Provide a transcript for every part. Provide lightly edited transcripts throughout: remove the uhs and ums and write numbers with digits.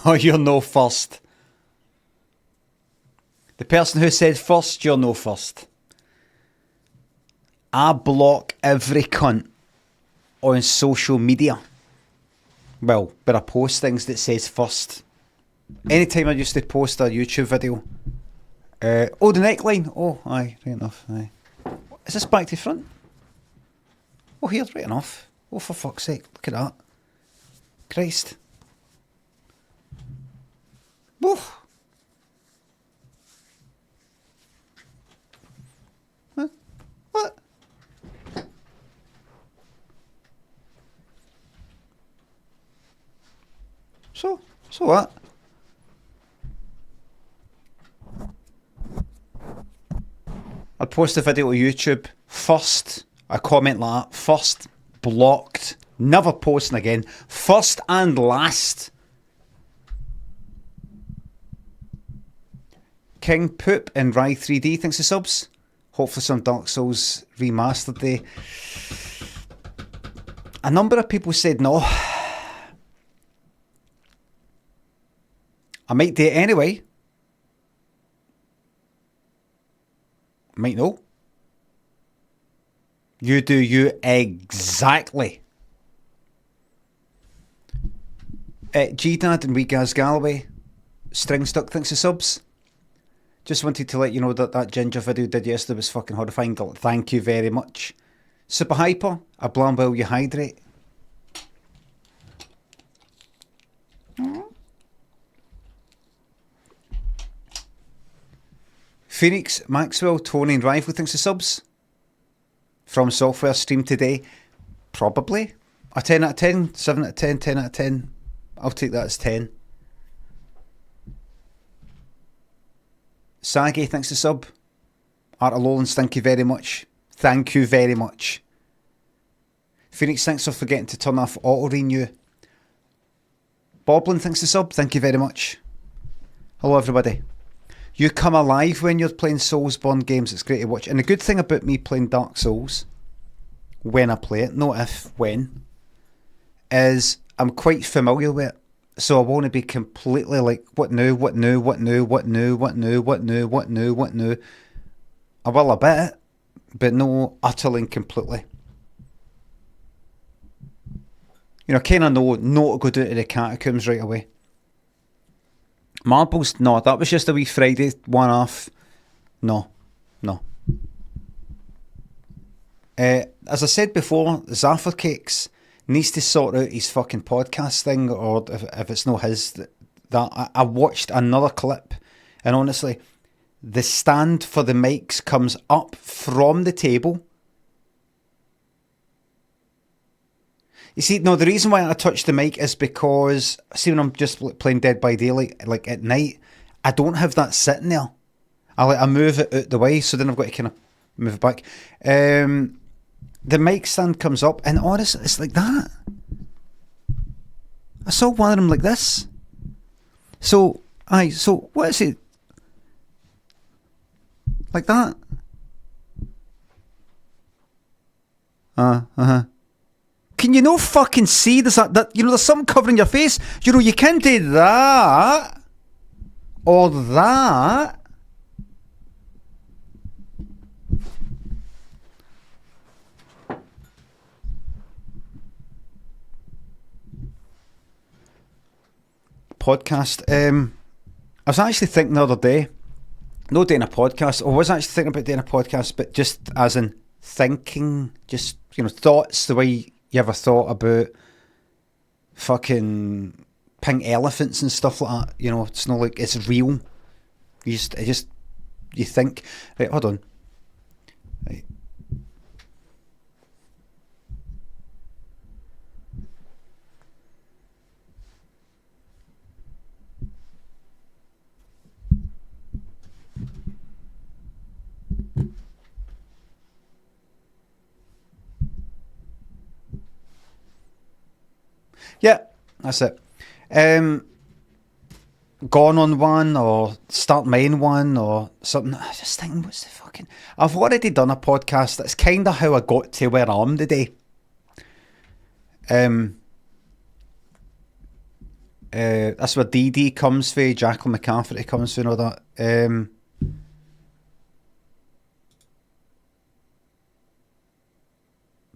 Oh, you're no first. The person who said first, you're no first. I block every cunt on social media. Well, but I post things that says first. Anytime I used to post a YouTube video. Oh, the neckline. Oh, aye, right enough. Aye. Is this back to front? Oh, here, right enough. Oh, for fuck's sake, look at that. Christ. Woof. Huh? What? So what? I'd post a video to YouTube, first, a comment like that, first, blocked, never posting again, first and last. King Poop and Rye 3D, thanks for subs. Hopefully some Dark Souls remastered day. A number of people said no. I might do it anyway. Might know. You do you exactly. G-Dad and Wee Gaz Galloway, String Stuck, thanks for subs. Just wanted to let you know that that ginger video did yesterday was fucking horrifying. Thank you very much. Super Hyper, a blam while you hydrate. Phoenix, Maxwell, Tony and Rival, thanks for subs. From Software stream today. Probably. A 10 out of 10, 7 out of 10, 10 out of 10. I'll take that as 10. Saggy, thanks for sub. Art of Lowlands, thank you very much. Thank you very much. Phoenix, thanks for forgetting to turn off auto renew. Boblin, thanks for sub. Thank you very much. Hello everybody. You come alive when you're playing Soulsborne games. It's great to watch. And the good thing about me playing Dark Souls, when I play it, not if, when, is I'm quite familiar with it. So I want to be completely like, what new, what new, what new, what new, what new, what new, what new, what new. I will a bit, but no utterly and completely. You know, kind of know not to go down to the catacombs right away. Marbles, no, that was just a wee Friday one-off. No. As I said before, Zaffer Cakes needs to sort out his fucking podcast thing, or if it's not his, that I watched another clip, and honestly, the stand for the mics comes up from the table. You see, no, the reason why I touch the mic is because, see, when I'm just playing Dead by Daylight, like at night, I don't have that sitting there. I move it out the way, so then I've got to kind of move it back. The mic stand comes up, and honestly, it's like that. I saw one of them like this. So what is it? Like that. Can you no fucking see this? That you know, there's something covering your face. You know, you can do that or that. Podcast. I was actually thinking the other day, not doing a podcast. I was actually thinking about doing a podcast, but just as in thinking, just, you know, thoughts, the way you ever thought about fucking pink elephants and stuff like that. You know, it's not like it's real. You think. Right, hold on. Right. Yeah, that's it. Gone on one, or start main one, or something. I just think, what's the fucking... I've already done a podcast. That's kind of how I got to where I am today. That's where DD comes from, Jacqueline McCafferty comes from, and all that.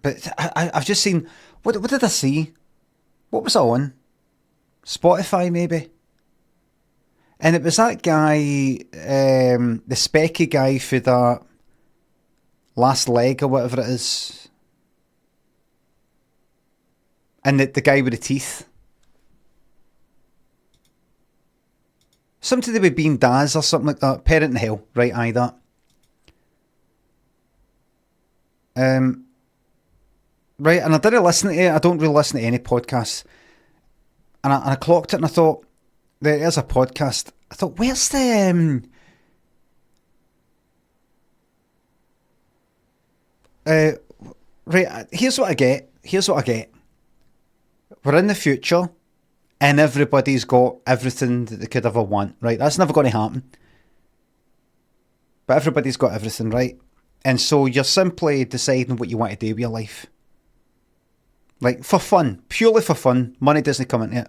But I've just seen, what did I see? What was it on? Spotify, maybe? And it was that guy, the specky guy for that Last Leg or whatever it is. And the guy with the teeth. Something to do with being Daz or something like that. Parent in Hell. Right, aye, that. Right, and I didn't listen to it. I don't really listen to any podcasts. And I clocked it and I thought, there's a podcast. I thought, where's the... right, here's what I get. We're in the future and everybody's got everything that they could ever want, right? That's never going to happen. But everybody's got everything, right? And so you're simply deciding what you want to do with your life. Like, for fun. Purely for fun. Money doesn't come into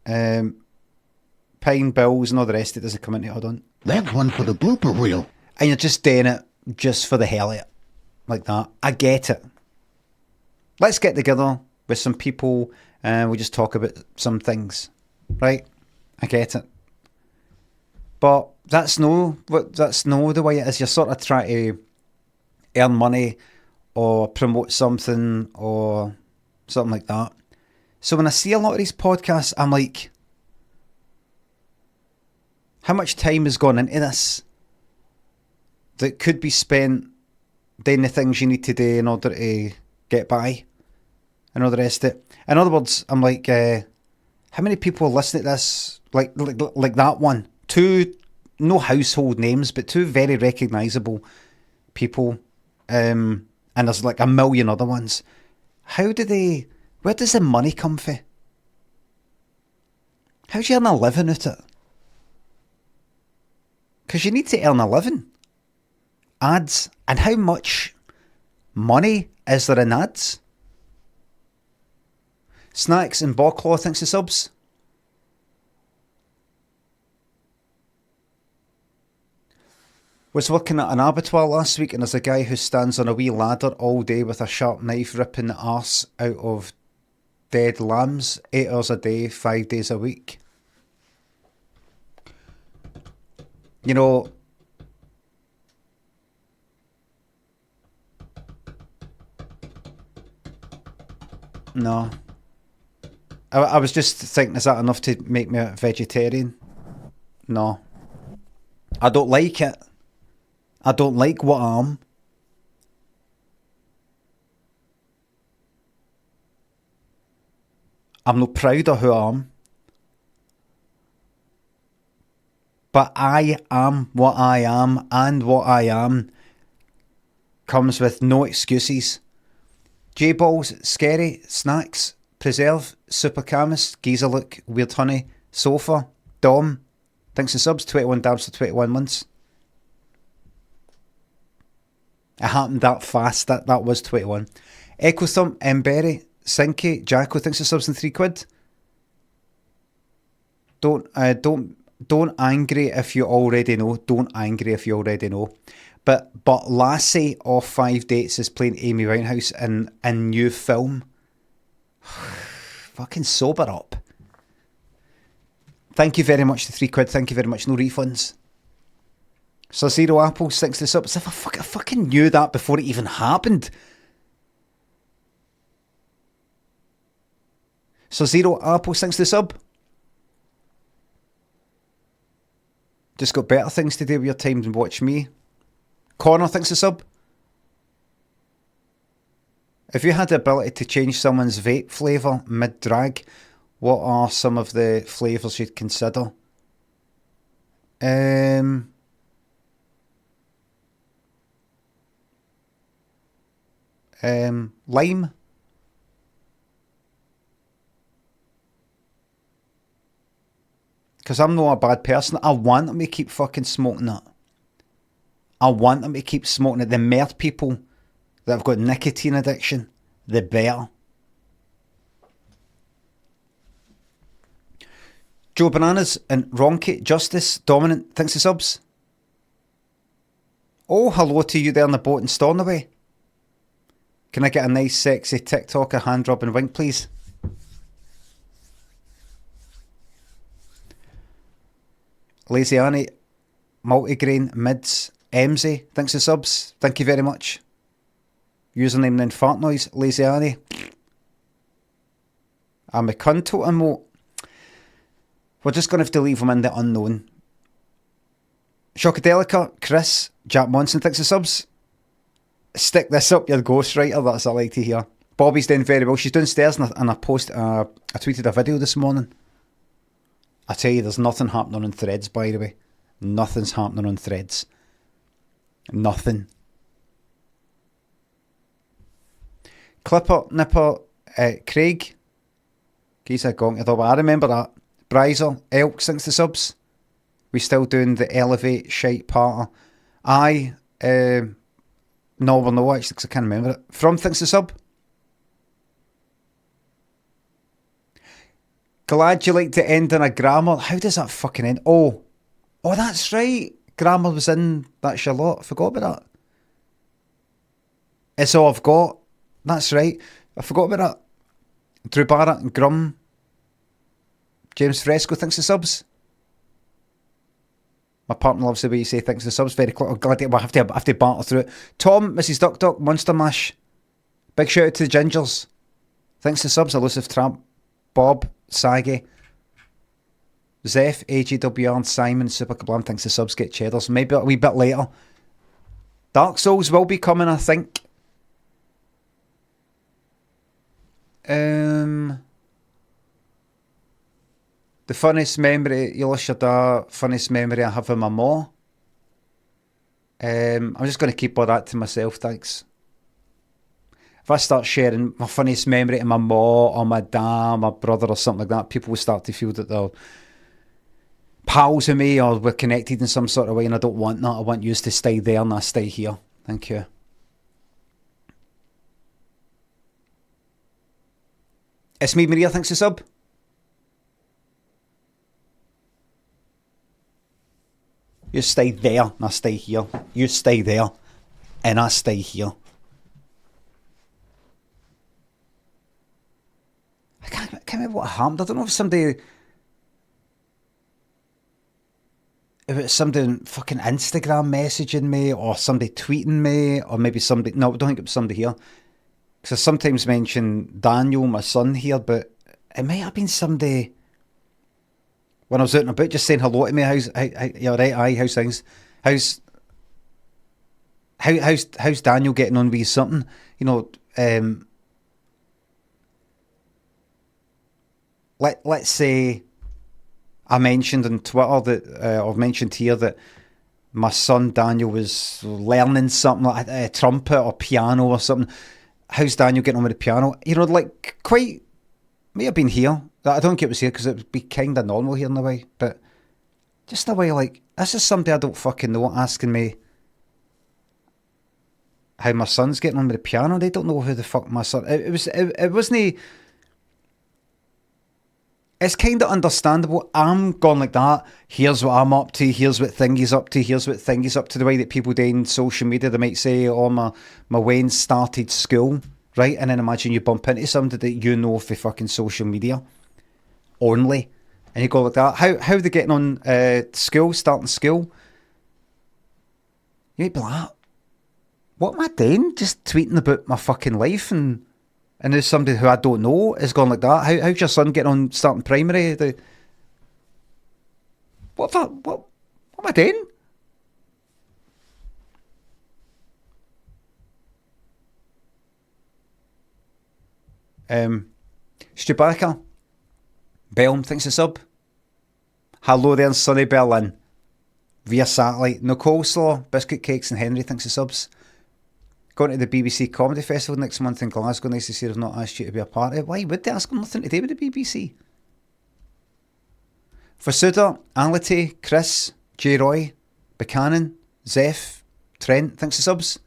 it. Paying bills and all the rest of it doesn't come into it, hold on. That's one for the blooper reel. And you're just doing it just for the hell of it. Like that. I get it. Let's get together with some people and we just talk about some things. Right? I get it. But that's no the way it is. You're sort of trying to earn money or promote something or something like that. So when I see a lot of these podcasts, I'm like, how much time has gone into this that could be spent doing the things you need to do in order to get by and all the rest of it? In other words, I'm like, how many people listen to this? Like that one. Two, no household names, but two very recognisable people. And there's like a million other ones. Where does the money come from? How do you earn a living at it? Because you need to earn a living. Ads. And how much money is there in ads? Snacks and Bocklaw thinks the subs. Was working at an abattoir last week and there's a guy who stands on a wee ladder all day with a sharp knife ripping the arse out of dead lambs, 8 hours a day, 5 days a week. You know, no. I was just thinking, is that enough to make me a vegetarian? No. I don't like it. I don't like what I am. I'm not proud of who I am. But I am what I am, and what I am comes with no excuses. J-Balls, Scary, Snacks, Preserve, Super Camus, Geezer Look, Weird Honey, Sofa, Dom, thanks to subs, 21 dabs for 21 months. It happened that fast. That was 21. Echo Thump, Emberry, Sinky, Jacko thinks the subs in £3. Don't angry if you already know. Don't angry if you already know. But Lassie off 5 dates is playing Amy Winehouse in a new film. Fucking sober up. Thank you very much to £3. Thank you very much. No refunds. So Zero Apple sticks this up. As if I fucking knew that before it even happened. So Zero Apple thinks the sub. Just got better things to do with your time than watch me. Connor thinks the sub. If you had the ability to change someone's vape flavour mid-drag, what are some of the flavours you'd consider? Lime. Because I'm not a bad person. I want them to keep fucking smoking that. I want them to keep smoking it. The more people that have got nicotine addiction, the better. Joe Bananas and Ronky, Justice, Dominant, thanks for subs. Oh, hello to you there on the boat in Stornoway. Can I get a nice, sexy TikToker hand rub and wink, please? Lazy Annie, Multigrain, Mids, Emsy, thanks for subs. Thank you very much. Username then fart noise, Lazy Annie. I'm a cunt emote. We're just going to have to leave them in the unknown. Shockadelica, Chris, Jack Monson, thanks for subs. Stick this up your ghostwriter, that's what I like to hear. Bobby's doing very well. She's downstairs and I tweeted a video this morning. I tell you, there's nothing happening on Threads, by the way. Nothing's happening on Threads. Nothing. Clipper, Nipper, Craig. He's a gong. I remember that. Bryzer, Elk, thanks to subs. We still doing the Elevate shite part. No, we're no, actually, because I can't remember it. From, thanks to sub. Glad you like to end on a grammar. How does that fucking end? Oh, that's right. Grammar was in that Charlotte. I forgot about that. It's all I've got. That's right. I forgot about that. Drew Barrett and Grum. James Fresco, thanks to subs. My partner loves the way you say thanks to subs. Very clear. Glad I have to battle through it. Tom, Mrs. Duck Duck, Monster Mash. Big shout out to the Gingers. Thanks to subs. Elusive Tramp. Bob, Saggy. Zeph, AGWR and Simon, Super Kablam. Thanks to subs. Get cheddars. Maybe a wee bit later. Dark Souls will be coming, I think. The funniest memory, funniest memory I have of my ma. I'm just going to keep all that to myself, thanks. If I start sharing my funniest memory to my ma or my dad, my brother or something like that, people will start to feel that they're pals with me or we're connected in some sort of way, and I don't want that. I want you to stay there and I stay here. Thank you. It's me, Maria, thanks for sub. You stay there and I stay here. You stay there and I stay here. I can't remember what happened. I don't know if it was somebody fucking Instagram messaging me or somebody tweeting me or maybe somebody... No, I don't think it was somebody here. Because I sometimes mention Daniel, my son here, but it might have been somebody... When I was out and about, just saying hello to me, how's you alright? Aye, how's things? How's Daniel getting on with something? You know, let's say I mentioned on Twitter that I've mentioned here that my son Daniel was learning something like a trumpet or piano or something. How's Daniel getting on with the piano? You know, like quite may have been here. I don't think it was here because it would be kind of normal here in a way, but just a way like, this is somebody I don't fucking know asking me how my son's getting on with the piano. They don't know who the fuck my son... It wasn't... It's kind of understandable. I'm going like that. Here's what I'm up to. Here's what Thingy's up to. Here's what Thingy's up to. The way that people do in social media, they might say, oh, my Wayne started school, right? And then imagine you bump into somebody that you know for fucking social media only, and you go like that. How are they getting on school, starting school? You might be like, what am I doing? Just tweeting about my fucking life, and there's somebody who I don't know is going like that. How's your son getting on starting primary? What am I doing? Stubaka Belm, thanks a sub. Hello there in sunny Berlin. Via satellite. No coleslaw, biscuit cakes and Henry, thanks a subs. Going to the BBC Comedy Festival next month in Glasgow. Nice to see they've not asked you to be a part of it. Why would they ask them? Nothing to do with the BBC. Fasuda, Ality, Chris, J. Roy, Buchanan, Zeph, Trent, thanks a subs.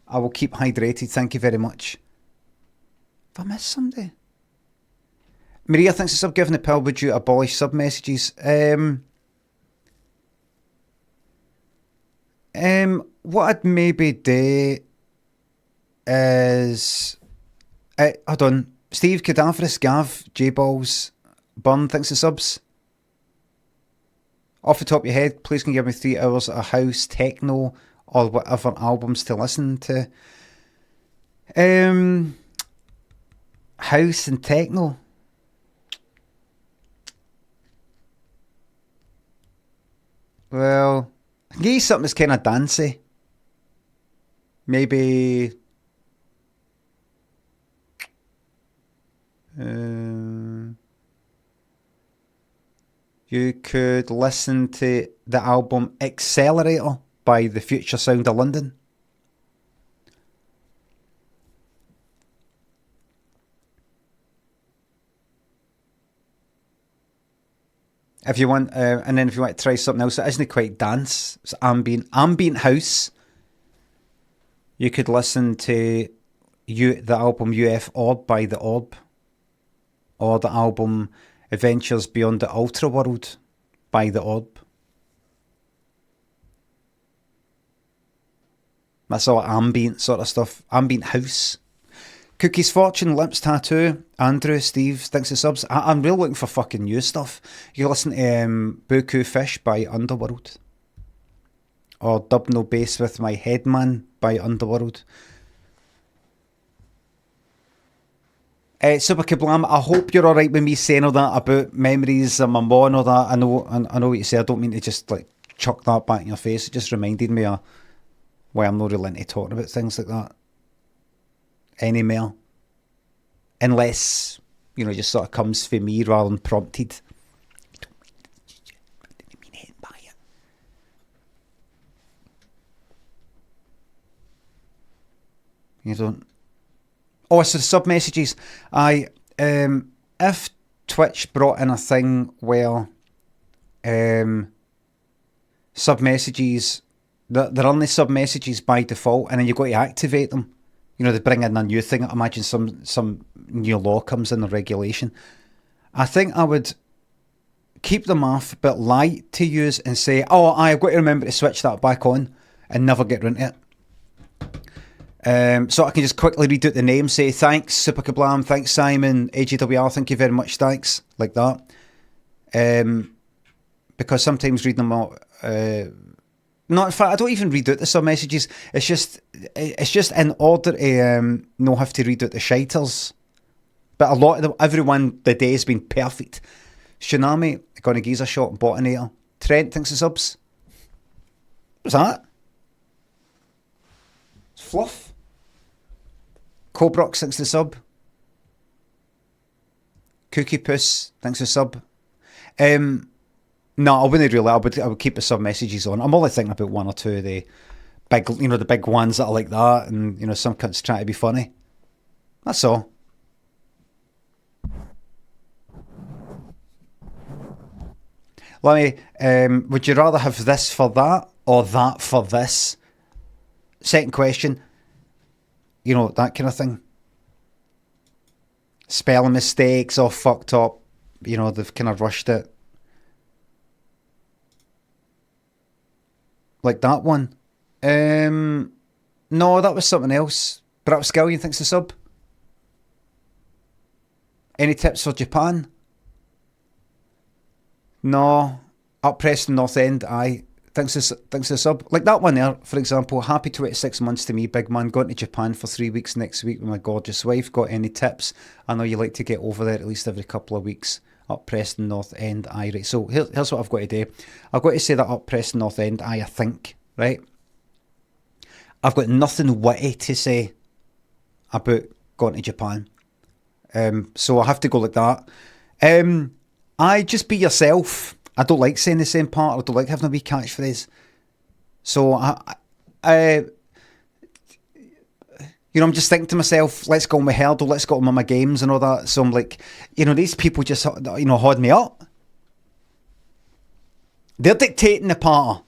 I will keep hydrated, thank you very much. Have I missed somebody? Maria thinks it's given the pill. Would you abolish sub messages? What I'd maybe do is hold on. Steve, Cadaverous, Gav, J-Balls, Burn thinks the subs. Off the top of your head, please can you give me 3 hours of house, techno, or whatever albums to listen to. House and techno. Well, I can give you something that's kind of dancey. Maybe you could listen to the album Accelerator by The Future Sound of London. If you want, and then if you want to try something else that isn't quite dance, it's ambient house. You could listen to the album UF Orb by The Orb, or the album Adventures Beyond the Ultra World by The Orb. That's all ambient sort of stuff, ambient house. Cookie's Fortune, Lips Tattoo, Andrew, Steve, thanks for subs. I'm really looking for fucking new stuff. You can listen to Buku Fish by Underworld, or Dub No Bass with My Headman by Underworld. Super Kablam, I hope you're alright with me saying all that about memories of my mom and all that. I know what you say. I don't mean to just like chuck that back in your face. It just reminded me of why I'm not really into talking about things like that anymore. Unless, you know, it just sort of comes for me rather than prompted. I didn't mean anything by it. You don't. Oh, so the sub messages. If Twitch brought in a thing where sub messages, they're only sub messages by default, and then you've got to activate them. You know, they bring in a new thing. I imagine some new law comes in, the regulation. I think I would keep them off, but lie to use and say, oh, I've got to remember to switch that back on, and never get into it. So I can just quickly read out the name, say thanks, Super Kablam, thanks Simon, AGWR, thank you very much, thanks, like that. Because sometimes reading them out, not in fact, I don't even read out the sub messages. It's just in order to know how to read out the shiters. But a lot of them, everyone the day has been perfect. Tsunami, gonna geezer shot, Botanator. Trent thinks the subs. What's that? It's fluff. Cobrox thanks the sub. Cookie Puss thanks the sub. No, I wouldn't really. I would keep the sub messages on. I'm only thinking about one or two of the big, you know, the big ones that are like that, and you know, some cunts trying to be funny. That's all. Let me. Would you rather have this for that or that for this? Second question. You know, that kind of thing. Spelling mistakes, all fucked up. You know, they've kind of rushed it. Like that one. No, that was something else. But Scallion thinks the sub. Any tips for Japan? No. Up Preston North End, aye. Thanks the sub. Like that one there, for example. Happy 26 months to me, big man. Going to Japan for 3 weeks next week with my gorgeous wife. Got any tips? I know you like to get over there at least every couple of weeks. Up Preston North End, aye, right. So here's what I've got to do. I've got to say that Up Preston North End, aye, I think, right? I've got nothing witty to say about going to Japan. So I have to go like that. Aye, just be yourself. I don't like saying the same part. I don't like having a wee catchphrase. So you know, I'm just thinking to myself, let's go on my Hurdle, let's go on my games and all that. So I'm like, you know, these people just, you know, hod me up. They're dictating the part.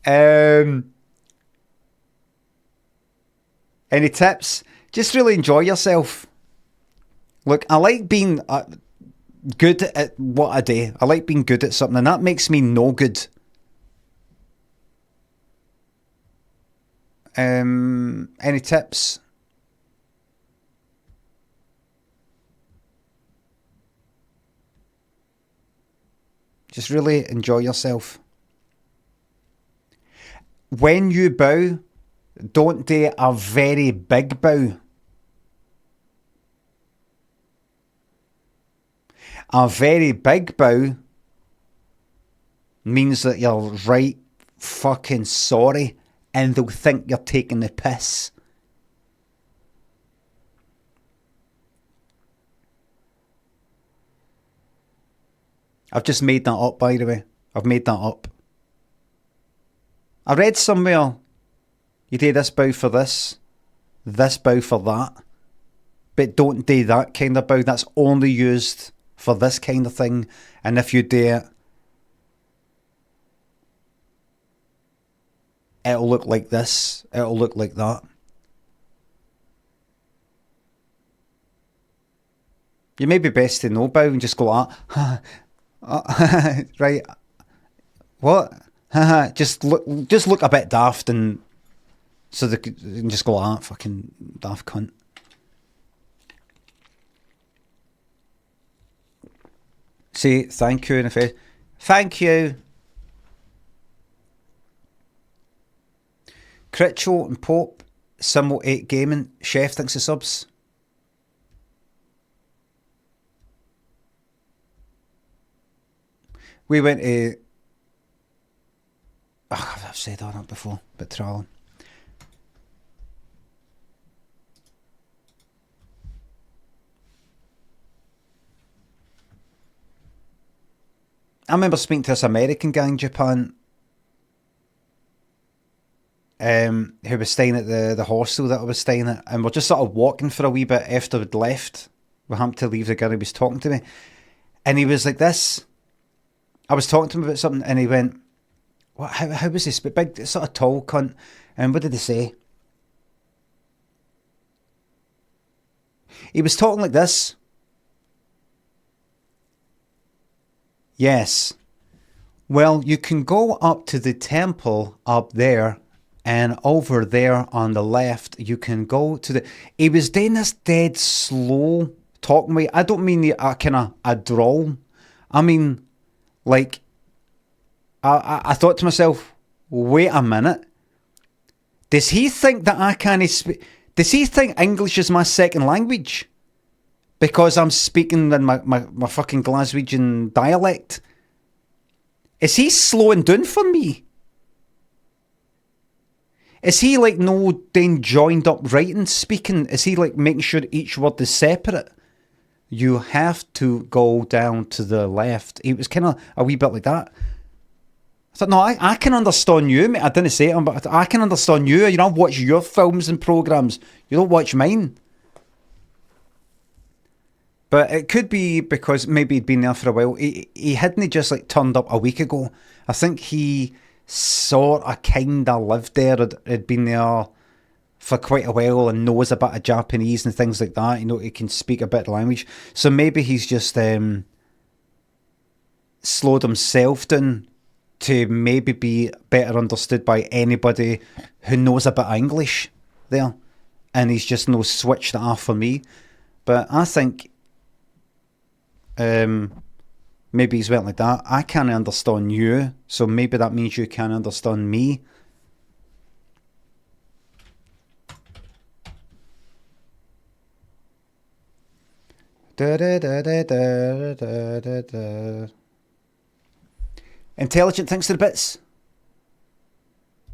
Any tips? Just really enjoy yourself. Look, I like being good at what I do. I like being good at something, and that makes me no good. Any tips? Just really enjoy yourself. When you bow, don't do a very big bow. A very big bow means that you're right fucking sorry and they'll think you're taking the piss. I've just made that up, by the way. I've made that up. I read somewhere you do this bow for this bow for that, but don't do that kind of bow. That's only used for this kind of thing, and if you do it, it'll look like this, it'll look like that. You may be best to know bow and just go right, what? just look a bit daft, and so they can just go fucking daft cunt. Say thank you in the face. Thank you. Critcho and Pope, Symbol 8 Gaming, Chef thinks the subs. We went to... Oh, I've said all that before, but travelling. I remember speaking to this American guy in Japan who was staying at the hostel that I was staying at, and we're just sort of walking for a wee bit after we'd left. We happened to leave the girl who was talking to me, and he was like this. I was talking to him about something, and he went, "What? How was this? But big, sort of tall cunt." And what did he say? He was talking like this. Yes. Well, you can go up to the temple up there, and over there on the left, you can go to the... He was doing this dead slow talking way. I don't mean a kind of a drawl. I mean, like, I thought to myself, wait a minute. Does he think that I can't speak... Does he think English is my second language? Because I'm speaking in my fucking Glaswegian dialect? Is he slowing down for me? Is he like no doing joined up writing speaking? Is he like making sure each word is separate? You have to go down to the left. It was kind of a wee bit like that. I thought, no, I can understand you, mate. I didn't say it, but I can understand you. You know, I watch your films and programmes. You don't watch mine. But it could be because maybe he'd been there for a while. He hadn't just like turned up a week ago. I think he sort of kind of lived there, had been there for quite a while and knows a bit of Japanese and things like that. You know, he can speak a bit of language. So maybe he's just slowed himself down to maybe be better understood by anybody who knows a bit of English there. And he's just switched it off for me. But I think... maybe he's went like that. I can't understand you, so maybe that means you can't understand me. Intelligent thinks to the bits.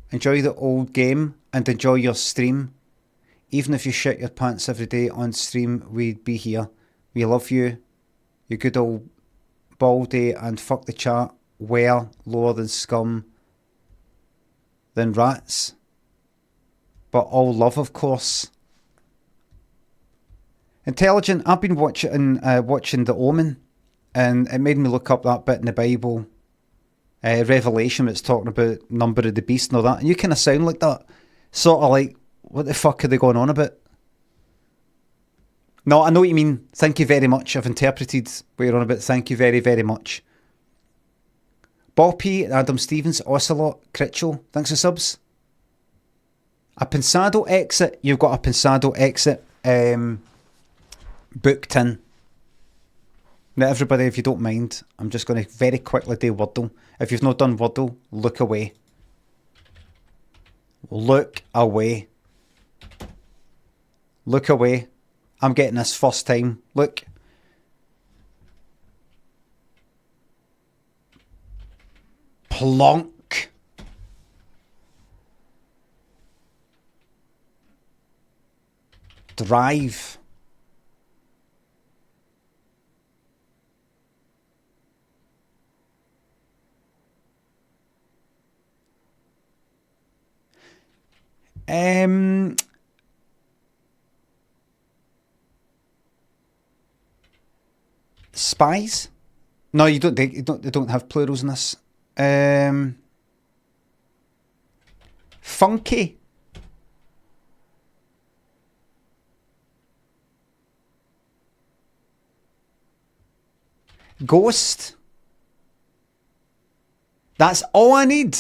Enjoy the old game and enjoy your stream. Even if you shit your pants every day on stream, we'd be here. We love you. You good old baldy, and fuck the chat. Well, lower than scum than rats. But all love, of course. Intelligent, I've been watching The Omen, and it made me look up that bit in the Bible, Revelation, that's talking about number of the beast and all that. And you kind of sound like that. Sort of like, what the fuck are they going on about? No, I know what you mean. Thank you very much. I've interpreted what you're on about. Thank you very, very much. Boppy, Adam Stevens, Ocelot, Critchell, thanks for subs. A Pensado exit. You've got a Pensado exit booked in. Now, everybody, if you don't mind, I'm just going to very quickly do Wordle. If you've not done Wordle, look away. Look away. Look away. I'm getting this first time. Look. Plonk. Drive. Spies? No, you don't. They don't have plurals in this. Funky. Ghost. That's all I need.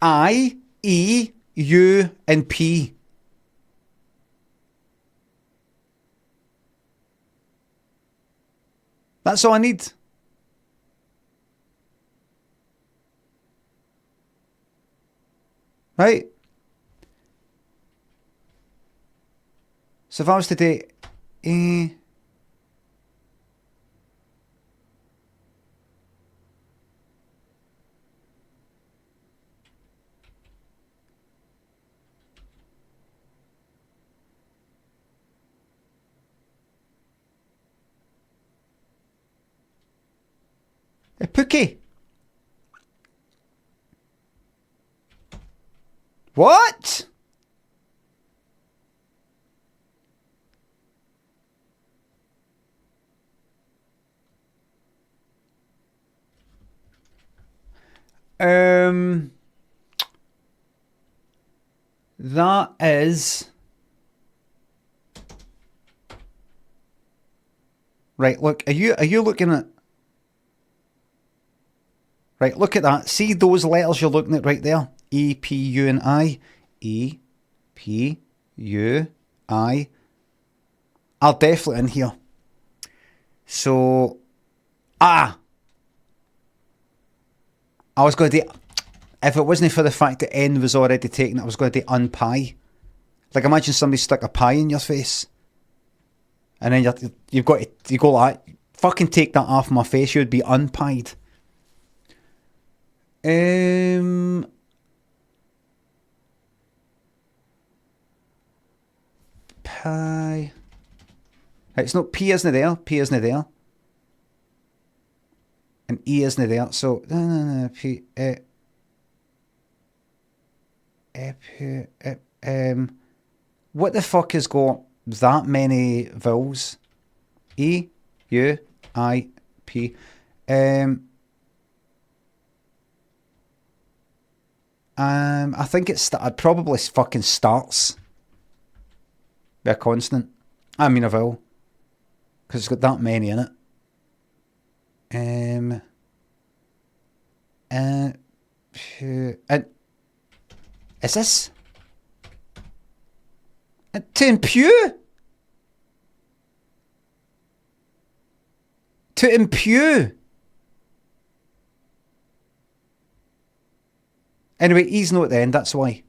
I, E, U, and P. That's all I need. Right? So if I was to do a Pookie. What? That is right. Look, are you looking at? Right, look at that. See those letters you're looking at right there? E, P, U, and I. E, P, U, I are definitely in here. So, I was going to do, if it wasn't for the fact that N was already taken, I was going to do unpie. Like, imagine somebody stuck a pie in your face. And then you go like, fucking take that off my face, you'd be unpied. Pie. It's not P isn't there. P isn't there. And E isn't there. So P. What the fuck has got that many vowels? E, U, I, P. I think it probably fucking starts with a consonant. I mean a vowel. Because it's got that many in it. And is this to impute? To impute. Anyway, E's not at the end, that's why.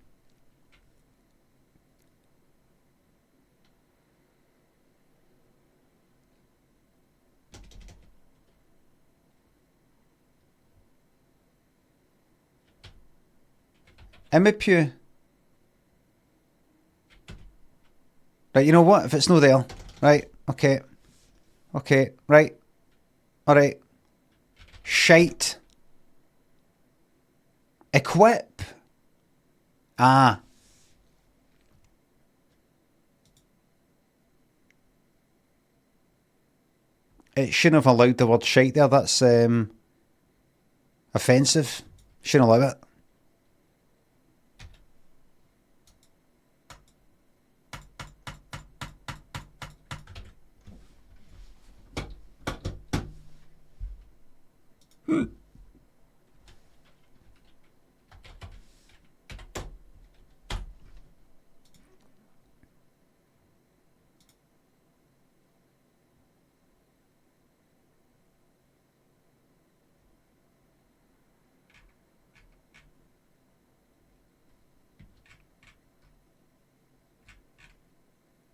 Imipu. Right, you know what? If it's no there. Right, okay. Okay, right. Alright. Shite. Equip. Ah. It shouldn't have allowed the word shite there. That's offensive. Shouldn't allow it.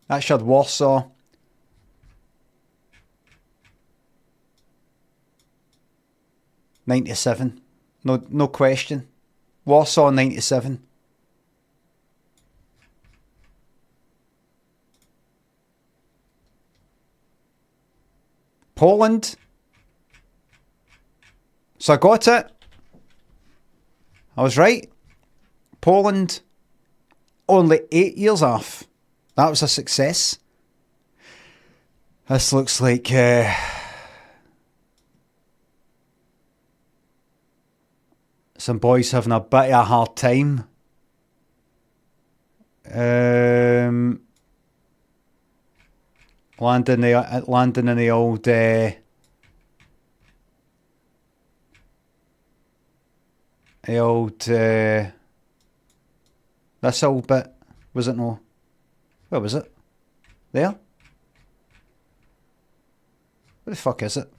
That's your Warsaw. '97. No question. Warsaw 97. Poland. So I got it. I was right. Poland. Only 8 years off. That was a success. This looks like some boys having a bit of a hard time. Landing in the old this old bit, was it no? Where was it? There? Where the fuck is it?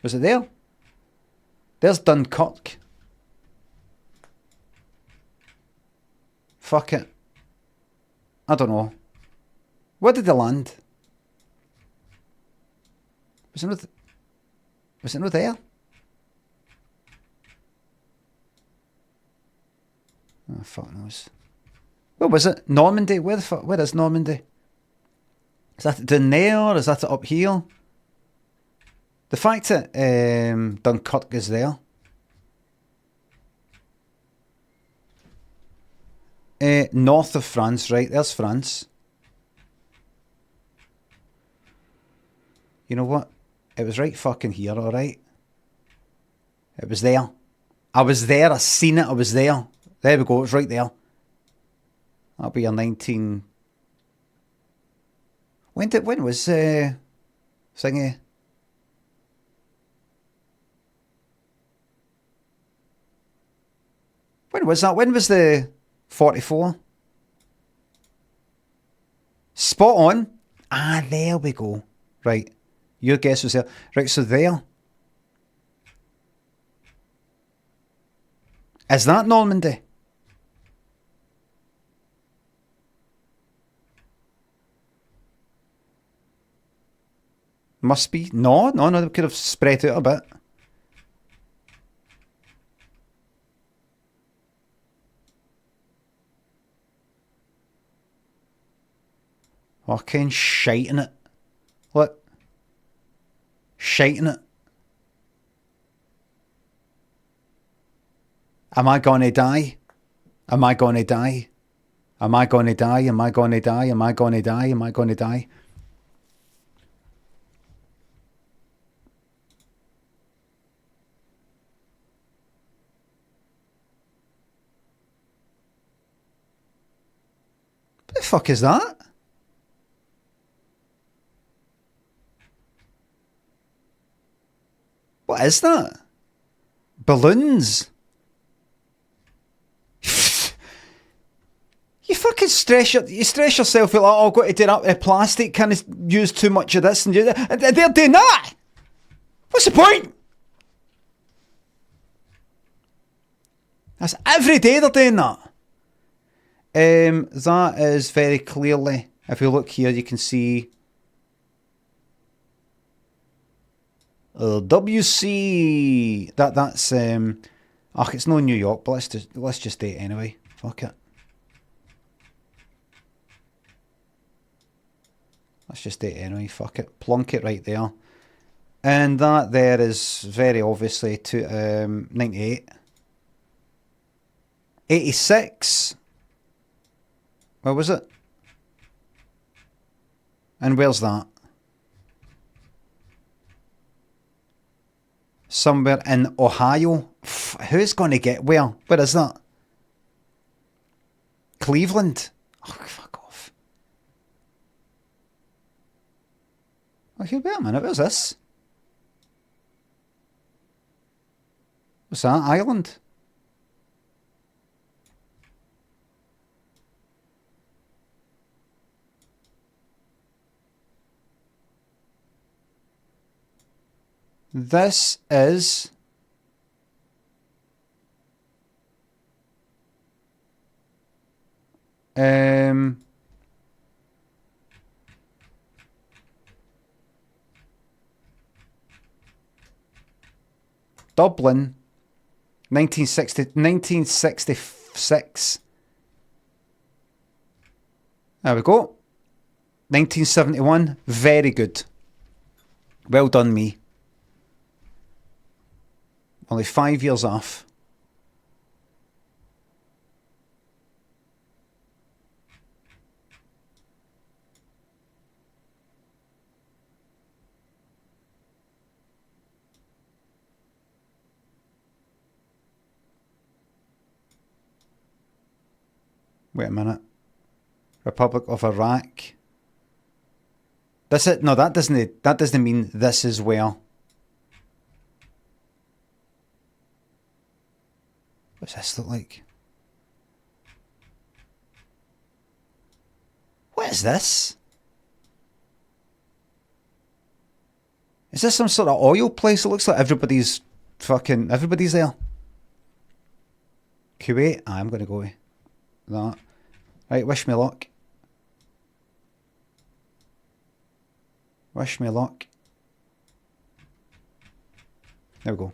Was it there? There's Dunkirk. Fuck it. I don't know. Where did they land? Was it not there? Oh, fuck knows. Where was it? Normandy? Where is Normandy? Is that down there or is that up here? The fact that Dunkirk is there. North of France, right? There's France. You know what? It was right fucking here, alright? It was there. I was there, I seen it, I was there. There we go, it was right there. That'll be your 19... When was thingy? When was that? When was the 44? Spot on. Ah, there we go. Right. Your guess was there. Right, so there. Is that Normandy? Must be. No, they could have spread out a bit. Fucking shiting it. Look. Shiting it. Am I gonna die? Am I gonna die? Am I gonna die? Am I gonna die? Am I gonna die? Am I gonna die? What the fuck is that? What is that? Balloons. You fucking stress yourself out like, oh, I've got to do that with plastic, can't use too much of this and do that. They're doing that. What's the point? That's every day they're doing that. That is very clearly, if you look here, you can see WC. That's it's no New York, but let's just do it anyway. Fuck it. Let's just do it anyway. Fuck it. Plunk it right there. And that there is very obviously to 98. 86. Where was it? And where's that? Somewhere in Ohio. Who's going to get where? Where is that? Cleveland. Oh, fuck off. Okay, wait a minute. Where's this? What's that? Ireland? This is... Dublin, 1966. There we go. 1971. Very good. Well done, me. Only 5 years off. Wait a minute. Republic of Iraq. That's it. No, that doesn't mean this is where. What's this look like? What is this? Is this some sort of oil place? It looks like everybody's there. Kuwait. I'm going to go with that. Right, wish me luck. Wish me luck. There we go.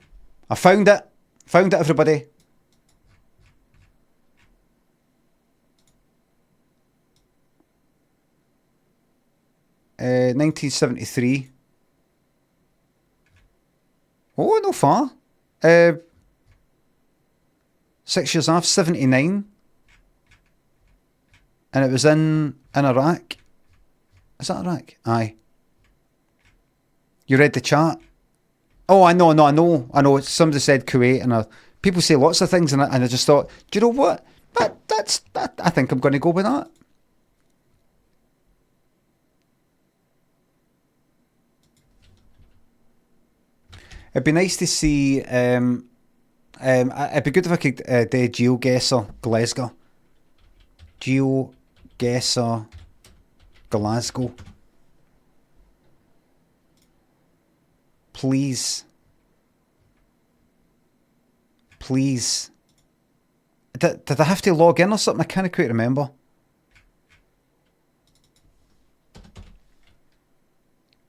I found it. Found it, everybody. Uh, 1973. Oh, no far. 6 years off, 79. And it was in Iraq. Is that Iraq? Aye. You read the chat? Oh, I know. Somebody said Kuwait, and people say lots of things, and I just thought, do you know what? That's I think I'm going to go with that. It'd be nice to see. It'd be good if I could do GeoGuessr Glasgow. GeoGuessr Glasgow. Please. Please. Did I have to log in or something? I can't quite remember.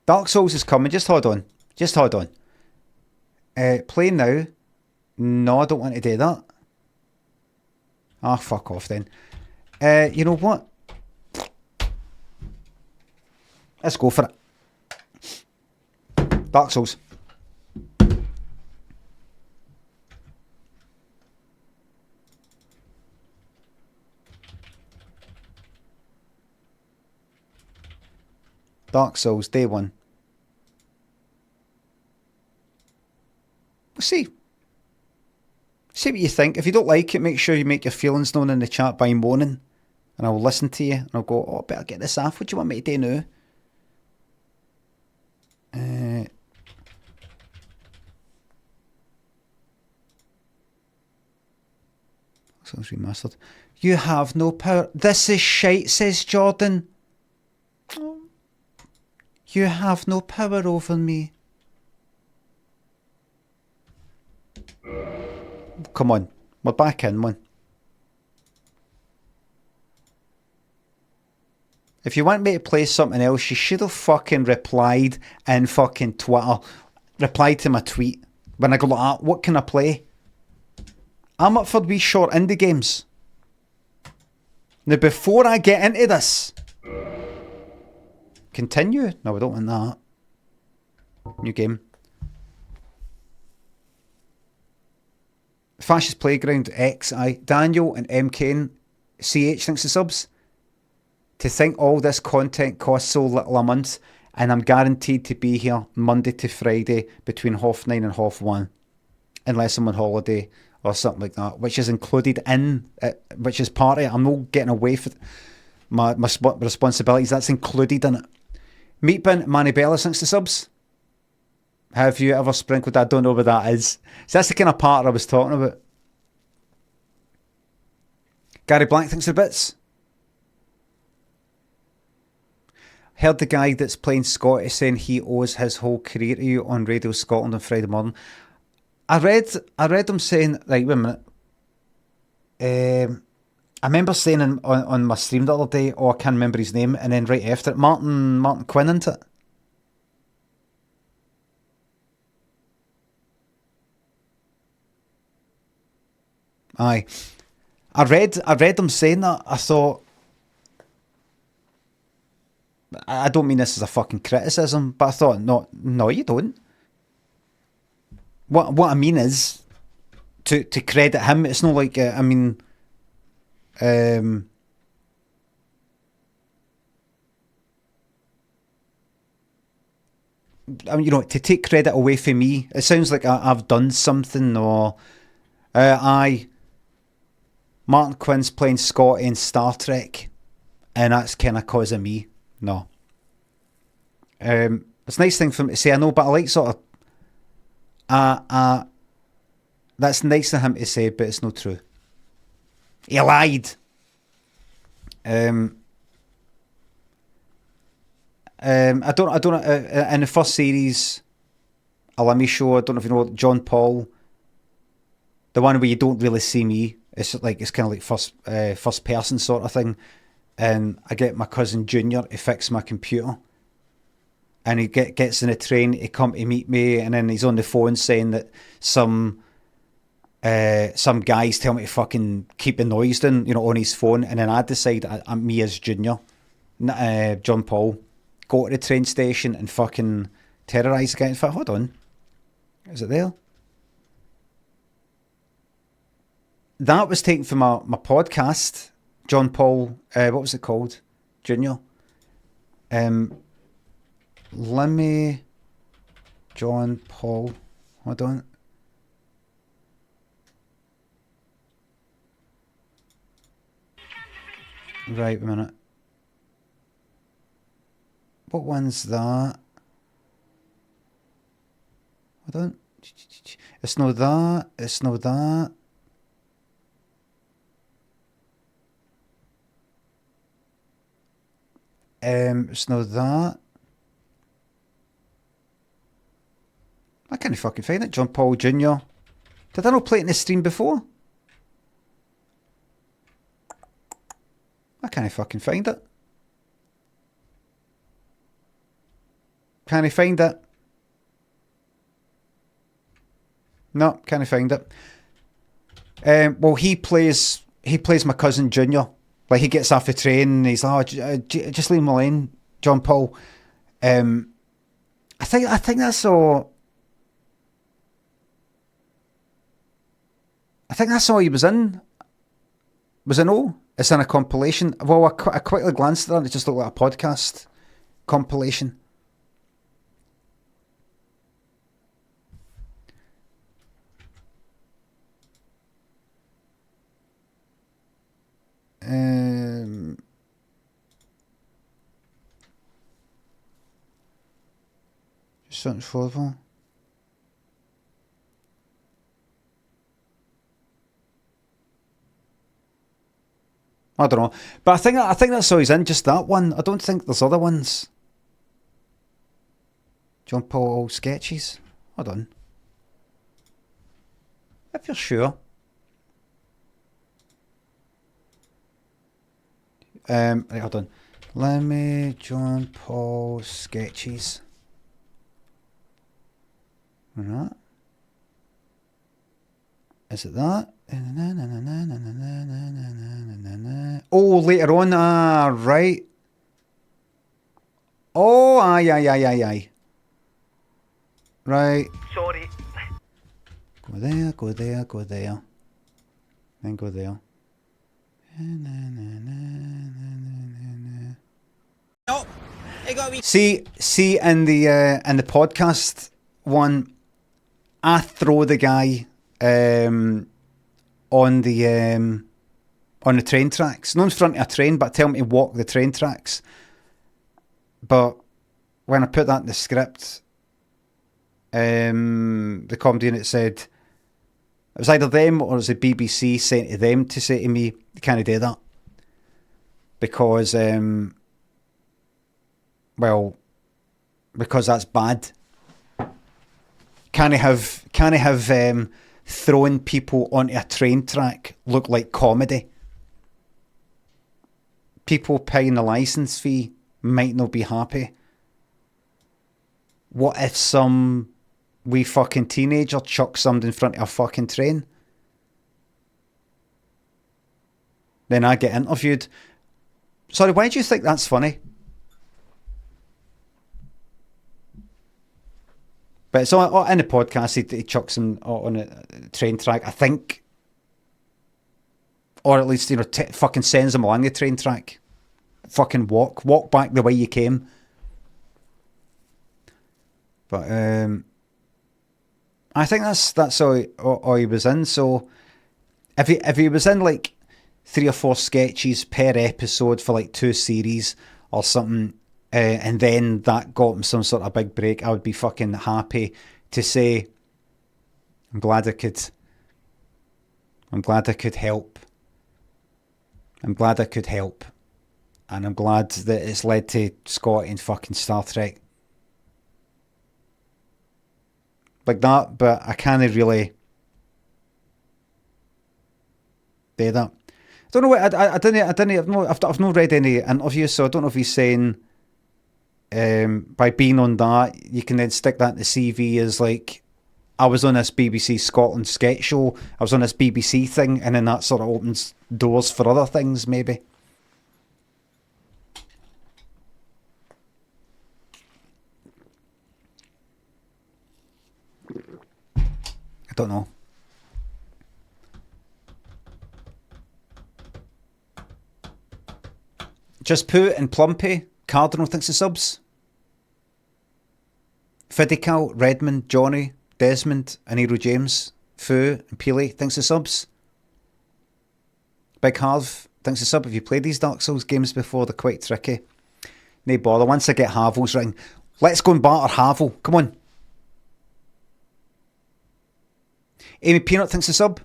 Dark Souls is coming. Just hold on. Just hold on. Play now. No, I don't want to do that. Ah, fuck off then. You know what? Let's go for it. Dark Souls. Dark Souls, day one. We'll see. See what you think. If you don't like it, make sure you make your feelings known in the chat by moaning. And I will listen to you. And I'll go, oh, I better get this off. What do you want me to do now? Sounds remastered. You have no power. This is shite, says Jordan. You have no power over me. Come on. We're back in one. If you want me to play something else, you should have fucking replied in fucking Twitter. Replied to my tweet. When I go like that, what can I play? I'm up for wee short indie games. Now, before I get into this... Continue? No, we don't want that. New game. Fascist Playground XI. Daniel and MKN CH thanks to subs. To think all this content costs so little a month, and I'm guaranteed to be here Monday to Friday between 9:30 and 1:30, unless I'm on holiday or something like that, which is included in it, which is part of it. I'm not getting away from my responsibilities. That's included in it. Meatbin, Manny Bella thanks to subs. Have you ever sprinkled? I don't know what that is. So that's the kind of part I was talking about. Gary Black thinks they're bits. Heard the guy that's playing Scotty saying he owes his whole career to you on Radio Scotland on Friday morning. I read him saying, right, wait a minute. I remember saying on my stream the other day, I can't remember his name, and then right after it, Martin Quinn, isn't it? Aye. I read him saying that. I thought, I don't mean this as a fucking criticism, but I thought, no, you don't. What I mean is, to credit him, it's not like, I mean, you know, to take credit away from me, it sounds like I've done something, or, Martin Quinn's playing Scotty in Star Trek, and that's kind of cause of me. No. It's a nice thing for him to say, I know, but I like sort of, that's nice of him to say, but it's not true. He lied. I don't in the first series, a Limmy show, I don't know if you know, John Paul, the one where you don't really see me, it's kind of like first person sort of thing, and I get my cousin Junior to fix my computer, and he gets in a train to come to meet me, and then he's on the phone saying that some guys tell me to fucking keep the noise down, you know, on his phone, and then I decide I'm me as Junior, John Paul, go to the train station and fucking terrorise the guy. In fact, hold on, is it there? That was taken from my podcast, John Paul, what was it called? Junior. Limmy, John Paul, hold on. Right, a minute. What one's that? Hold on. It's no that. It's no that. It's no that. I can't fucking find it. John Paul Jr. Did I not play it in the stream before? I can't fucking find it. Can I find it? No, can't find it. Well, he plays my cousin Junior. Like, he gets off the train and he's like, just leave him alone, John Paul. I think that's all. I think that's all he was in. Was it no? It's in a compilation. Well, I quickly glanced at it and it just looked like a podcast compilation. Just something further. I don't know, but I think that's all he's in. Just that one. I don't think there's other ones. John Paul sketches. Hold on. If you're sure. Right, hold on. Limmy, John Paul sketches. Right. Is it that? Oh, later on. Right. Oh, aye. Right. Sorry. Go there. Then go there. No, I got me. See, in the podcast one, I throw the guy on the train tracks. Not in front of a train, but tell me to walk the train tracks. But when I put that in the script, the comedy, and it said it was either them or it was the BBC saying to them to say to me, you can't do that because because that's bad. Can I have throwing people onto a train track look like comedy? People paying the licence fee might not be happy. What if some wee fucking teenager chucks something in front of a fucking train? Then I get interviewed. Sorry, why do you think that's funny? But it's in the podcast, he chucks him on a train track, I think. Or at least, fucking sends him along the train track. Fucking walk back the way you came. But I think that's all he was in. So if he was in like 3 or 4 sketches per episode for like 2 series or something, and then that got him some sort of big break, I would be fucking happy to say, I'm glad I could help. I'm glad I could help. And I'm glad that it's led to Scott in fucking Star Trek. Like that, but I can't really do that. I don't know what I've not read any interviews, so I don't know if he's saying by being on that you can then stick that in the CV as like, I was on this BBC Scotland sketch show, I was on this BBC thing, and then that sort of opens doors for other things maybe. I don't know. Just Pooh and Plumpy, Cardinal thinks the subs. Fidical, Redmond, Johnny, Desmond, Aniro James, Foo and Peely thinks the subs. Big Harv thinks the sub. Have you played these Dark Souls games before? They're quite tricky. No bother. Once I get Havel's ring, let's go and batter Havel. Come on. Amy Peanut thinks the sub.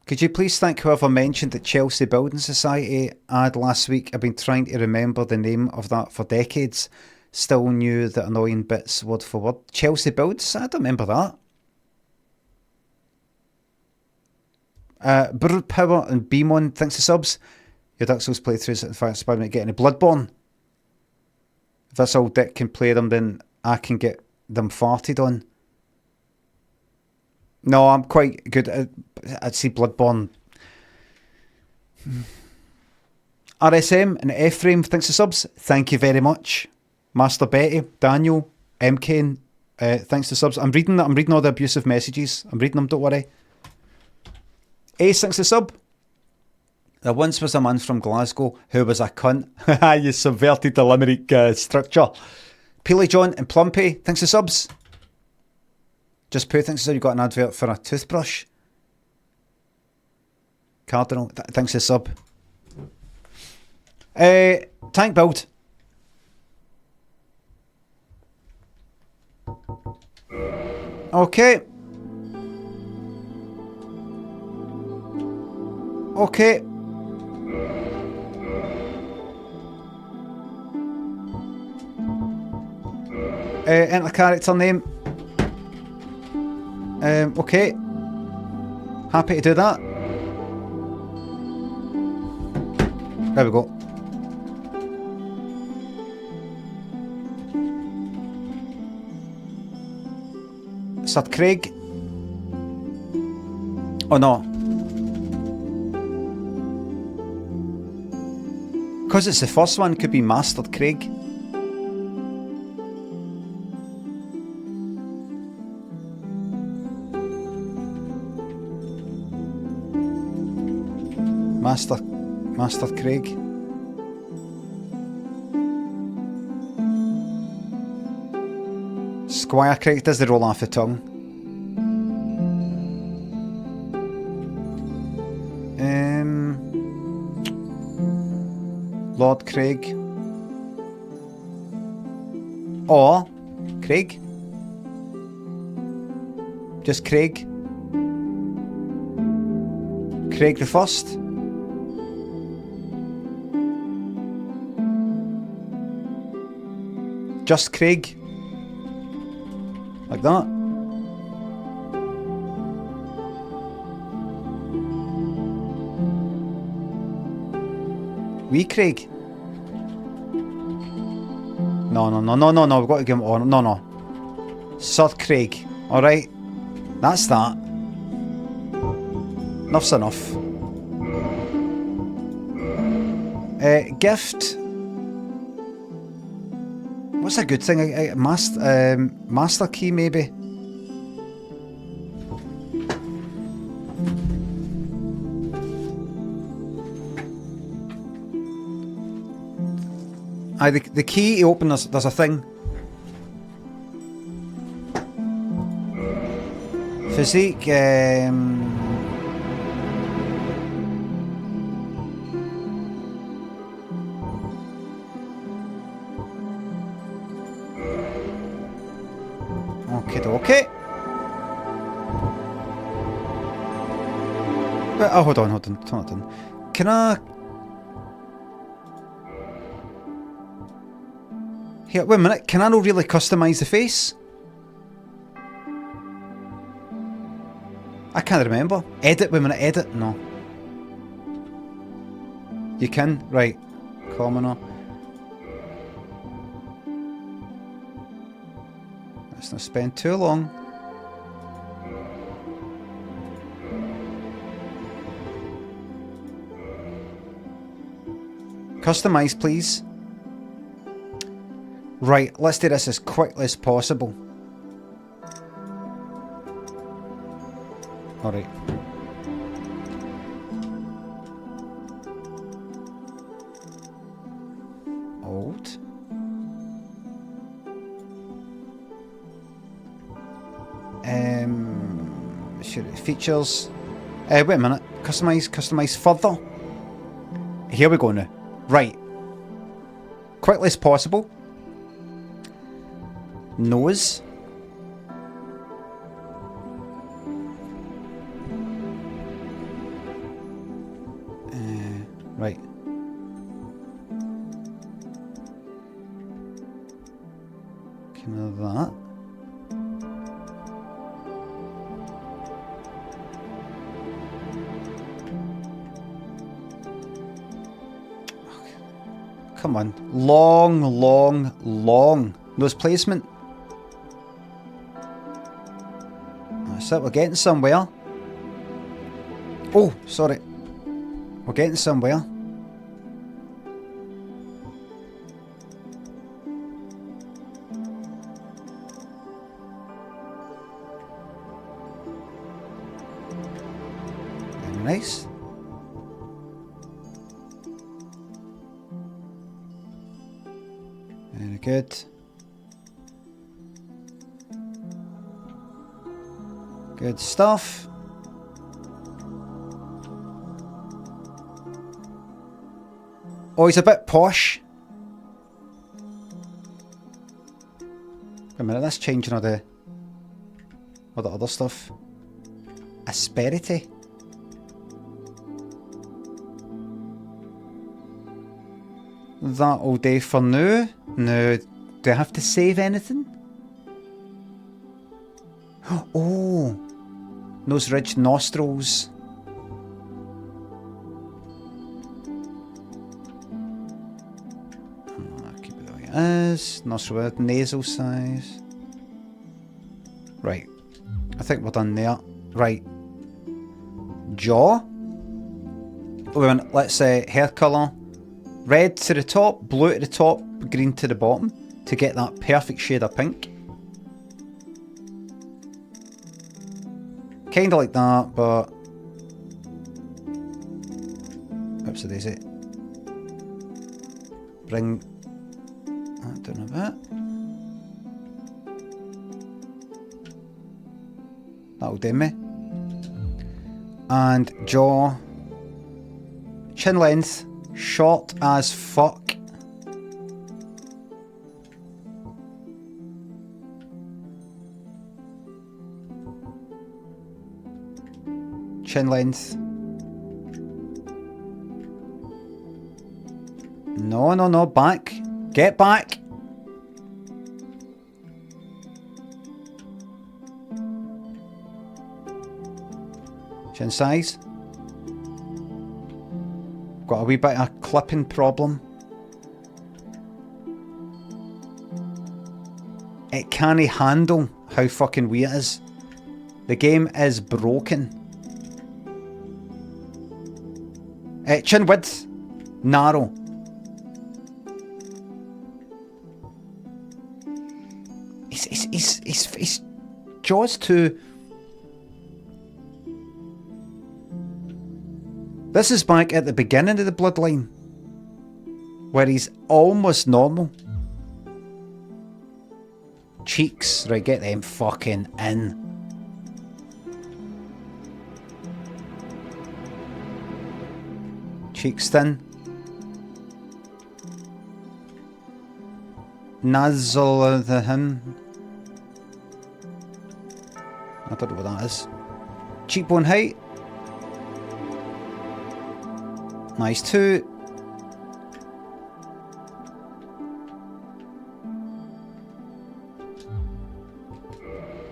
Could you please thank whoever mentioned that Chelsea Building Society ad last week? I've been trying to remember the name of that for decades. Still knew the annoying bits word for word. Chelsea Building Society? I don't remember that. Bird Power and Beamon thanks the subs. Your Dark Souls playthroughs, in fact, inspired me to get any Bloodborne. If that's all Dick can play them, then I can get them farted on. No, I'm quite good. I'd see Bloodborne. RSM and Ephraim thanks the subs. Thank you very much. Master Betty, Daniel, MK, thanks the subs. I'm reading all the abusive messages. I'm reading them, don't worry. Ace thanks the sub. There once was a man from Glasgow who was a cunt. You subverted the limerick structure. Peely John and Plumpy thanks the subs. Just Pooh thinks you got an advert for a toothbrush. Cardinal thanks the sub. Tank build. Okay. Okay. Enter character name. Okay. Happy to do that. There we go. Sir Craig. Oh no. Because it's the first one, could be Master Craig. Master Craig. Squire Craig does the roll off the tongue. Lord Craig. Or Craig. Just Craig. Craig the First. Just Craig. Like that. Wee Craig. No, we've got to give him on. No. Sir Craig. Alright. That's that. Enough's enough. Gift. What's a good thing? Master key, maybe? The key to open there's a thing. Physique, okay. Oh, hold on. Can I... Here, wait a minute. Can I not really customise the face? I can't remember. Edit, wait a minute. Edit? No. You can? Right. Commoner. Let's not spend too long. Customise, please. Right, let's do this as quickly as possible. Alright. Old. Features. Wait a minute. Customise further. Here we go now. Right. Quickly as possible. Nose. Right. Kind of that. Come on. Long nose placement. That's it, we're getting somewhere. Oh, sorry. We're getting somewhere. Very nice. Very good. Good stuff. Oh, he's a bit posh. Wait a minute, that's changing all the other stuff. Asperity. That'll do for now. Now, do I have to save anything? Oh, nose ridge, nostrils. Keep it the way it is. Nostril width, nasal size. Right. I think we're done there. Right. Jaw. Wait a minute. Let's say hair colour. Red to the top, blue to the top, green to the bottom to get that perfect shade of pink. Kind of like that, but... Oops, a daisy. Bring that down a bit. That'll do me. And jaw. Chin length. Short as fuck. Chin length. No, no, no. Back. Get back. Chin size. Got a wee bit of a clipping problem. It can't handle how fucking wee it is. The game is broken. Chin width. Narrow. His jaw's too... This is back at the beginning of the bloodline, where he's almost normal. Cheeks, right, get them fucking in. Cheeks thin. Nozzle of the him. I don't know what that is. Cheekbone height. Nice too.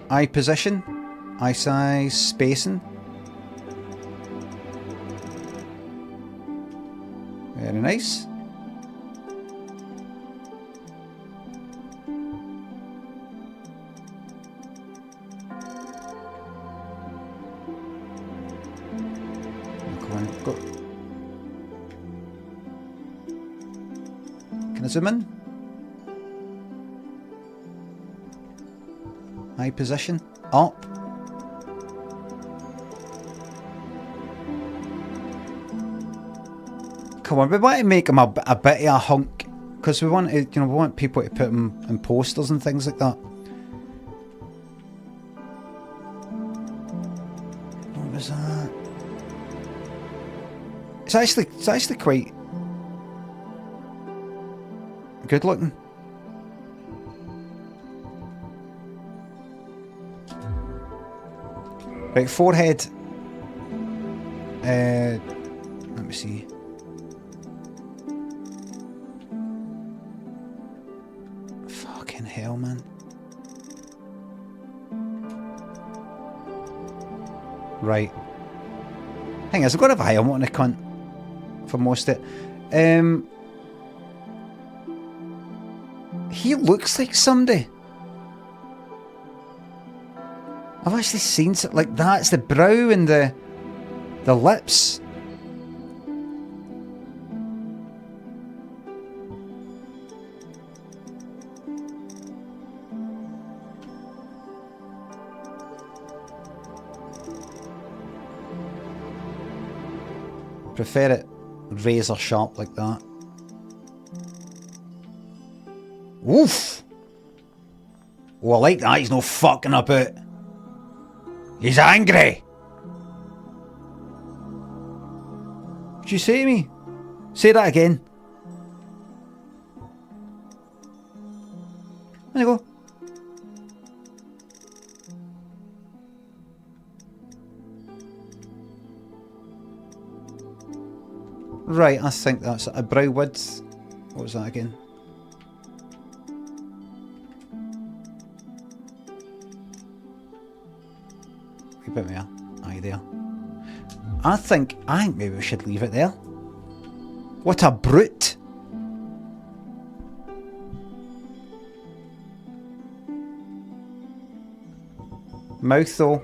Eye position. Eye size. Spacing. Very nice. Go. Can I zoom in? Eye position. Up. Come on, we want to make him a bit of a hunk, because we want to, you know, we want people to put him in posters and things like that. What was that? It's actually quite good looking. Right, forehead. Let me see. Fucking hell, man. Right. Thing is, I've got a eye on what a cunt for most of it. He looks like somebody. I've actually seen something like that. It's the brow and the lips. Prefer it razor sharp like that. Oof! Oh, I like that. He's no fucking about. He's angry. Did you say to me? Say that again. There you go. Right, I think that's a brow width. What was that again? A bit more eye there. I think maybe we should leave it there. What a brute! Mouth though.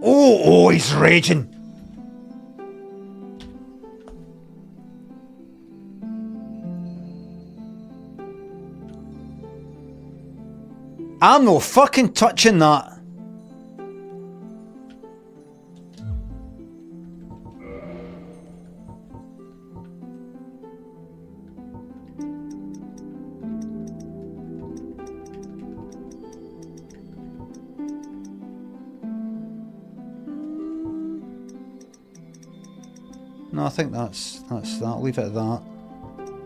Oh, he's raging. I'm no fucking touching that. No, I think that's that. I'll leave it at that.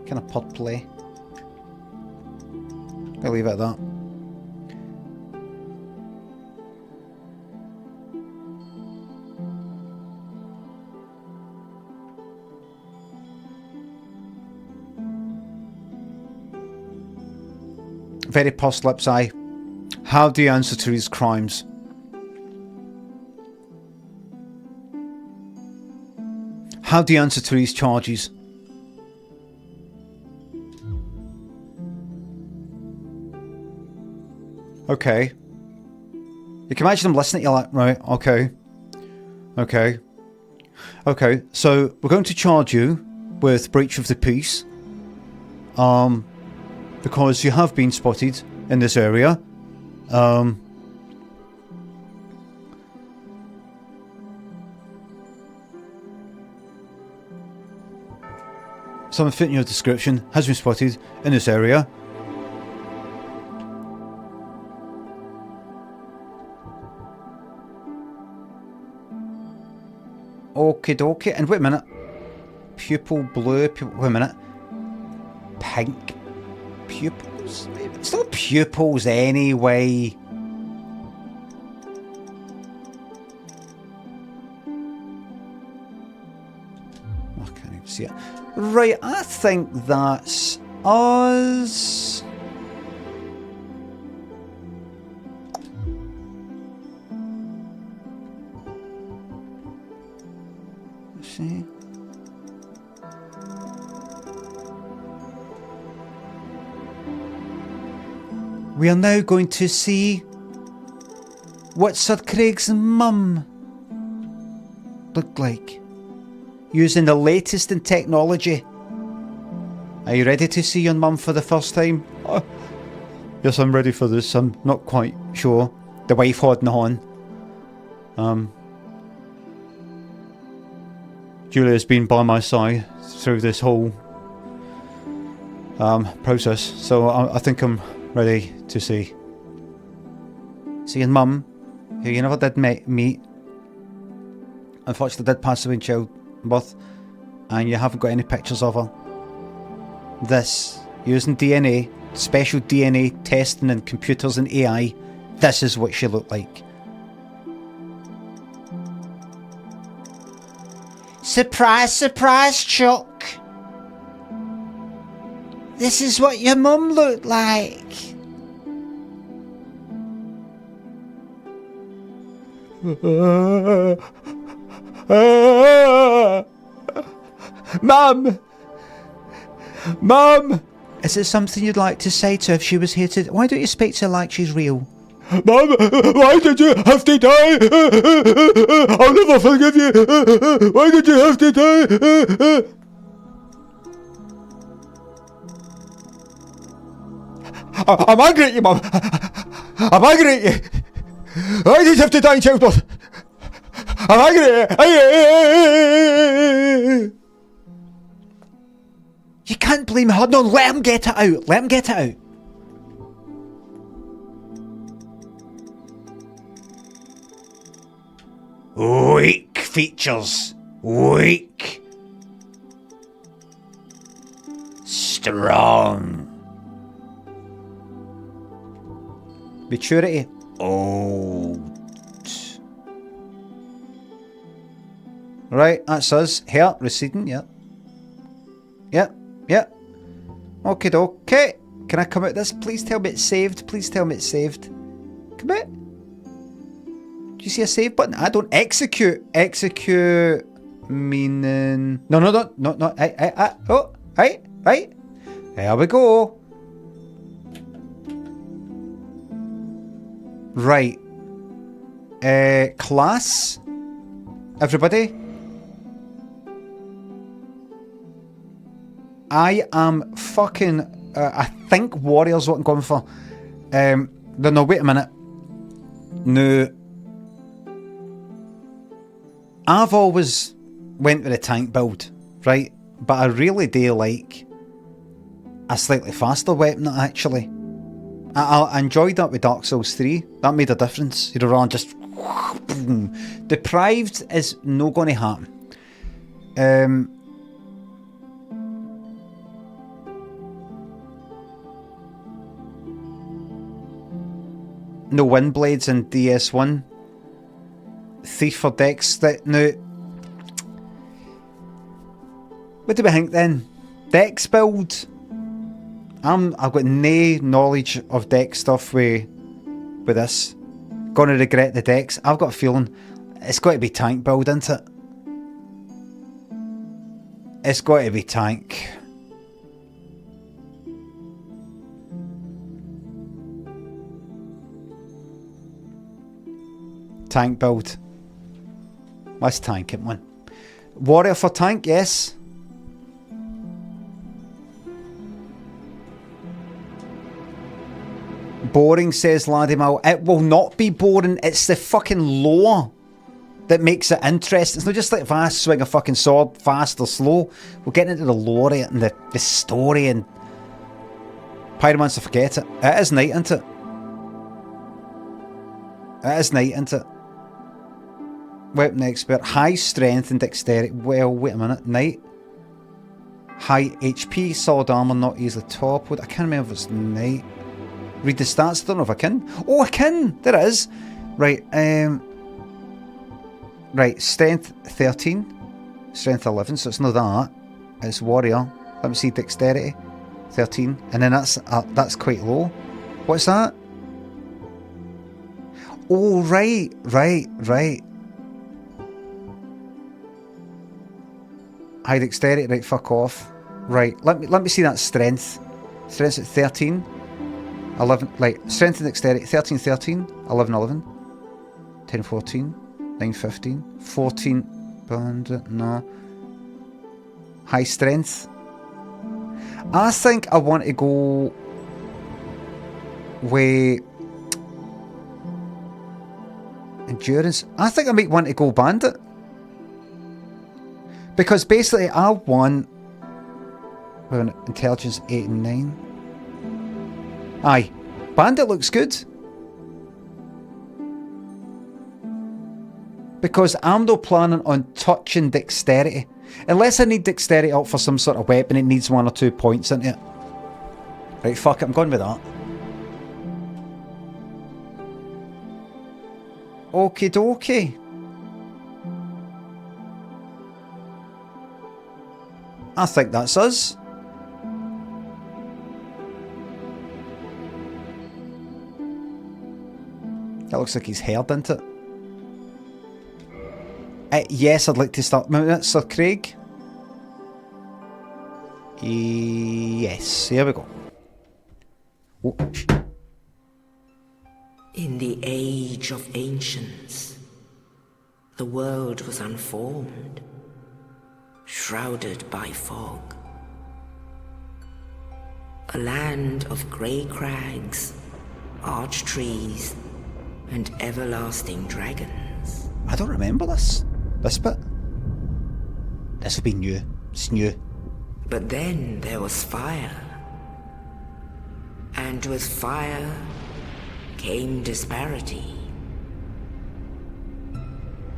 Kind of purpley. I'll leave it at that. Very pursed lips, aye. How do you answer to his crimes? How do you answer to his charges? Okay. You can imagine them listening to you like, right, okay. Okay. Okay, so we're going to charge you with breach of the peace. Because you have been spotted in this area. Someone fitting your description has been spotted in this area. Okie dokie. And wait a minute. Pupil blue. Wait a minute. Pink. Pupils? It's not pupils anyway. I can't even see it. Right, I think that's us. Let's see. We are now going to see what Sir Craig's mum looked like, using the latest in technology. Are you ready to see your mum for the first time? Yes, I'm ready for this. I'm not quite sure. The wife holding on. Julia's been by my side through this whole process, so I think I'm ready to see. See your mum, who you never did meet, unfortunately did pass away in childbirth, and you haven't got any pictures of her. This, using DNA, special DNA testing and computers and AI, this is what she looked like. Surprise, surprise, Chuck. This is what your mum looked like. Mum! Mum! Is it something you'd like to say to her if she was here today? Why don't you speak to her like she's real? Mum, why did you have to die? I'll never forgive you. Why did you have to die? I'm angry at you, Mum. I'm angry at you. Why did you have to die in childbirth? I'm angry at you. You can't blame her. No, let him get it out. Let him get it out. Weak features. Weak. Strong. Maturity. Old. Right, that's us. Hair receding, yep. Yep, yep. Okay, okay. Can I come out this? Please tell me it's saved. Please tell me it's saved. Come out. Do you see a save button? I don't execute. Execute meaning. No. Oh, right. There we go. Right. Class. Everybody. I am fucking. I think warrior's what I'm going for. No, wait a minute. No. I've always went with a tank build, right? But I really do like a slightly faster weapon, actually. I enjoyed that with Dark Souls 3. That made a difference. You'd run just... Deprived is no going to happen. No Windblades in DS1. Thief for Dex. Now, what do we think then? Dex build. I've got no knowledge of Dex stuff with this. Gonna regret the Dex. I've got a feeling it's got to be tank build, isn't it? It's got to be tank. Tank build. Let's tank it, man. Warrior for tank, yes. Boring, says Ladimal. It will not be boring. It's the fucking lore that makes it interesting. It's not just like fast swing a fucking sword, fast or slow. We're getting into the lore and the story and Pyromancer, forget it. It is night, isn't it? It is night, isn't it? Weapon expert. High strength and dexterity. Well, wait a minute. Knight. High HP. Solid armor. Not easily toppled. I can't remember if it's knight. Read the stats. I don't know if I can. Oh, I can. There it is. Right. Right. Strength 13. Strength 11. So it's not that. It's warrior. Let me see. Dexterity 13. And then that's quite low. What's that? Oh, right. High dexterity, right, fuck off. Right, let me see that strength. Strength at 13. 11, like, strength and dexterity, 13, 13, 11, 11. 10, 14, 9, 15, 14, bandit, no. High strength. I think I want to go with endurance. I think I might want to go bandit. Because basically I want with an intelligence 8 and 9. Aye. Bandit looks good. Because I'm not planning on touching dexterity. Unless I need dexterity up for some sort of weapon, it needs 1 or 2 points into it. Right, fuck it, I'm going with that. Okie dokie. I think that's us. That looks like he's heard, doesn't it? Yes, I'd like to start. Sir Craig? Yes, here we go. Oh. In the age of ancients, the world was unformed, shrouded by fog. A land of grey crags, arch trees, and everlasting dragons. I don't remember this bit. This will be new. It's new. But then there was fire. And with fire came disparity.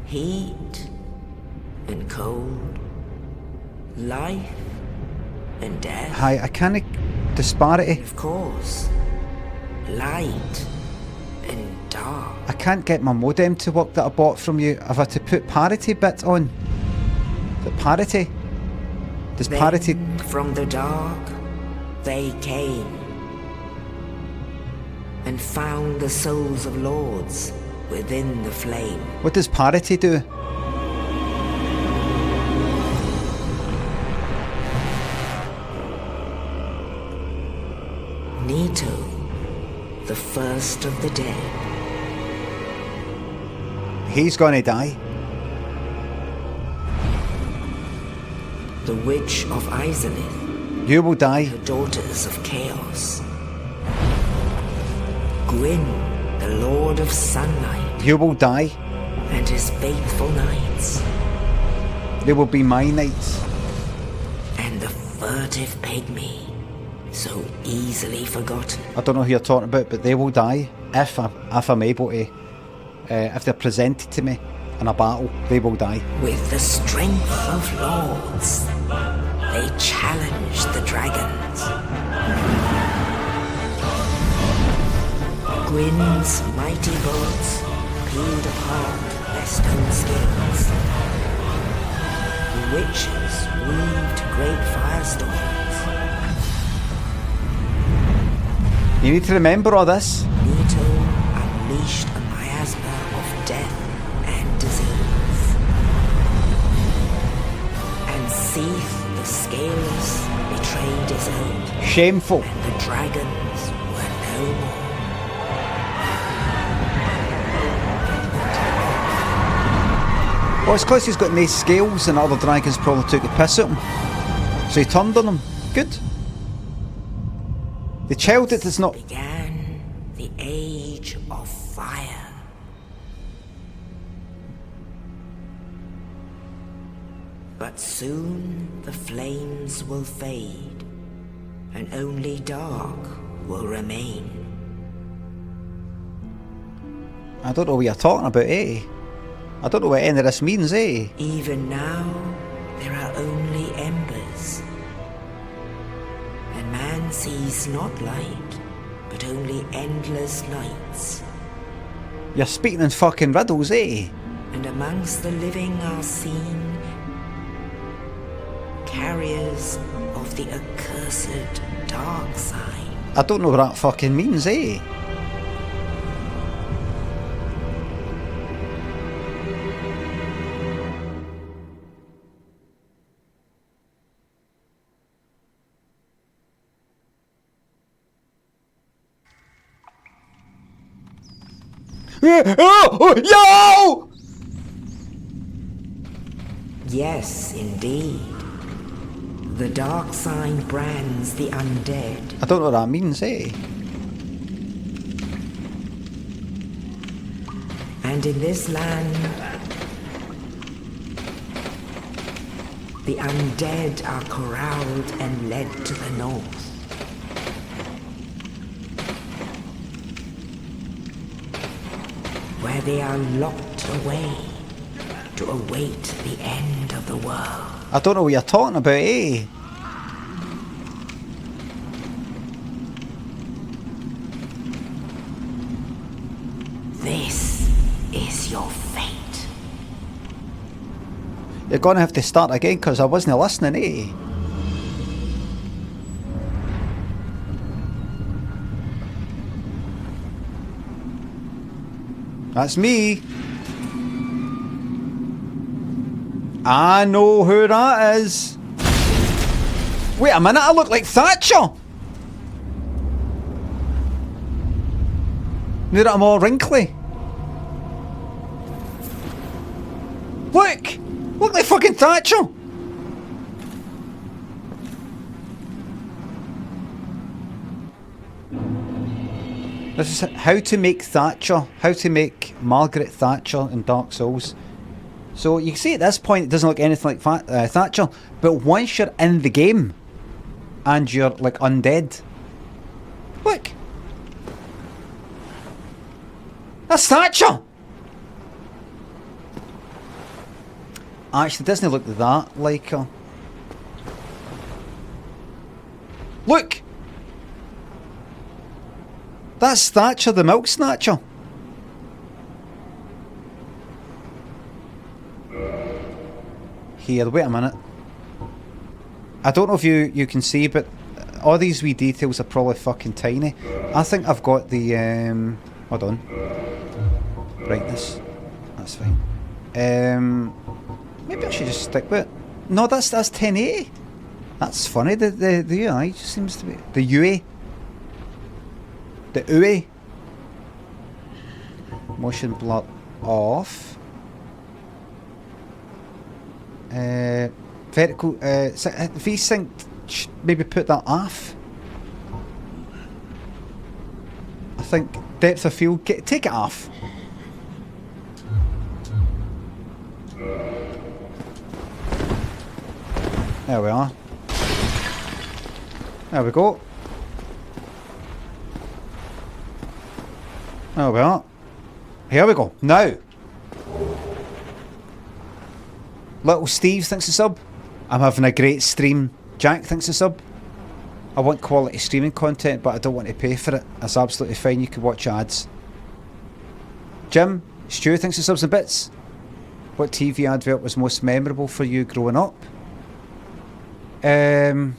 Heat and cold. Life and death. Hi, I can't... Disparity. Of course. Light and dark. I can't get my modem to work that I bought from you. I've had to put parity bit on. The parity? Does then, parity... from the dark, they came. And found the souls of lords within the flame. What does parity do? Nito, the first of the dead. He's gonna die. The Witch of Izalith. You will die. The Daughters of Chaos. Gwyn, the Lord of Sunlight. You will die. And his faithful knights. They will be my knights. And the furtive pygmy. So easily forgotten. I don't know who you're talking about, but they will die if I'm able to, if they're presented to me. in a battle, they will die. With the strength of lords, they challenge the dragons. Gwyn's mighty bolts peeled apart their stone scales. The witches weaved great firestorms. You need to remember all this. Leto unleashed a miasma of death and disease. And Seath the Scaleless betrayed his own. Shameful. And the dragons were no more. Well, it's because he's got nice scales and other dragons probably took a piss at him. So he turned on them. Good. The child that does not... Began the age of fire. But soon the flames will fade, and only dark will remain. I don't know what you're talking about, eh? I don't know what any of this means, eh? Even now, there are only embers. And man sees not light, but only endless nights. You're speaking in fucking riddles, eh? And amongst the living are seen carriers of the accursed dark side. I don't know what that fucking means, eh? Oh, yo! Yes, indeed. The dark sign brands the undead. I don't know what that means, eh? And in this land, the undead are corralled and led to the north. Where they are locked away to await the end of the world. I don't know what you're talking about, eh? This is your fate. You're gonna have to start again because I wasn't listening, eh? That's me. I know who that is. Wait a minute, I look like Thatcher. Now that I'm all wrinkly. Look! Look like fucking Thatcher. This is how to make Thatcher. How to make Margaret Thatcher in Dark Souls. So you can see at this point it doesn't look anything like Thatcher, but once you're in the game and you're like undead, look, that's Thatcher. Actually, doesn't look that like her. Look, that's Thatcher, the milk snatcher. Here, wait a minute. I don't know if you can see, but all these wee details are probably fucking tiny. I think I've got the hold on. Brightness. That's fine. Maybe I should just stick with it. No, that's 1080. That's funny. The UI just seems to be the UE. The UE. Motion blur off. Vertical VSync, maybe put that off. I think depth of field, take it off. There we are. There we go. There we are. Here we go. Now. Little Steve thinks a sub. I'm having a great stream. Jack thinks a sub. I want quality streaming content, but I don't want to pay for it. That's absolutely fine. You can watch ads. Jim, Stu thinks a subs and bits. What TV advert was most memorable for you growing up? I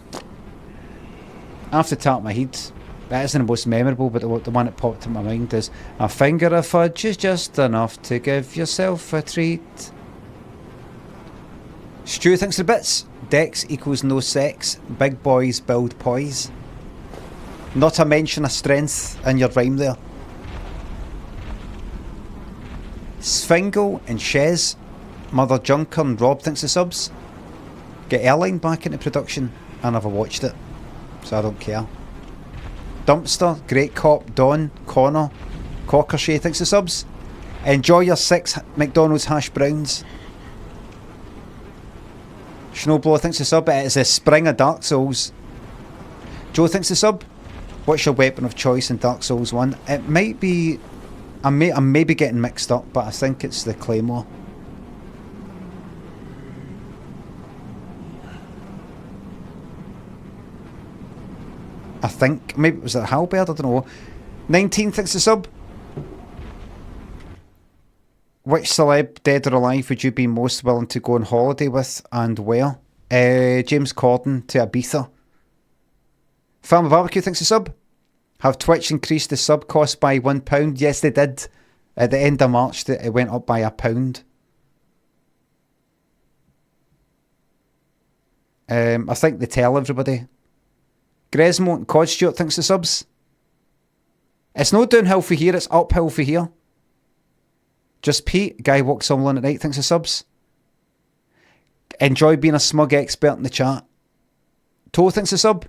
have to tap my head. That isn't the most memorable, but the one that popped in my mind is a finger of fudge is just enough to give yourself a treat. Stu thinks the bits. Dex equals no sex. Big boys build poise. Not a mention of strength in your rhyme there. Sfingle and Shez. Mother Junker and Rob thinks the subs. Get Airline back into production. I never watched it, so I don't care. Dumpster, Great Cop, Don, Connor, Cockershay thinks the subs. Enjoy your 6 McDonald's hash browns. Snowblower thinks the sub. It is a spring of Dark Souls. Joe thinks the sub. What's your weapon of choice in Dark Souls 1? It might be... I may be getting mixed up, but I think it's the Claymore. I think. Maybe it was a halberd, I don't know. 19 thinks the sub. Which celeb, dead or alive, would you be most willing to go on holiday with and where? James Corden to Ibiza. Family Barbecue thinks the sub. Have Twitch increased the sub cost by £1? Yes, they did. At the end of March, it went up by £1. I think they tell everybody. Gresmo and Cod Stewart thinks the subs. It's no downhill for here, it's uphill for here. Just Pete, guy walks all alone at night, thinks the subs. Enjoy being a smug expert in the chat. Toe thinks the sub.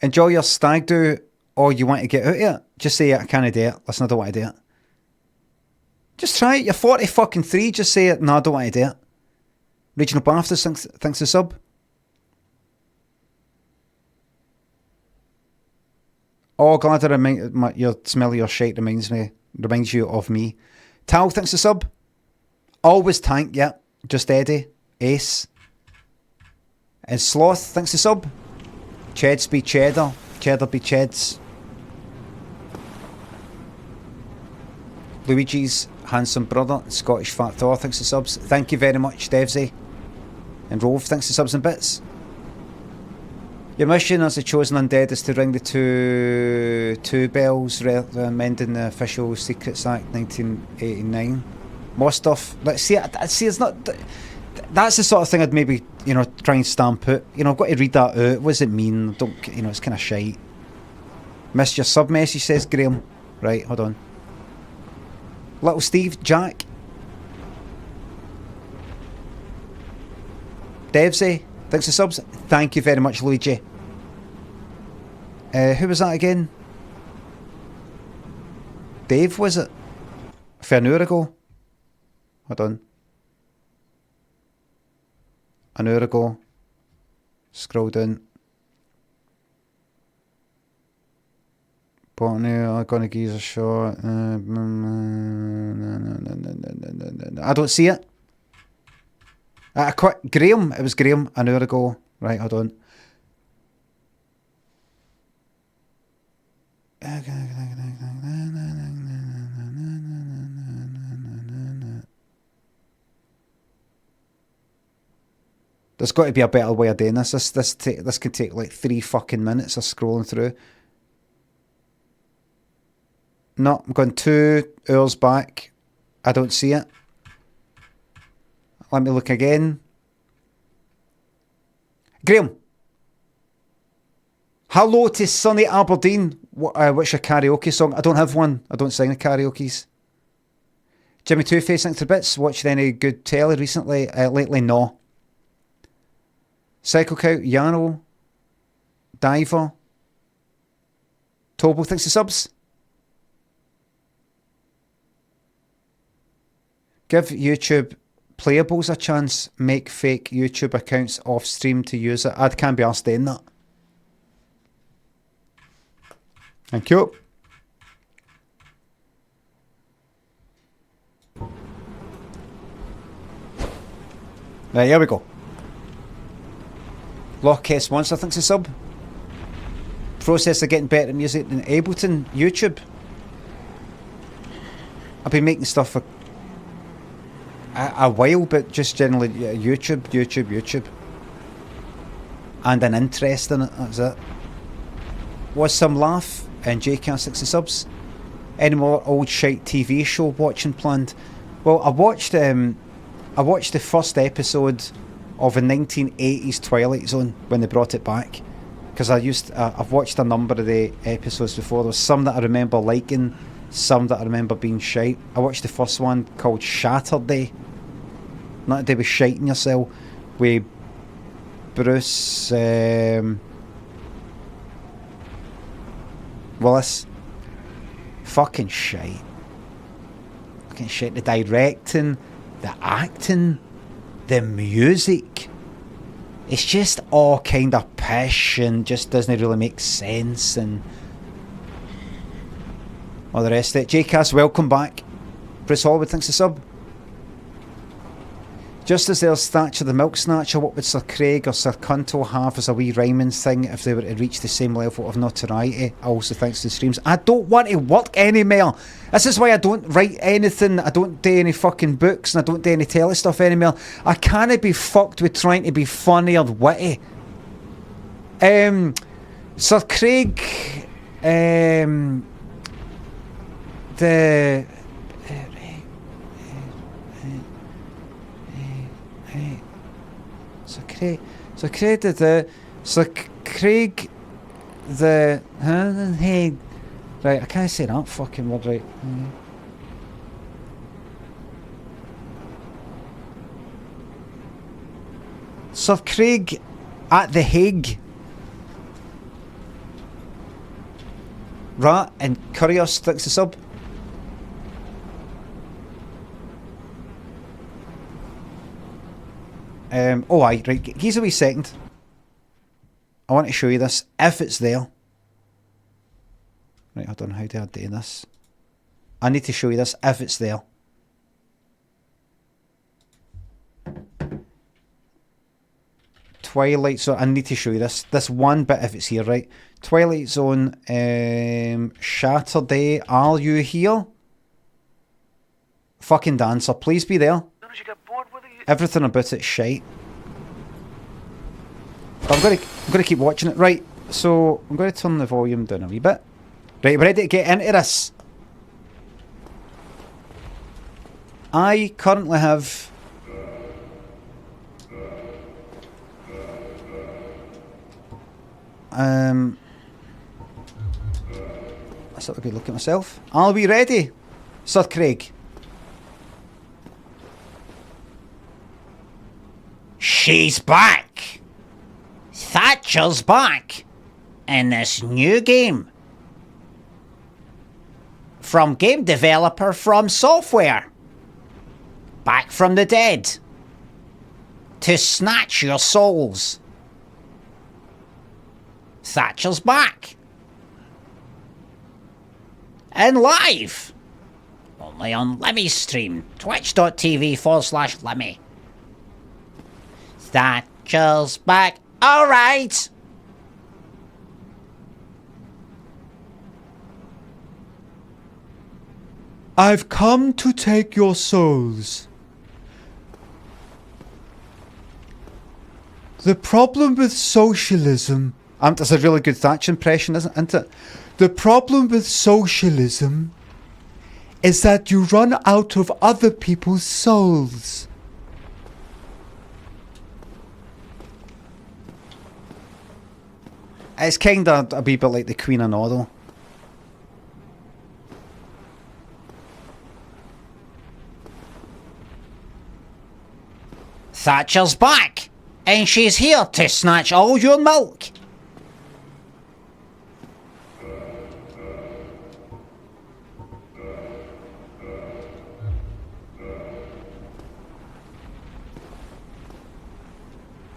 Enjoy your stag do, or you want to get out of it. Just say it, I can't do it. Listen, I don't want to do it. Just try it. You're 40 fucking 3. Just say it. No, I don't want to do it. Regional BAFTA thinks the sub. Oh, glad I your smell of your shite reminds you of me. Tal thinks the sub. Always Tank, yeah. Just Eddie. Ace. And Sloth thinks the sub. Cheds be cheddar. Cheddar be cheds. Luigi's handsome brother. Scottish Fat Thor thinks the subs. Thank you very much, Devsy. And Rove thinks the subs and bits. Your mission as the chosen undead is to ring the two bells, amending the Official Secrets Act 1989. More stuff. Let's see. It's not. That's the sort of thing I'd maybe try and stamp out. I've got to read that out. What does it mean? Don't it's kind of shite. Missed your sub message, says Graham. Right, hold on. Little Steve, Jack, Devsy, thanks for subs. Thank you very much, Luigi. Who was that again? Dave, was it? For an hour ago? Hold on. An hour ago. Scroll down. Botany, I'm gonna give a shot. I don't see it. Graham, it was Graham an hour ago. Right, hold on. There's got to be a better way of doing this. This could take like 3 fucking minutes of scrolling through. No, I'm going 2 hours back. I don't see it. Let me look again. Graham. Hello to Sunny Aberdeen. What's your karaoke song? I don't have one. I don't sing the karaoke's. Jimmy Two-Face, thanks for bits. Watched any good telly recently? Lately, no. Psycho Cow, Yano, Diver, Tobo, thanks for subs. Give YouTube playables a chance. Make fake YouTube accounts off stream to use it. I can't be asked doing that. Thank you. Right, here we go. Loch S Monster thinks a sub. Process of getting better at music than Ableton. YouTube. I've been making stuff for a while, but just generally YouTube. And an interest in it, that's it. Was some laugh and JCast 60 subs. Any more old shite TV show watching planned? Well, I watched the first episode of a 1980s Twilight Zone when they brought it back, because I've watched a number of the episodes before. There was some that I remember liking, some that I remember being shite. I watched the first one called Saturday, not a day with shiting yourself, with Bruce Willis. Fucking shite. The directing, the acting, the music. It's just all kind of pish and just doesn't really make sense and all the rest of it. JCast, welcome back. Bruce Hollywood thinks a sub. Just as there's Thatcher the Milk Snatcher, what would Sir Craig or Sir Cunto have as a wee rhyming thing if they were to reach the same level of notoriety? Also thanks to the streams. I don't want to work anymore. This is why I don't write anything. I don't do any fucking books and I don't do any telly stuff anymore. I can't be fucked with trying to be funny or witty. Sir Craig, Sir Craig the hey, right, I can't say that fucking word right. Sir Craig at the Hague. Right, and Curious sticks the sub. Oh aye, right, give us a wee second. I want to show you this, if it's there. Right, hold on, how do I do this? I need to show you this, if it's there. Twilight Zone, I need to show you this one bit if it's here, right? Twilight Zone, Saturday, are you here? Fucking dancer, please be there. Everything about it's shite. But I'm gonna keep watching it. Right, so I'm gonna turn the volume down a wee bit. Right, we're ready to get into this. I currently have let's have a good look at myself. Are we ready, Sir Craig? She's back! Thatcher's back! In this new game. From game developer From Software. Back from the dead. To snatch your souls. Thatcher's back. And live! Only on Limmy's stream. Twitch.tv/Limmy. Thatcher's back. Alright! I've come to take your souls. The problem with socialism... That's a really good Thatcher impression, isn't it? The problem with socialism is that you run out of other people's souls. It's kind of a wee bit like the Queen of Wordle. Thatcher's back, and she's here to snatch all your milk.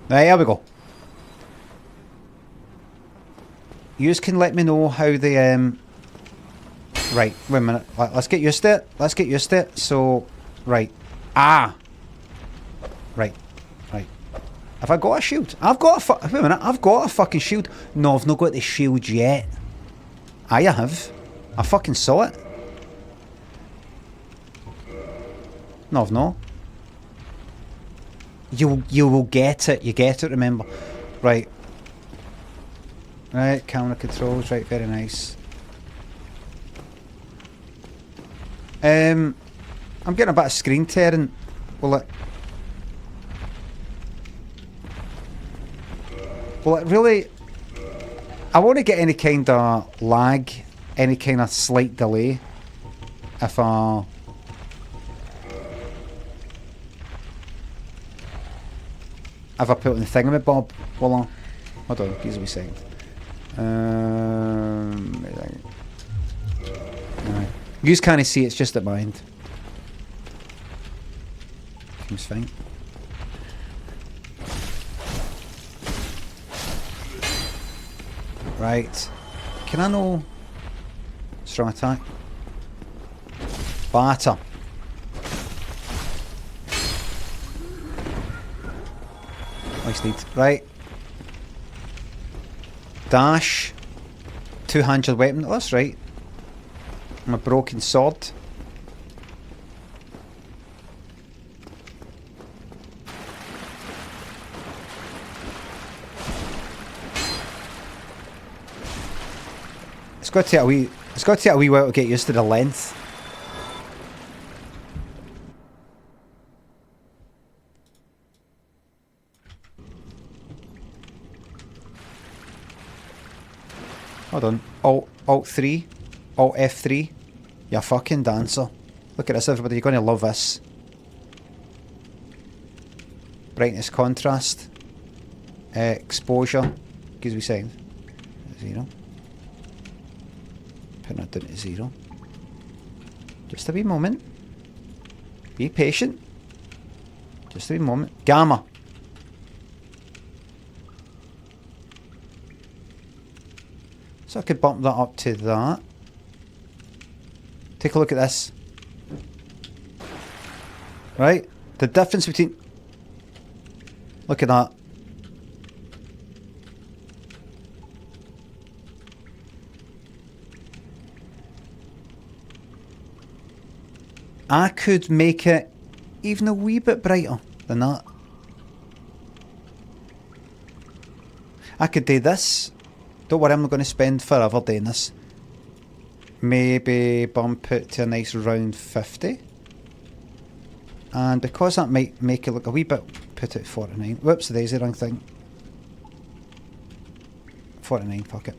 Right, here we go. You can let me know how the right, wait a minute. Let's get used to it. So, right. Right. Have I got a shield? I've got a wait a minute, I've got a fucking shield. No, I've not got the shield yet. I have. I fucking saw it. No, I've not. You will get it. You get it, remember. Right. Right, camera controls, right, very nice. I'm getting a bit of screen tearing. Will it really... I won't get any kind of lag, any kind of slight delay if I... If I put on the thingamabob, hold on, give me a second. You can't see, it's just at my end. Seems fine. Right. Can I know... Strong attack? Batter. Nice lead. Right. Dash. Two-handed weapon. Oh, that's right. My broken sword. It's got to take a wee while to get used to the length. Hold on. Alt 3. Alt F3. You fucking dancer. Look at this, everybody. You're going to love this. Brightness contrast. Exposure. Gives me a second. 0. Putting that down to 0. Just a wee moment. Be patient. Just a wee moment. Gamma. So I could bump that up to that. Take a look at this. Right? The difference between... Look at that. I could make it even a wee bit brighter than that. I could do this. Don't worry, I'm not going to spend forever doing this. Maybe bump it to a nice round 50. And because that might make it look a wee bit... Put it at 49. Whoops, the daisy wrong thing. 49, fuck it.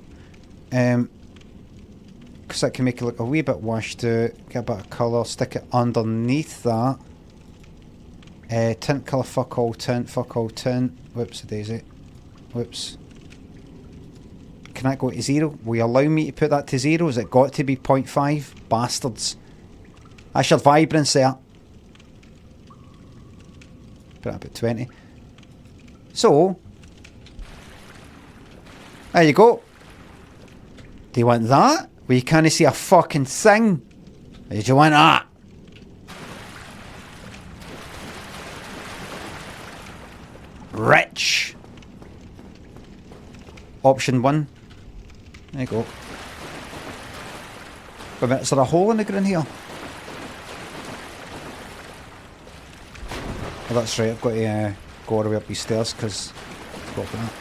Because that can make it look a wee bit washed out. Get a bit of colour, stick it underneath that. Tint colour, fuck all tint. Whoops, the daisy. Whoops. Can that go to 0? Will you allow me to put that to 0? Has it got to be 0.5? Bastards. That's your vibrance there. Put it up at 20. So, there you go. Do you want that? Well, you can't see a fucking thing. Or do you want that? Rich. Option 1. There you go. Wait a minute, is there a hole in the ground here? Oh, that's right, I've got to go all the way up these stairs because I forgot about that.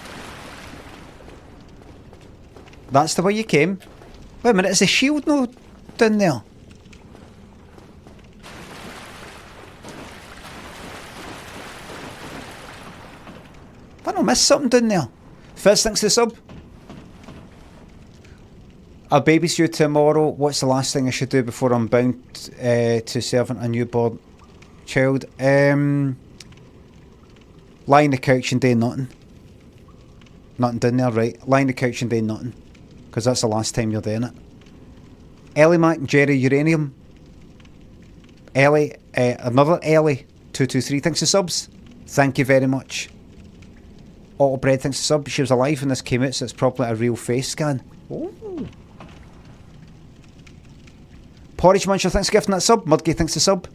That's the way you came. Wait a minute, is the shield no down there? Have I not missed something down there? First things to sub. I'll babysit you tomorrow. What's the last thing I should do before I'm bound to serving a newborn child? Lie on the couch and do nothing. Nothing down there, right? Lie on the couch and do nothing. Because that's the last time you're doing it. Ellie Mac, Jerry Uranium. Ellie, another Ellie, 223, thanks for subs. Thank you very much. Auto Bread, thanks for sub. She was alive when this came out, so it's probably a real face scan. Ooh. Porridge Muncher, thanks for gifting that sub. Mudgay, thanks for sub.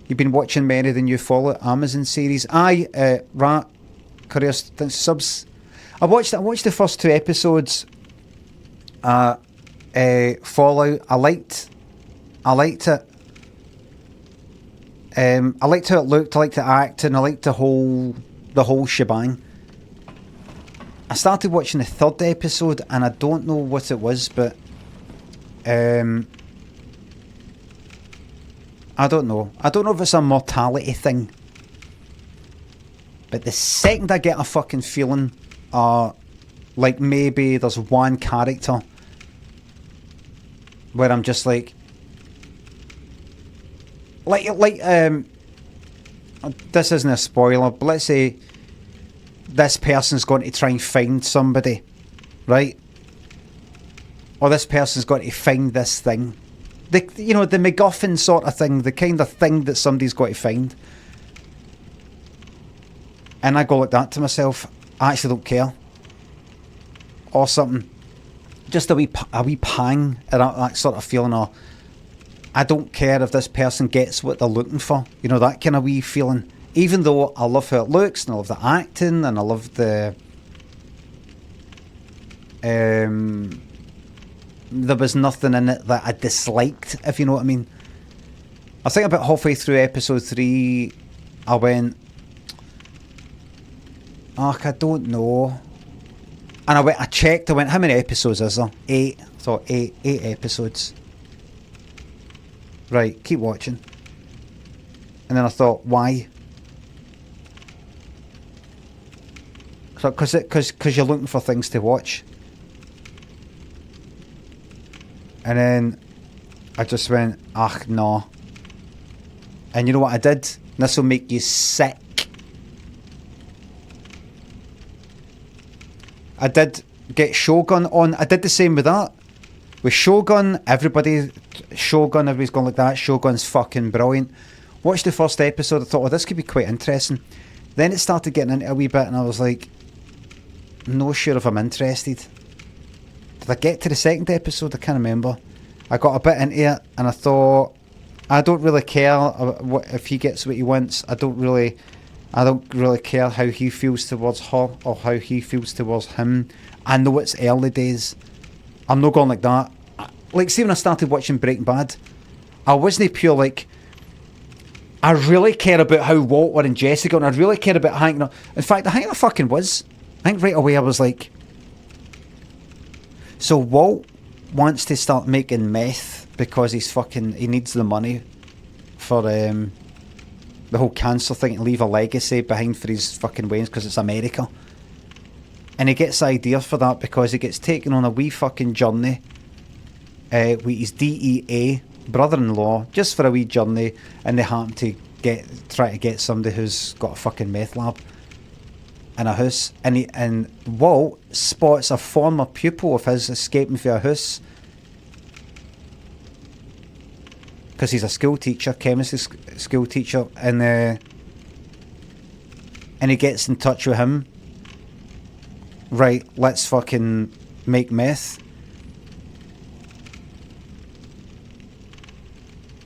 You've been watching many of the new Fallout Amazon series. Aye, Rat, career subs. I watched the first 2 episodes. Fallout. I liked it. I liked how it looked. I liked the acting. I liked the whole shebang. I started watching the 3rd episode, and I don't know what it was, but I don't know. I don't know if it's a mortality thing. But the second I get a fucking feeling, like maybe there's one character where I'm just like this isn't a spoiler, but let's say this person's going to try and find somebody, right? Or this person's going to find this thing. The MacGuffin sort of thing, the kind of thing that somebody's got to find. And I go like that to myself, I actually don't care. Or something. Just a wee pang at that sort of feeling, or I don't care if this person gets what they're looking for. You know, that kind of wee feeling. Even though I love how it looks, and I love the acting, and I love the... there was nothing in it that I disliked, if you know what I mean. I think about halfway through episode 3, I went, I don't know. And I checked, I went, how many episodes is there? 8. I thought, 8 episodes. Right, keep watching. And then I thought, why? Because you're looking for things to watch. And then I just went, no. And you know what I did? This will make you sick. I did get Shogun on. I did the same with that. With Shogun, everybody's going like that. Shogun's fucking brilliant. Watched the first episode, I thought, this could be quite interesting. Then it started getting into a wee bit, and I was like, no sure if I'm interested. Did I get to the 2nd episode? I can't remember. I got a bit into it, and I thought, I don't really care if he gets what he wants. I don't really care how he feels towards her or how he feels towards him. I know it's early days. I'm not going like that. Like, see, when I started watching Breaking Bad, I wasn't pure like, I really care about how Walter and Jessica, and I really care about hanging out. In fact, I think I fucking was. I think right away I was like, so Walt wants to start making meth because he needs the money for the whole cancer thing, to leave a legacy behind for his fucking ways, because it's America. And he gets the idea for that because he gets taken on a wee fucking journey with his DEA brother-in-law, just for a wee journey, and they happen to try to get somebody who's got a fucking meth lab in a house, and Walt spots a former pupil of his escaping from a house, because he's a school teacher, chemistry school teacher, and he gets in touch with him. Right, let's fucking make meth.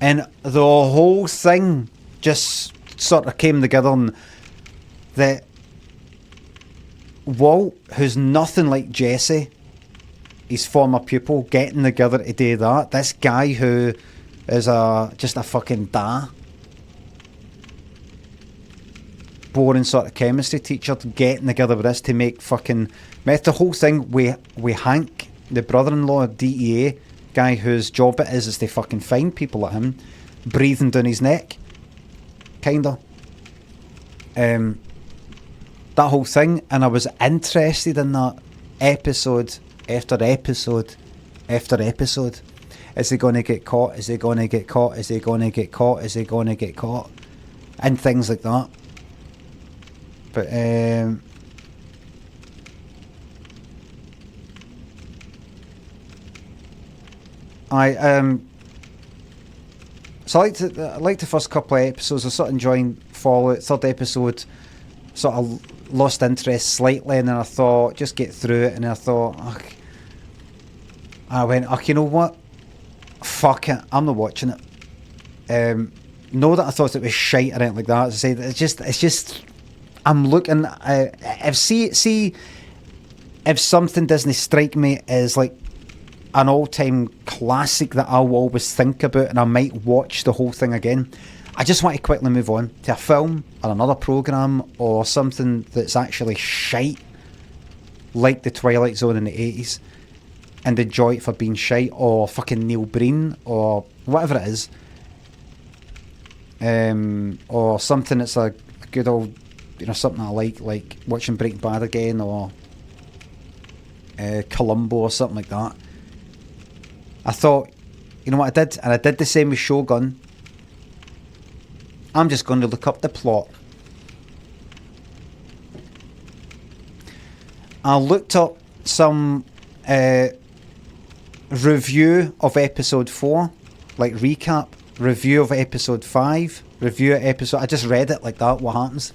And the whole thing just sort of came together, and that Walt, who's nothing like Jesse, his former pupil, getting together to do that. This guy who is just a fucking boring sort of chemistry teacher, getting together with this to make fucking meth. The whole thing with Hank, the brother-in-law DEA guy, whose job it is to fucking find people like him, breathing down his neck, kinda. That whole thing, and I was interested in that episode after episode after episode. Is he going to get caught? Is he going to get caught? Is he going to get caught? Is he going to get caught? And things like that. But so I liked the first couple of episodes. I was sort of enjoying Fallout. 3rd episode, sort of lost interest slightly, and then I thought, just get through it, and then I thought, you know what? Fuck it, I'm not watching it. know that I thought it was shite or anything like that. As I said, it's just. I'm looking. If something doesn't strike me as like an all-time classic that I'll always think about, and I might watch the whole thing again, I just want to quickly move on to a film or another programme or something that's actually shite, like The Twilight Zone in the 80s, and enjoy it for being shite, or fucking Neil Breen, or whatever it is, or something that's a good old, something I like watching Breaking Bad again, or Columbo or something like that. I thought, you know what I did? And I did the same with Shogun. I'm just going to look up the plot. I looked up some review of episode 4, like recap, review of episode 5, review of episode... I just read it like that, what happens.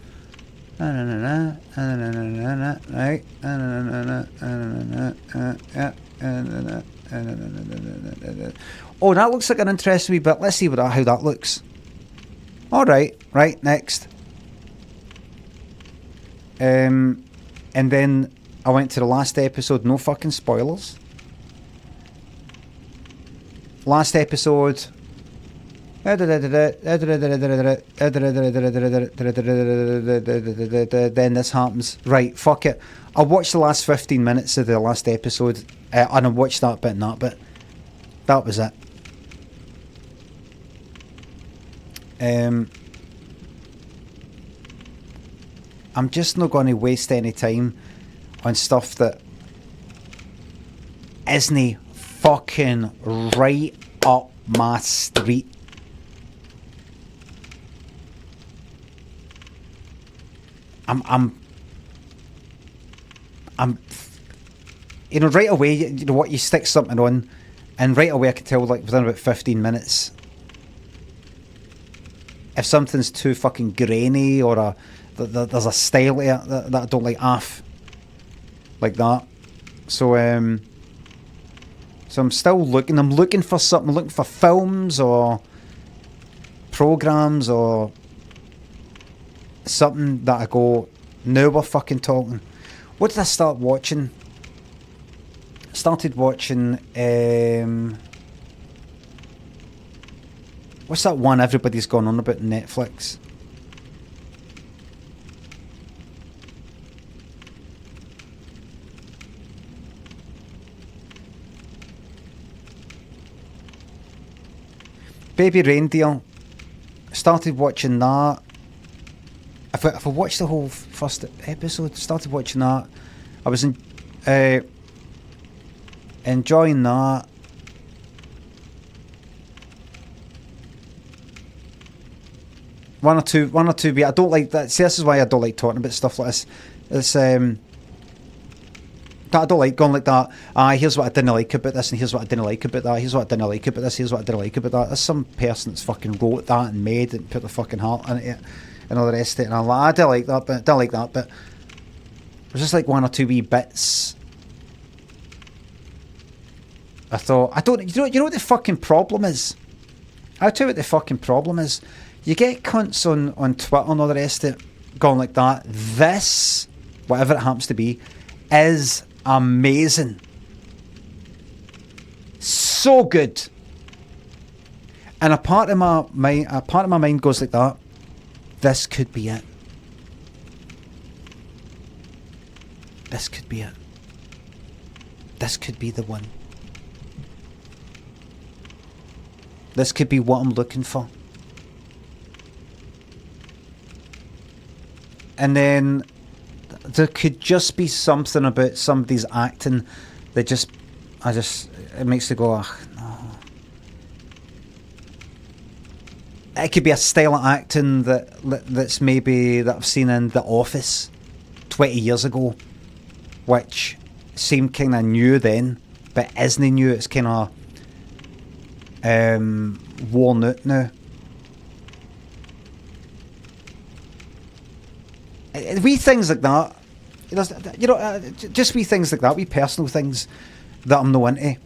Oh, that looks like an interesting wee bit. Let's see how that looks. Alright, right, next. And then I went to the last episode, no fucking spoilers. Last episode. Then this happens. Right, fuck it. I watched the last 15 minutes of the last episode, and I watched that bit and that bit. That was it. I'm just not going to waste any time on stuff that isn't fucking right up my street. I'm right away, you stick something on, and right away I can tell, like, within about 15 minutes, if something's too fucking grainy, or there's a style to it that I don't like, like that. So I'm still looking. I'm looking for something. I'm looking for films or programs or something that I go, now we're fucking talking. What did I start watching? I started watching what's that one everybody's gone on about Netflix? Baby Reindeer. Started watching that. If I watched the whole first episode, started watching that. I was enjoying that. One or two. But I don't like that. See, this is why I don't like talking about stuff like this. It's that I don't like going like that. Here's what I didn't like about this, and here's what I didn't like about that. Here's what I didn't like about this. Here's what I didn't like about that. There's some person that's fucking wrote that and made it and put the fucking heart into it and all the rest of it. And I'm like, I don't like that, but don't like that. But there's just like one or two wee bits. I thought, you know what the fucking problem is? I'll tell you what the fucking problem is. You get cunts on Twitter and all the rest of it going like that. This, whatever it happens to be, is amazing. So good. And a part of my mind goes like that. This could be it. This could be it. This could be the one. This could be what I'm looking for. And then there could just be something about somebody's acting that it makes you go, ugh, no. It could be a style of acting that's maybe that I've seen in The Office 20 years ago, which seemed kind of new then, but isn't new. It's kind of worn out now. Wee things like that, just wee things like that, wee personal things that I'm not into.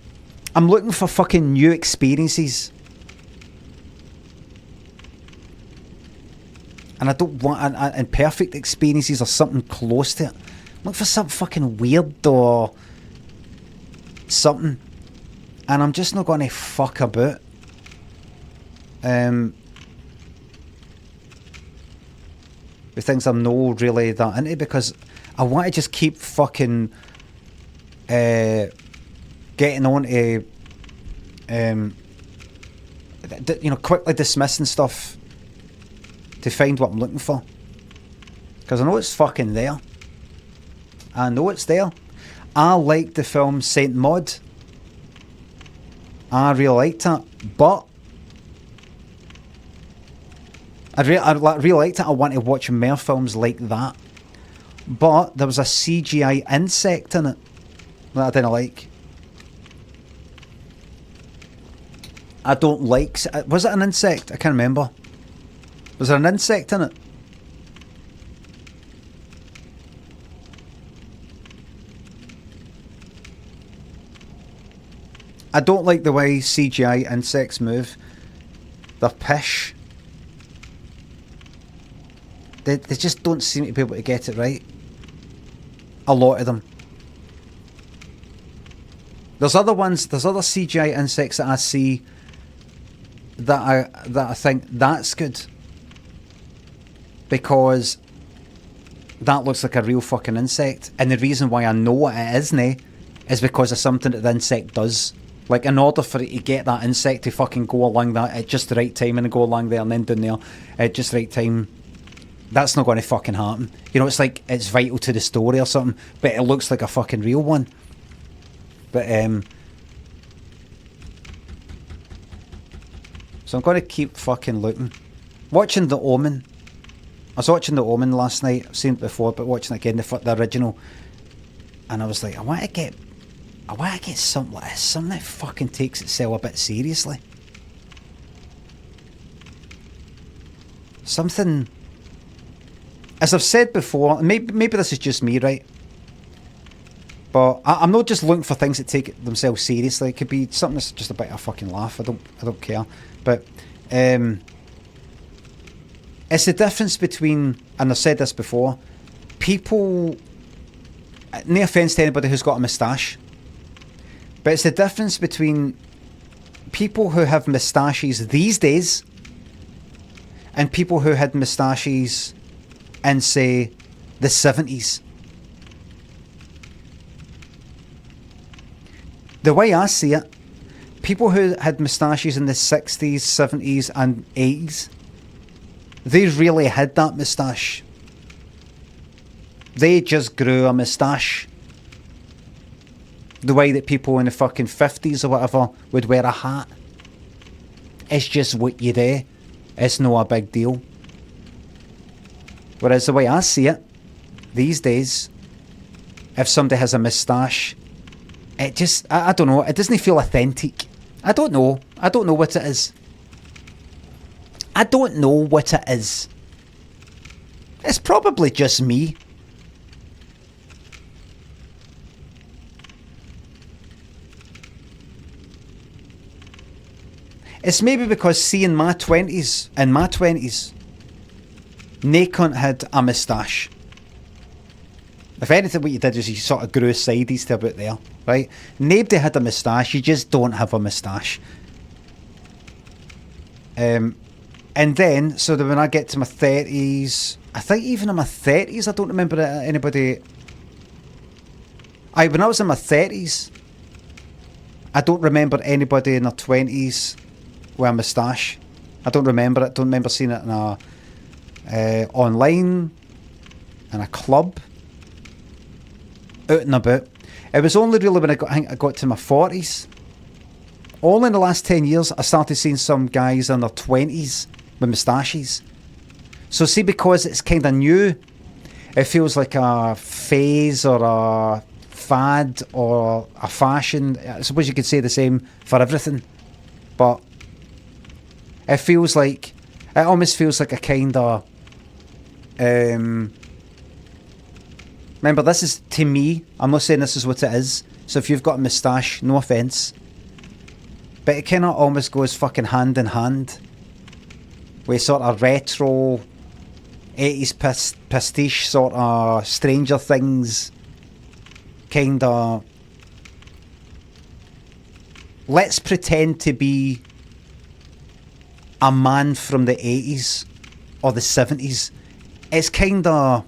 I'm looking for fucking new experiences. And I don't want an perfect experiences or something close to it. Look for something fucking weird or something. And I'm just not going to fuck about. With things I'm not really that into, because I want to just keep fucking getting on to quickly dismissing stuff to find what I'm looking for, because I know it's fucking there. I know it's there. I liked the film Saint Maud. I really liked it, but I really liked it. I want to watch more films like that, but there was a CGI insect in it that I didn't like. I don't like... Was it an insect? I can't remember. Was there an insect in it? I don't like the way CGI insects move. They're pish. They just don't seem to be able to get it right. A lot of them. There's other CGI insects that I see that I think that's good, because that looks like a real fucking insect, and the reason why I know it isn't is because of something that the insect does. Like, in order for it to get that insect to fucking go along that at just the right time and go along there and then down there at just the right time, that's not going to fucking happen. You know, it's like it's vital to the story or something, but it looks like a fucking real one. But so I'm going to keep fucking looking. Watching The Omen. I was watching The Omen last night. I've seen it before, but watching it again, the original, and I was like, I want to get something like this, something that fucking takes itself a bit seriously. Something, as I've said before, maybe this is just me, right? But I'm not just looking for things that take themselves seriously. It could be something that's just a bit of a fucking laugh. I don't care. But it's the difference between, and I've said this before, people, no offence to anybody who's got a moustache, but it's the difference between people who have moustaches these days and people who had moustaches in, say, the 70s. The way I see it, people who had moustaches in the 60s, 70s and 80s, they really had that moustache. They just grew a moustache. The way that people in the fucking 50s or whatever would wear a hat. It's just what you do. It's not a big deal. Whereas the way I see it, these days, if somebody has a moustache, it just, I don't know, it doesn't feel authentic. I don't know what it is. I don't know what it is. It's probably just me. It's maybe because, see, in my 20s, nae cunt had a moustache. If anything, what you did is you sort of grew sideys to about there, right? Nobody had a moustache, you just don't have a moustache. And then, so that when I get to my 30s, I think even in my 30s, I don't remember anybody... when I was in my 30s, I don't remember anybody in their 20s with a moustache. I don't remember it. Don't remember seeing it in online, in a club, out and about. It was only really when I got to my 40s. Only in the last 10 years, I started seeing some guys in their 20s with moustaches. So see, because it's kind of new, it feels like a phase or a fad or a fashion. I suppose you could say the same for everything. But it almost feels like a kind of... remember, this is, to me, I'm not saying this is what it is. So if you've got a moustache, no offence. But it kind of almost goes fucking hand in hand with sort of retro 80s pastiche sort of Stranger Things kind of, let's pretend to be a man from the 80s or the 70s. It's kind of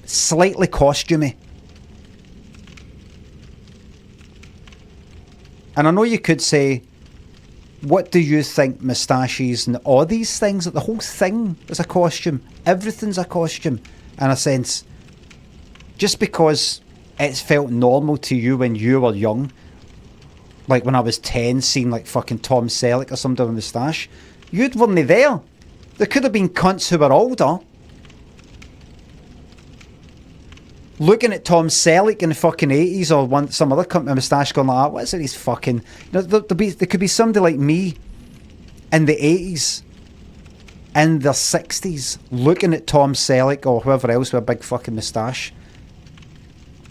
slightly costumey. And I know you could say, what do you think moustaches and all these things, the whole thing is a costume. Everything's a costume in a sense. Just because it's felt normal to you when you were young, like when I was 10, seeing like fucking Tom Selleck or somebody with a moustache, you weren't there. There could have been cunts who were older looking at Tom Selleck in the fucking 80s or some other cunt with a moustache going like, what is it, he's fucking... You know, there could be somebody like me in the 80s, in their 60s, looking at Tom Selleck or whoever else with a big fucking moustache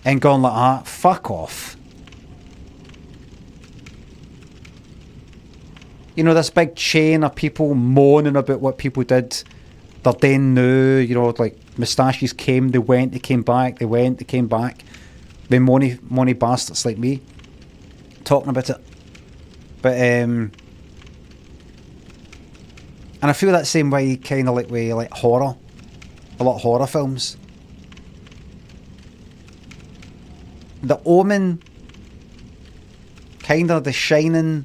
and going like, fuck off. You know, this big chain of people moaning about what people did. They're then new, you know, like moustaches came, they went, they came back, they went, they came back. The money bastards like me talking about it. But and I feel that same way kind of like with like horror. A lot of horror films. The Omen, kind of The Shining.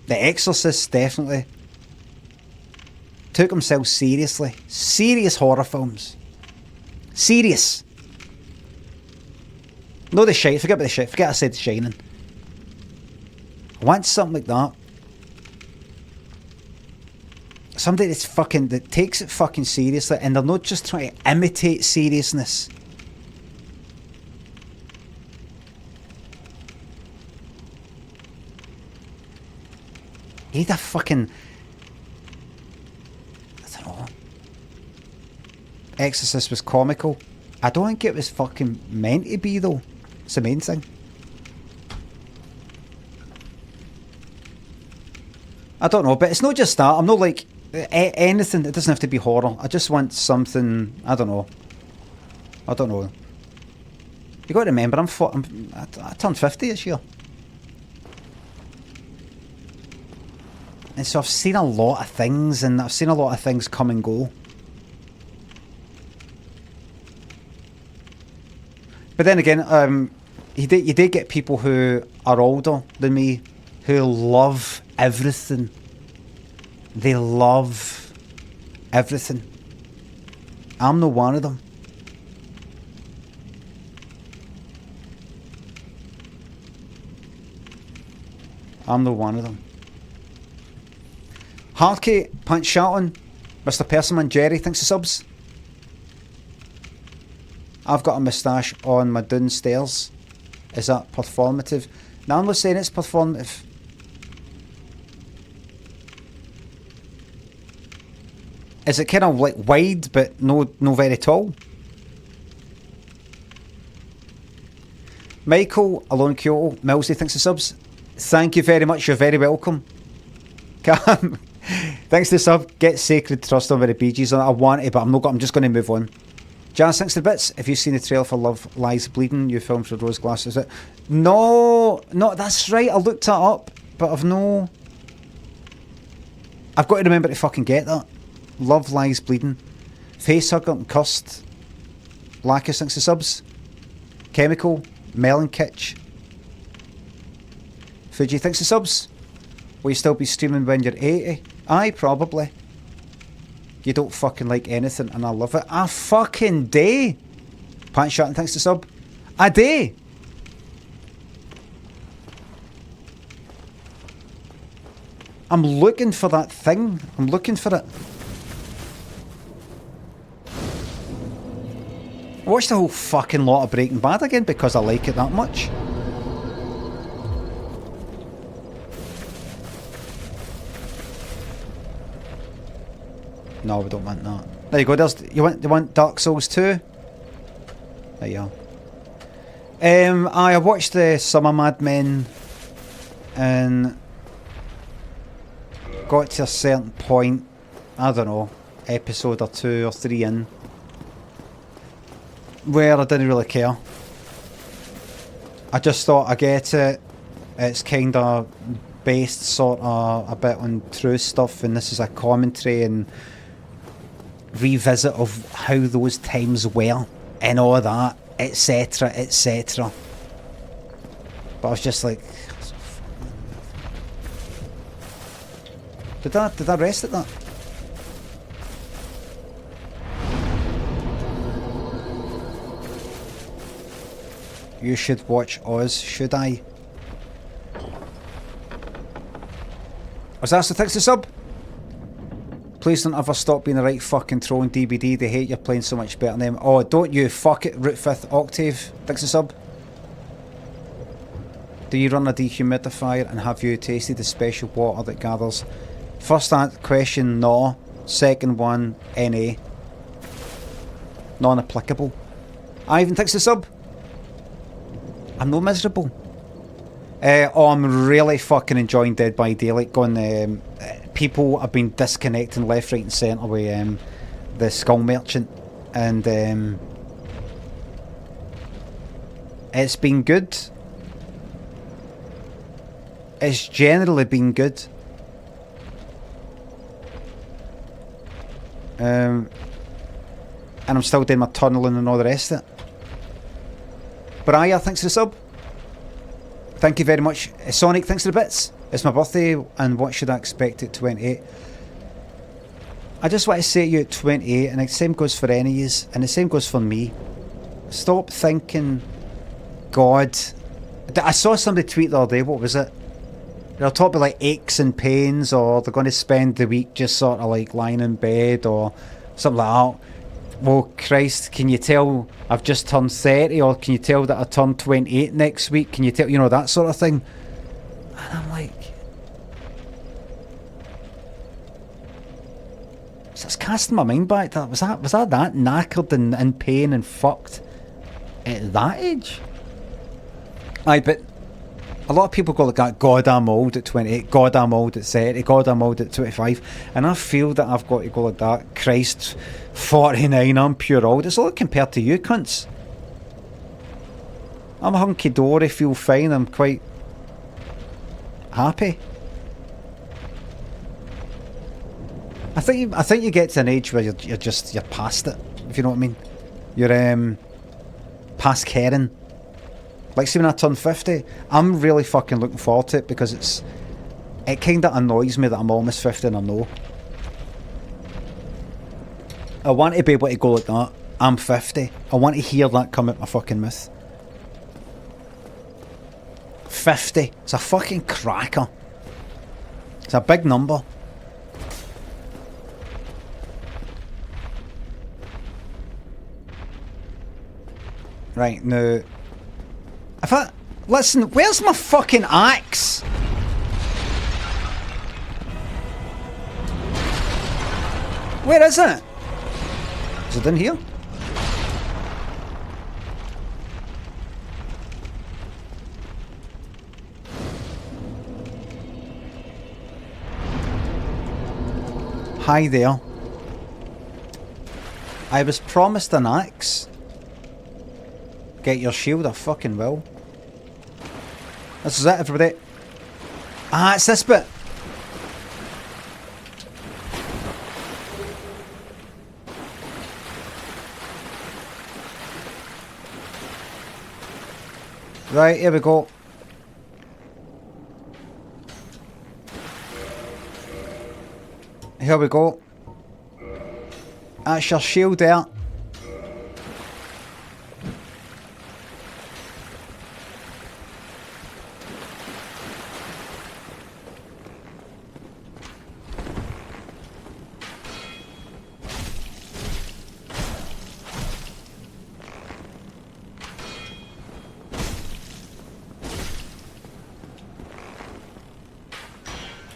The Exorcist, definitely. Took themselves seriously. Serious horror films. Serious. No, The Shining. Forget about The Shining. Forget I said The Shining. I want something like that. Somebody that takes it fucking seriously, and they're not just trying to imitate seriousness. He'd a fucking... I don't know. Exorcist was comical. I don't think it was fucking meant to be, though. It's the main thing. I don't know, but it's not just that. I'm not like... anything, it doesn't have to be horror. I just want something... I don't know. You got to remember, I turned 50 this year. And so I've seen a lot of things, and I've seen a lot of things come and go. But then again, you did get people who are older than me who love everything. They love everything. I'm not one of them. I'm not one of them. Hardkey, Punch Shelton, Mr. Persimmon, Jerry, thanks for subs. I've got a moustache on my downstairs. Is that performative? No, I'm not saying it's performative. Is it kind of like wide but no very tall? Michael, Alone Kyoto, Millsy, thanks for subs. Thank you very much, you're very welcome. Cam, thanks to the sub. Get Sacred Trust over the Bee Gees. I want it, but I'm just going to move on. Jazz, thanks to the bits. Have you seen the trailer for Love Lies Bleeding? You filmed for Rose Glass, is it? No, that's right. I looked that up, but I've got to remember to fucking get that. Love Lies Bleeding. Facehugger and Cursed. Lacus, thanks to subs. Chemical, Melon Kitch. Fuji, thanks to subs. Will you still be streaming when you're 80? Aye, probably. You don't fucking like anything and I love it. A fucking day. Pant Shatton, thanks to sub. A day. I'm looking for that thing. I'm looking for it. I watched the whole fucking lot of Breaking Bad again because I like it that much. No, we don't want that. There you go. You want Dark Souls 2? There you are. I watched the Summer Mad Men, and got to a certain point, I don't know, episode or 2 or 3 in, where I didn't really care. I just thought, I get it, it's kind of based sort of a bit on true stuff, and this is a commentary and revisit of how those times were and all that, etc, etc. But I was just like, did I rest at that? You should watch Oz, should I? Was that so? Thanks to sub? Please don't ever stop being the right fucking throwing DBD. They hate you're playing so much better than them. Oh, don't you fuck it, Root 5th Octave. Thanks to sub. Do you run a dehumidifier and have you tasted the special water that gathers? First question, no. Second one, NA. Non-applicable. Ivan, thanks to sub. I'm no miserable. Oh, I'm really fucking enjoying Dead by Daylight. Going, people have been disconnecting left, right and centre with the Skull Merchant. And it's been good. It's generally been good. And I'm still doing my tunneling and all the rest of it. Briar, thanks for the sub. Thank you very much. Sonic, thanks for the bits. It's my birthday, and what should I expect at 28? I just want to say to you at 28, and the same goes for any of yous, and the same goes for me. Stop thinking, God. I saw somebody tweet the other day, what was it? They'll talk about like aches and pains, or they're going to spend the week just sort of like lying in bed, or something like that. Well, Christ, can you tell I've just turned 30, or can you tell that I turned 28 next week? Can you tell, you know, that sort of thing? And I'm like, so it's casting my mind back. Was I that knackered and in pain and fucked at that age? Aye, but a lot of people go like that, God, I'm old at 28, God, I'm old at 30, God, I'm old at 25. And I feel that I've got to go like that. Christ, 49, I'm pure old. It's a lot compared to you cunts. I'm hunky-dory, feel fine, I'm quite happy. I think you get to an age where you're past it, if you know what I mean. You're past caring. Like, see, when I turn 50, I'm really fucking looking forward to it, because it kind of annoys me that I'm almost 50 and I know. I want to be able to go like that. I'm 50. I want to hear that come out my fucking mouth. 50. It's a fucking cracker. It's a big number. Right, now... Listen, where's my fucking axe? Where is it? Is it in here? Hi there. I was promised an axe. Get your shield, I fucking will. This is it, everybody. Ah, it's this bit. Right, here we go. Here we go. That's your shield there.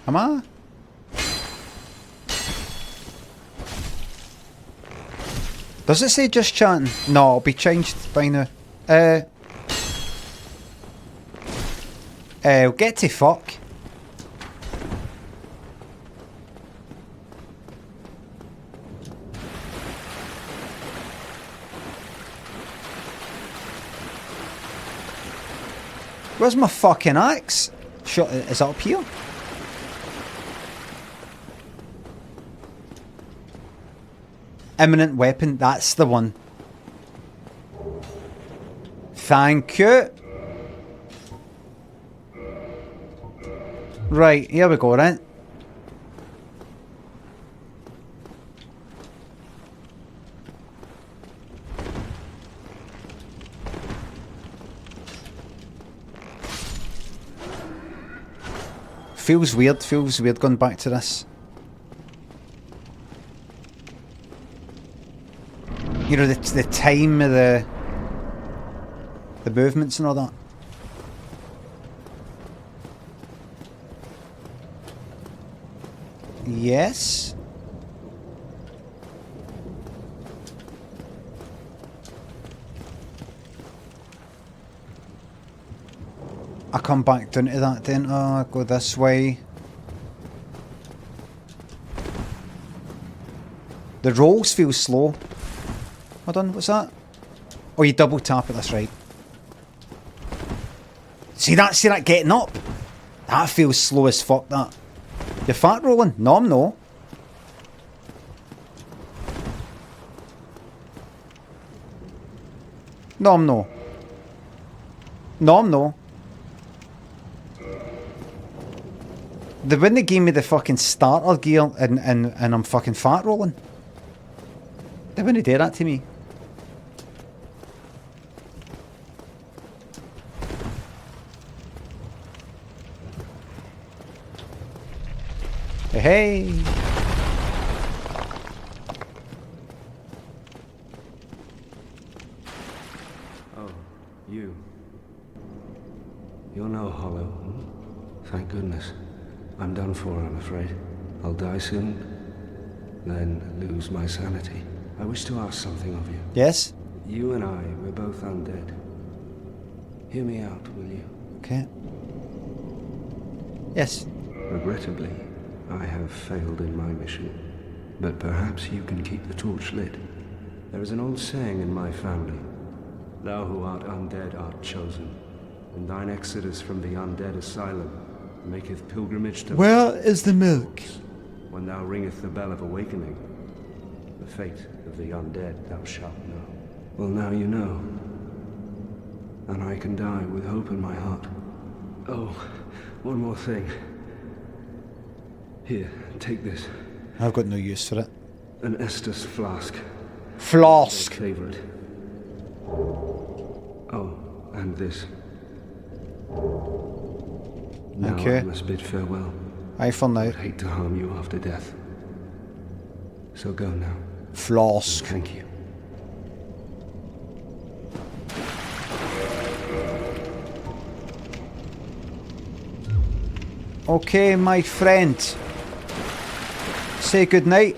Am I? Does it say just chatting? No, it'll be changed by now. Get to fuck. Where's my fucking axe? Shut. Is that up here? Imminent weapon. That's the one. Thank you. Right, here we go then. Feels weird going back to this. You know, the time of the movements and all that. Yes. I come back down to that then. Oh, I go this way. The rolls feel slow. Hold on, what's that? Oh, you double tap it, that's right. See that getting up? That feels slow as fuck, that. You fat rolling? No, I'm no. No, I'm no. No, I'm no. They wouldn't give me the fucking starter gear and I'm fucking fat rolling. They wouldn't do that to me. Hey. Oh, you. You're no hollow. Thank goodness. I'm done for, I'm afraid. I'll die soon, then lose my sanity. I wish to ask something of you. Yes? You and I, we're both undead. Hear me out, will you? Okay. Yes. Regrettably, I have failed in my mission, but perhaps you can keep the torch lit. There is an old saying in my family, thou who art undead art chosen, and thine exodus from the undead asylum maketh pilgrimage to... Where is the milk? When thou ringeth the bell of awakening, the fate of the undead thou shalt know. Well, now you know, and I can die with hope in my heart. Oh, one more thing. Here, take this. I've got no use for it. An Estus flask. Flask. Favorite. Oh, and this. Now Okay. I must bid farewell. Aye for now. I'd hate to harm you after death. So go now. Flask. Thank you. Okay, my friend. Say good night.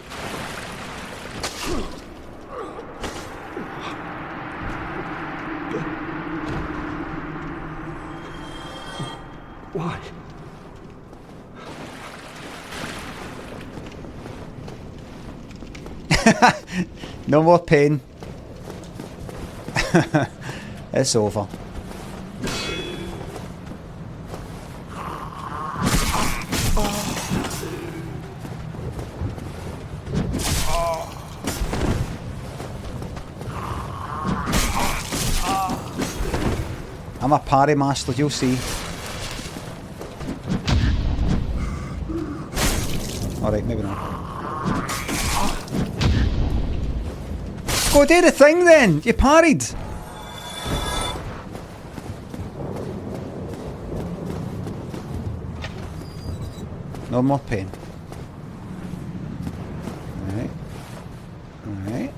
Why? No more pain. It's over. I'm a parry master, you'll see. Alright, maybe not. Go do the thing then! You parried! No more pain. Alright. Alright.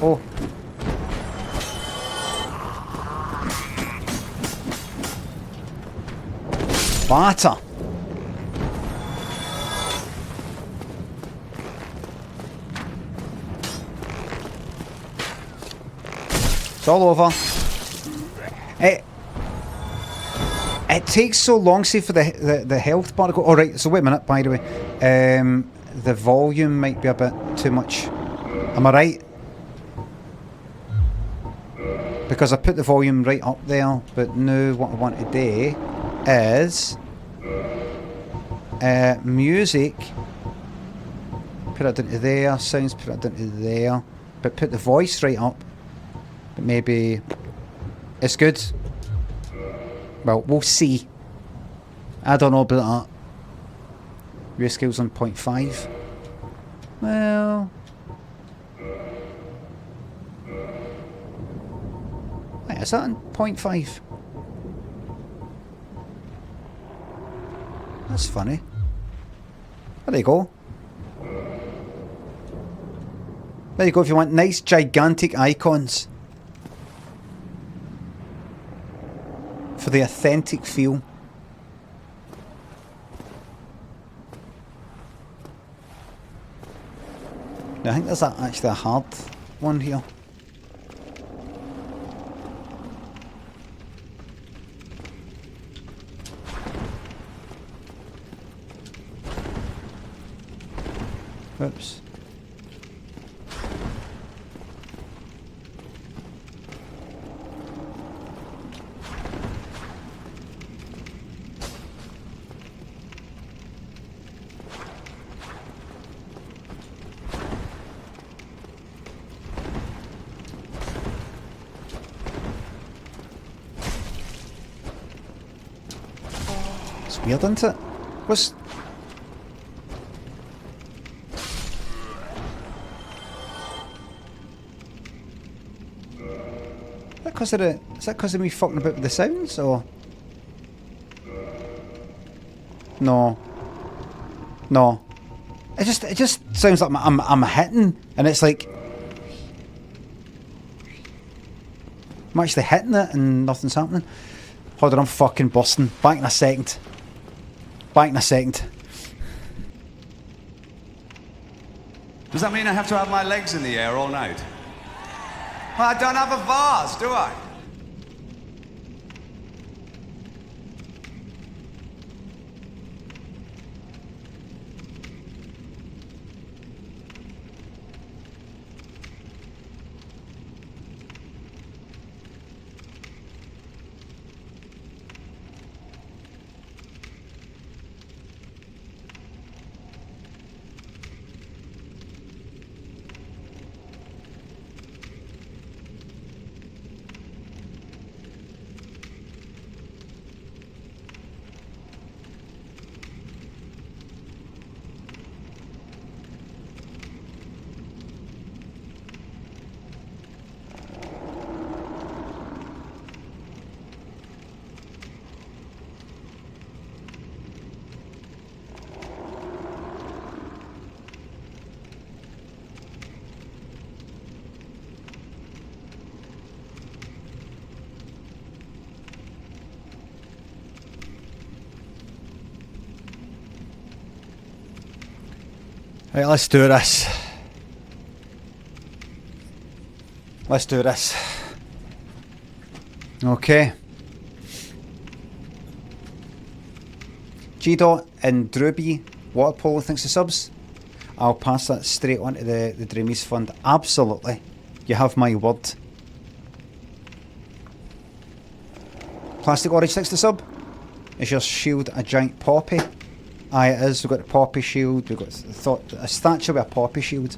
Oh. Batter. It's all over. Hey. It takes so long, say, for the health bar to go. Alright, so wait a minute, by the way. The volume might be a bit too much. Am I right? Because I put the volume right up there, but now what I want to do is music, put it down to there, sounds put it down to there, but put the voice right up, but maybe it's good. Well, we'll see. I don't know about that. Your skills on 0.5. Well, wait, is that on 0.5? That's funny. There you go. There you go if you want nice gigantic icons. For the authentic feel. Now, I think there's actually a hard one here. Whoops. It's weird, isn't it? What's... Is that because of me fucking about with the sounds, or? No. No. It just sounds like I'm hitting, and it's like I'm actually hitting it and nothing's happening. Hold on, I'm fucking busting. Back in a second. Back in a second. Does that mean I have to have my legs in the air all night? Well, I don't have a vase, do I? Right, let's do this. Let's do this. Okay. G-Dot and Drewby Water Polo thanks to subs. I'll pass that straight on to the Dreamies Fund. Absolutely. You have my word. Plastic Orange thanks to sub. Is your shield a giant poppy? Aye, it is. We've got the poppy shield. We've got a Thatcher with a poppy shield.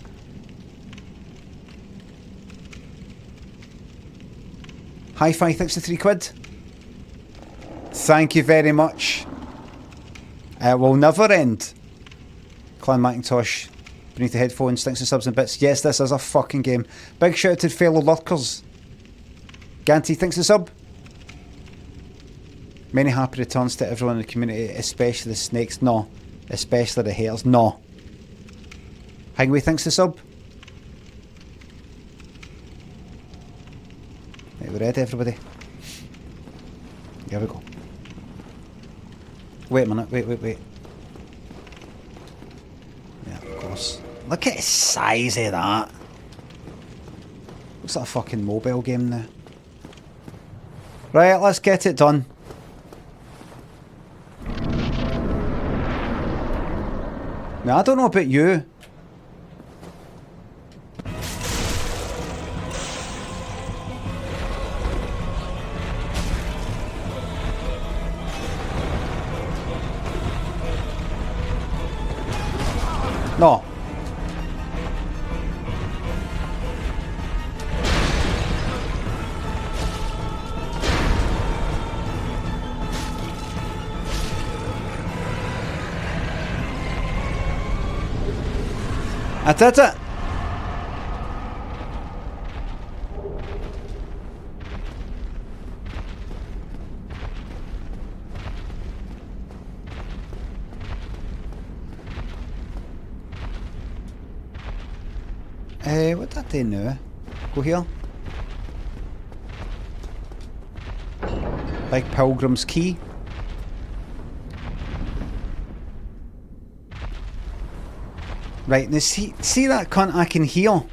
Hi-Fi thanks to £3. Thank you very much. It will never end. Clan Macintosh beneath the headphones thanks to subs and bits. Yes, this is a fucking game. Big shout out to fellow lurkers. Ganty thanks to sub. Many happy returns to everyone in the community, especially the snakes. No. Especially the haters. No. Hangway thanks to sub. Right, we're ready, everybody. Here we go. Wait a minute. Wait. Yeah, of course. Look at the size of that. Looks like a fucking mobile game now. Right, let's get it done. Now, I don't know about you. No. I did it. What did I do now? Go here. Like Pilgrim's Key. Right, now see that cunt I can heal?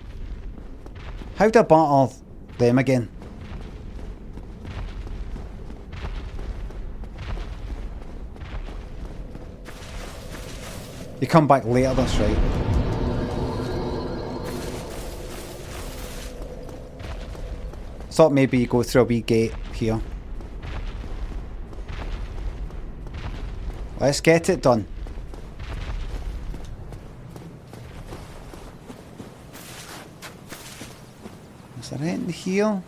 How do I battle them again? You come back later, that's right. Thought maybe you go through a wee gate here. Let's get it done. Is there anything here?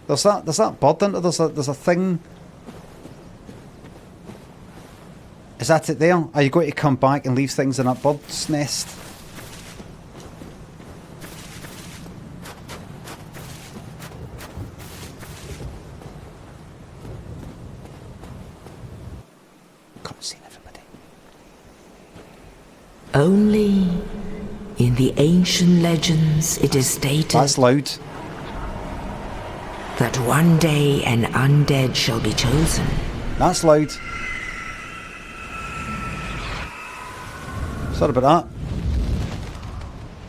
There's that bird in there. There's a thing. Is that it there? Are you going to come back and leave things in that bird's nest? Only in the ancient legends it is stated That's loud. that one day an undead shall be chosen. That's loud. Sorry about that.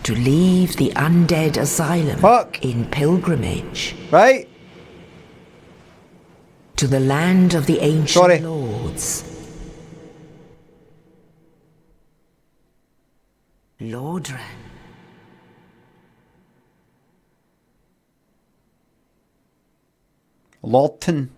To leave the undead asylum Fuck. in pilgrimage Right? to the land of the ancient Sorry. lords. Lordran. Lawton.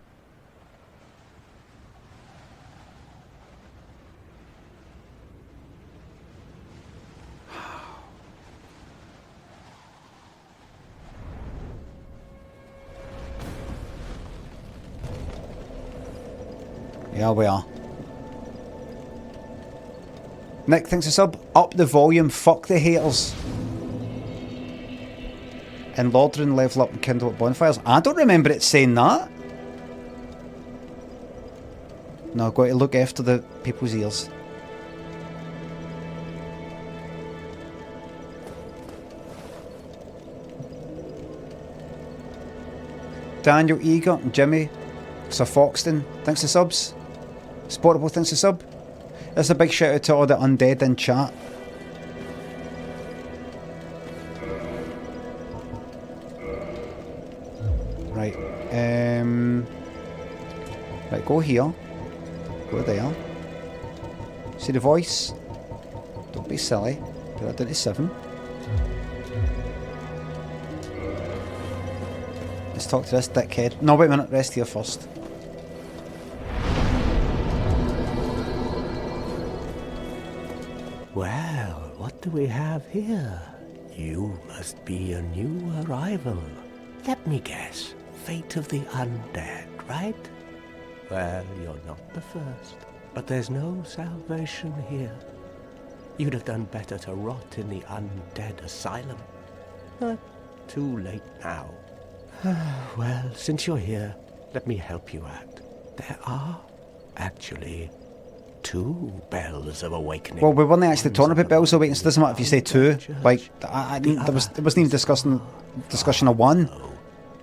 Yeah, we are. Nick, thanks a sub. Up the volume, fuck the haters. And Lordran level up and kindle at bonfires. I don't remember it saying that. No, I've got to look after the people's ears. Daniel Eager and Jimmy. Sir Foxton, thanks for subs. Sportable, thanks for sub. There's a big shout out to all the undead in chat. Right, right, go here. Go there. See the voice? Don't be silly. Put that down to 7. Let's talk to this dickhead. No, wait a minute, rest here first. Well, what do we have here? You must be a new arrival. Let me guess. Fate of the undead, right? Well, you're not the first. But there's no salvation here. You'd have done better to rot in the undead asylum. But too late now. Well, since you're here, let me help you out. There are, actually, 2 bells of awakening. Well, we weren't actually talking about bells of awakening, so it doesn't matter if you say 2. Like, there wasn't even discussion of 1.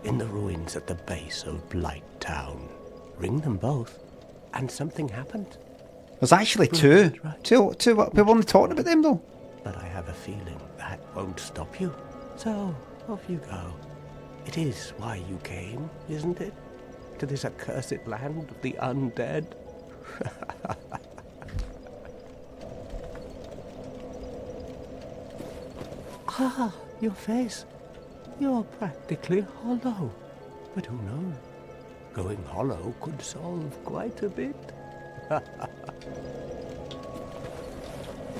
In the ruins at the base of Blight Town. Ring them both, and something happened. There's actually 2. Right. Two. We weren't talking about them though. But I have a feeling that won't stop you. So, off you go. It is why you came, isn't it? To this accursed land of the undead? Ah, your face. You're practically hollow. But who knows? Going hollow could solve quite a bit.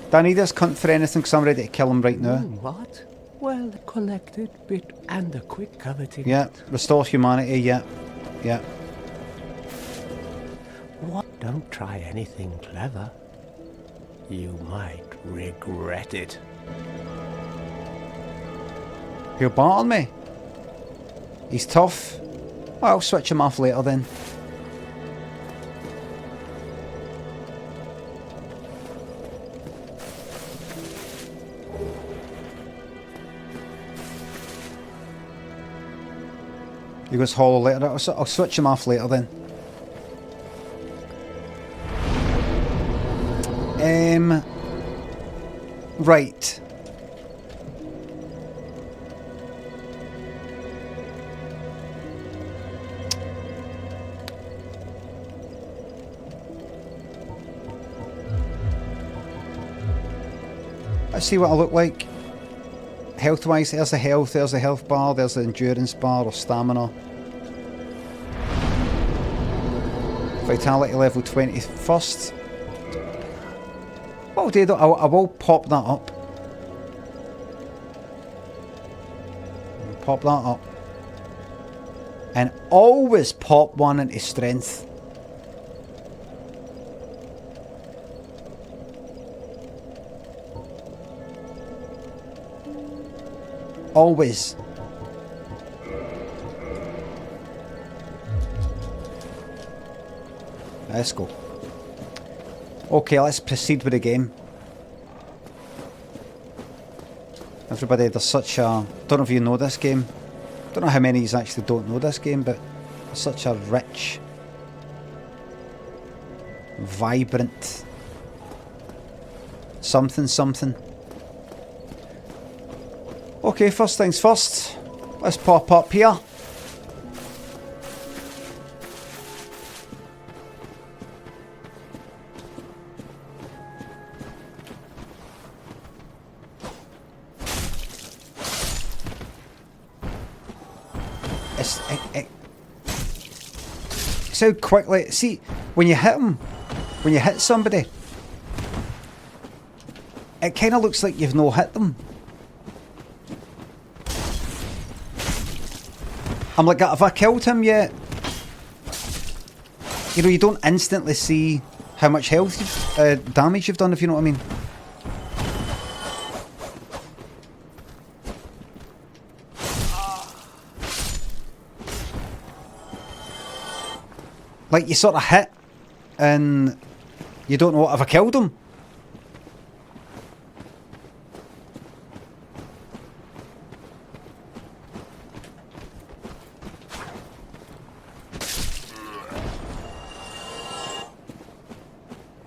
Do I need this cunt for anything? Because I'm ready to kill him right now. What? Well, the collected bit and the quick coveting. Yeah, restore humanity, yeah. Yeah. What? Don't try anything clever. You might regret it. He'll battle me. He's tough. Well, I'll switch him off later then. He goes hollow later. I'll switch him off later then. Right. Let's see what I look like. Health wise, there's the health bar, there's the endurance bar or stamina. Vitality level 21st. What I'll do though, I will pop that up. Pop that up. And always pop one into strength. Always. Let's go. Okay, let's proceed with the game. Everybody, there's such a... Don't know if you know this game. Don't know how many of you actually don't know this game, but it's such a rich, vibrant, something. Okay, first things first. Let's pop up here. So quickly, see, when you hit him, when you hit somebody, it kind of looks like you've no hit them. I'm like, have I killed him yet? You know, you don't instantly see how much health, damage you've done, if you know what I mean. Like, you sort of hit, and you don't know, have I killed him?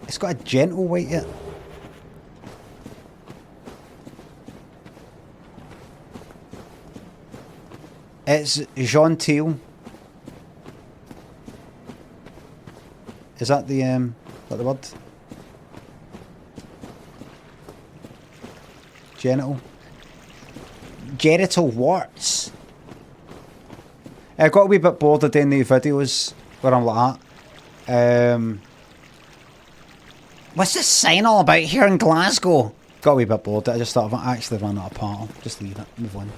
It's got a gentle weight yet. It's genteel. Is that the word? Genital. Genital warts. I got a wee bit bored of doing the videos where I'm like that. What's this sign all about here in Glasgow? Got a wee bit bored. I just thought I've actually run out of part. Just leave it. Move on.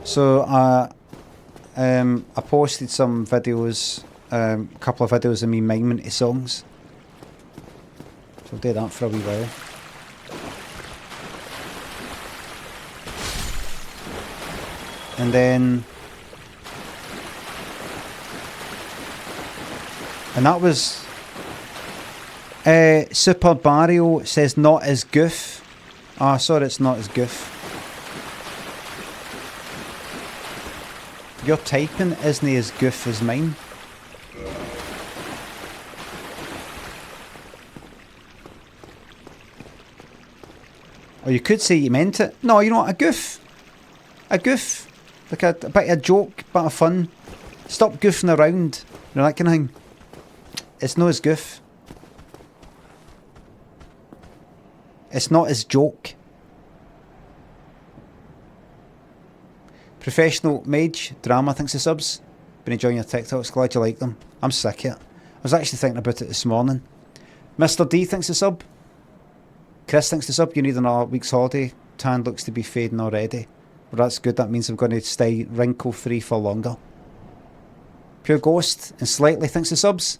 So, I posted some videos, a couple of videos of me miming to songs. So I'll do that for a wee while. And then... And that was... Super Barrio says not as goof. Ah, sorry, it's not as goof. Your typing isn't as goof as mine. Or you could say you meant it. No, you know what? A goof. A goof. Like a bit of a joke, bit of fun. Stop goofing around. You know, that kind of thing. It's no as goof. It's not his joke. Professional Mage Drama, thanks to subs. Been enjoying your TikToks, glad you like them. I'm sick of it. I was actually thinking about it this morning. Mr. D, thanks to sub. Chris, thanks to sub. You need another week's holiday. Tan looks to be fading already. Well, that's good. That means I'm going to stay wrinkle-free for longer. Pure Ghost and Slightly, thanks to subs.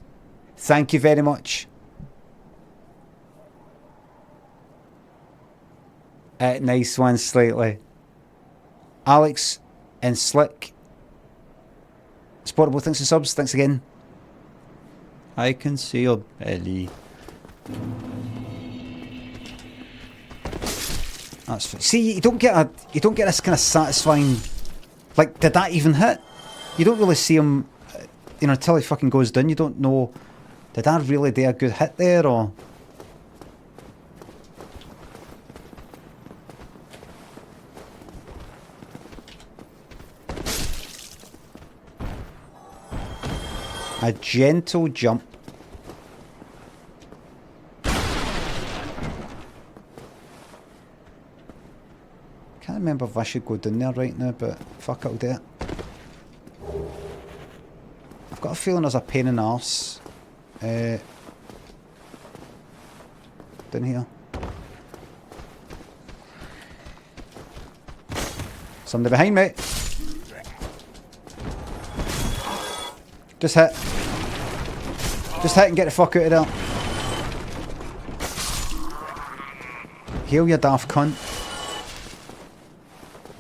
Thank you very much. Nice one, Slightly. Alex and Slick. Sportable, thanks to subs. Thanks again. I can see your belly. That's fine. See, you don't get this kind of satisfying. Like, did that even hit? You don't really see him, until he fucking goes down. You don't know. Did that really do a good hit there, or? A gentle jump. Can't remember if I should go down there right now, but fuck it, I'll do it. I've got a feeling there's a pain in the arse. Down here. Somebody behind me. Just hit. Just hit and get the fuck out of there. Heal, you daft cunt.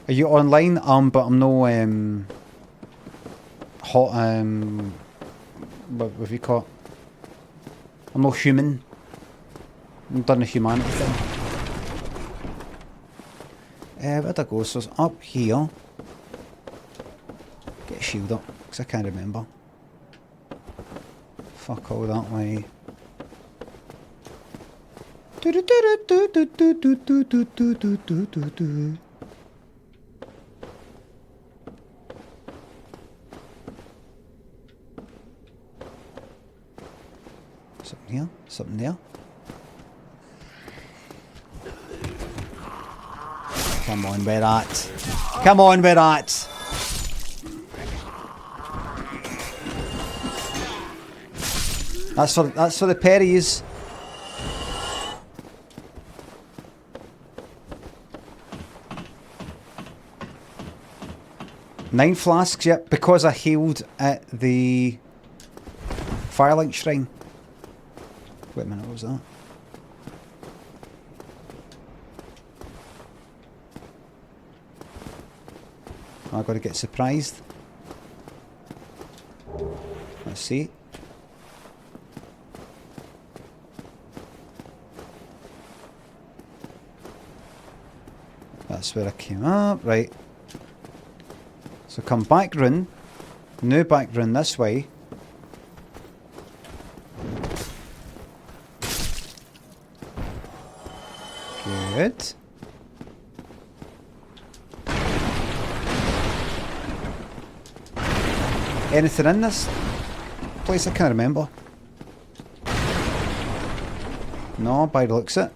Are you online? But I'm no hot what have you caught? I'm no human. I'm done the humanity thing. Where'd I go? So it's up here. Get a shield up, because I can't remember. Fuck all that way. Something here, something there. Come on, with that. Come on, with that. That's for the Perries. Nine flasks, yep, because I healed at the Firelight Shrine. Wait a minute, what was that? I got to get surprised. Let's see. That's where I came up, right. So come back round, now back round this way. Good. Anything in this place? I can't remember. No, by the looks of it.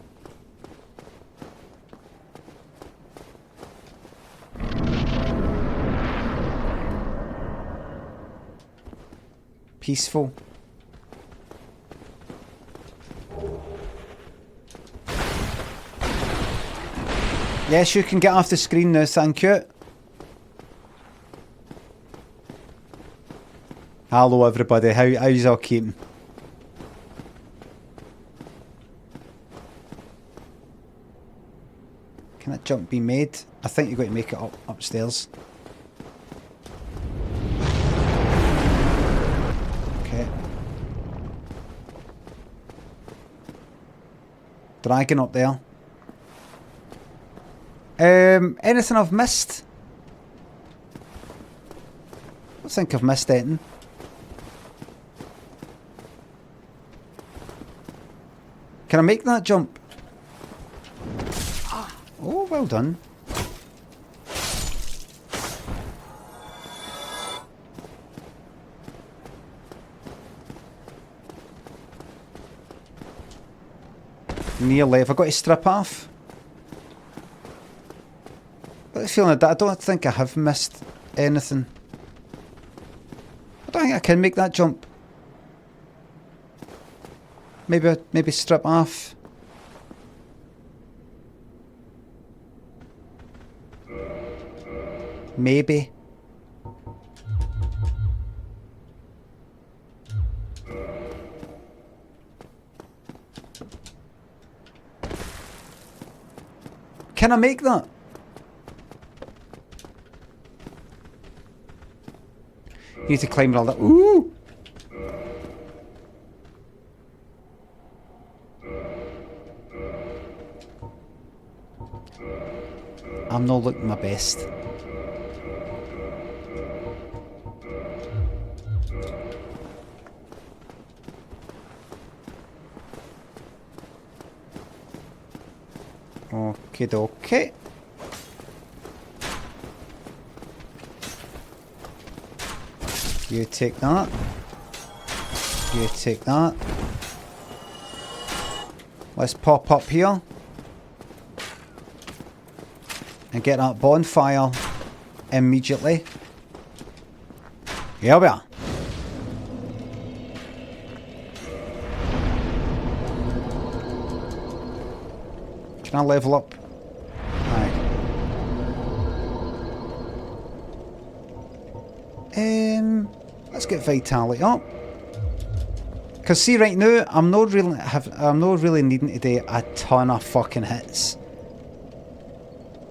Peaceful. Yes, you can get off the screen now, thank you. Hello everybody, how's all keeping? Can that jump be made? I think you've got to make it upstairs. Okay. Dragon up there. Anything I've missed? I don't think I've missed anything. Can I make that jump? Oh, well done. Nearly. Have I got to strip off? I got the feeling that I don't think I have missed anything. I don't think I can make that jump. Maybe strip off. Maybe. Can I make that? You need to climb all that. Ooh! I'm not looking my best. Okie dokie. You take that. You take that. Let's pop up here. And get that bonfire immediately. Here we are. Can I level up? Aye. Let's get vitality up. Cause see right now, I'm not really needing to do a ton of fucking hits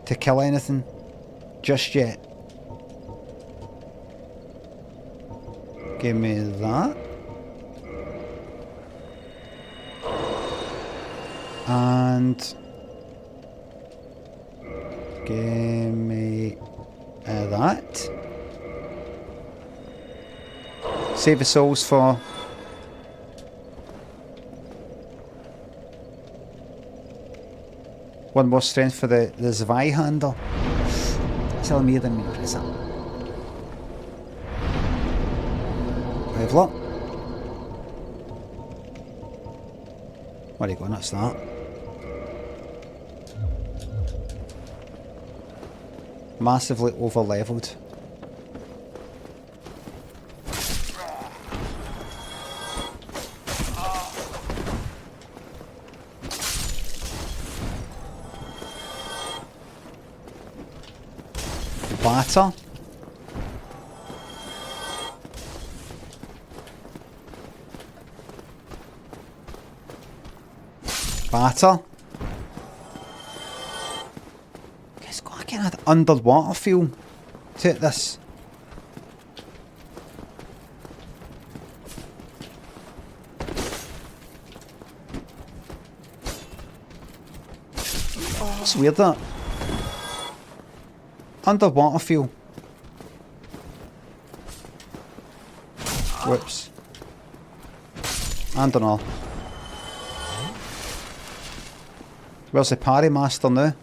to kill anything just yet. Give me that. And give me that. Save the souls for one more strength for the Zwei handle. Tell me the press up. Level up. Where are you going? That's that. Massively over leveled. Batter. Batter. It's got a kind of underwater feel to this. It's weird that. Underwater feel. Whoops. I don't know. Where's the parry master now?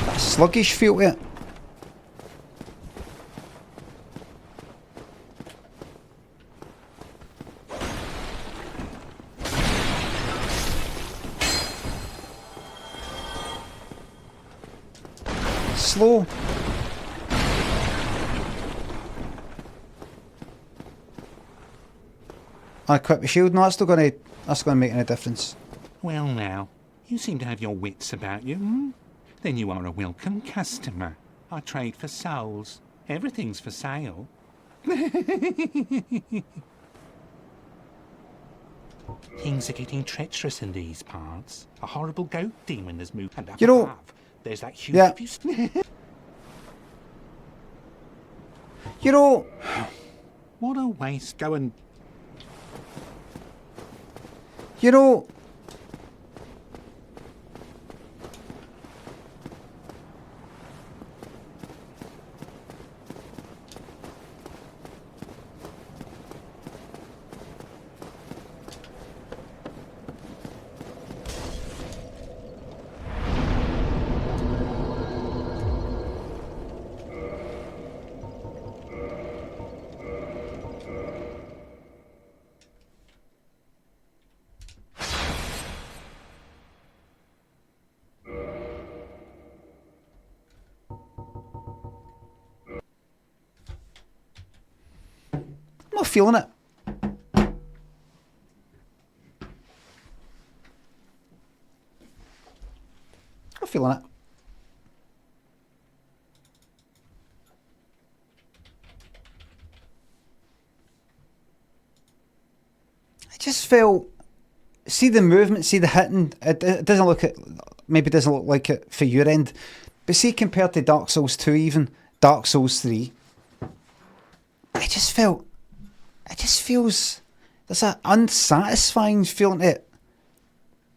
That sluggish feel to it. Slow. I equip the shield. No, that's gonna make any difference. Well now, you seem to have your wits about you, hmm? Then you are a welcome customer. I trade for souls. Everything's for sale. Things are getting treacherous in these parts. A horrible goat demon has moved up above. There's that huge... Yeah. You know... What a waste. Go and... You know... feeling it. Not feeling it. I just felt, see the movement, see the hitting. It doesn't look at, maybe doesn't look like it for your end, but see compared to Dark Souls 2, even Dark Souls 3, I just felt, it just feels, there's an unsatisfying feeling to it.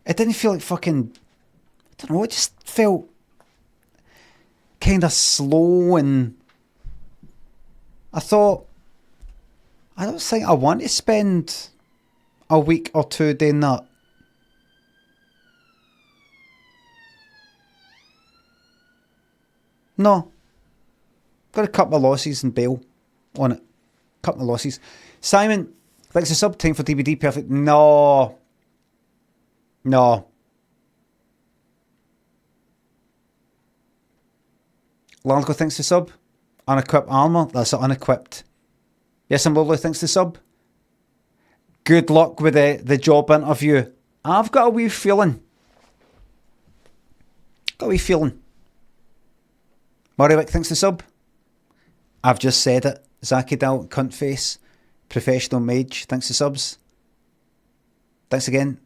It didn't feel like fucking, I don't know, it just felt kind of slow, and I thought, I don't think I want to spend a week or two doing that. No. Got a couple of losses and bail on it. Couple of losses. Simon, thanks for sub. Time for DVD. Perfect. No. No. Largo, thanks for sub. Unequipped armour. That's unequipped. Yes, I'm lovely. Thanks for sub. Good luck with the job interview. I've got a wee feeling. Murraywick, thanks for sub. I've just said it. Zakidal, cunt face. Professional mage, thanks for subs. Thanks again.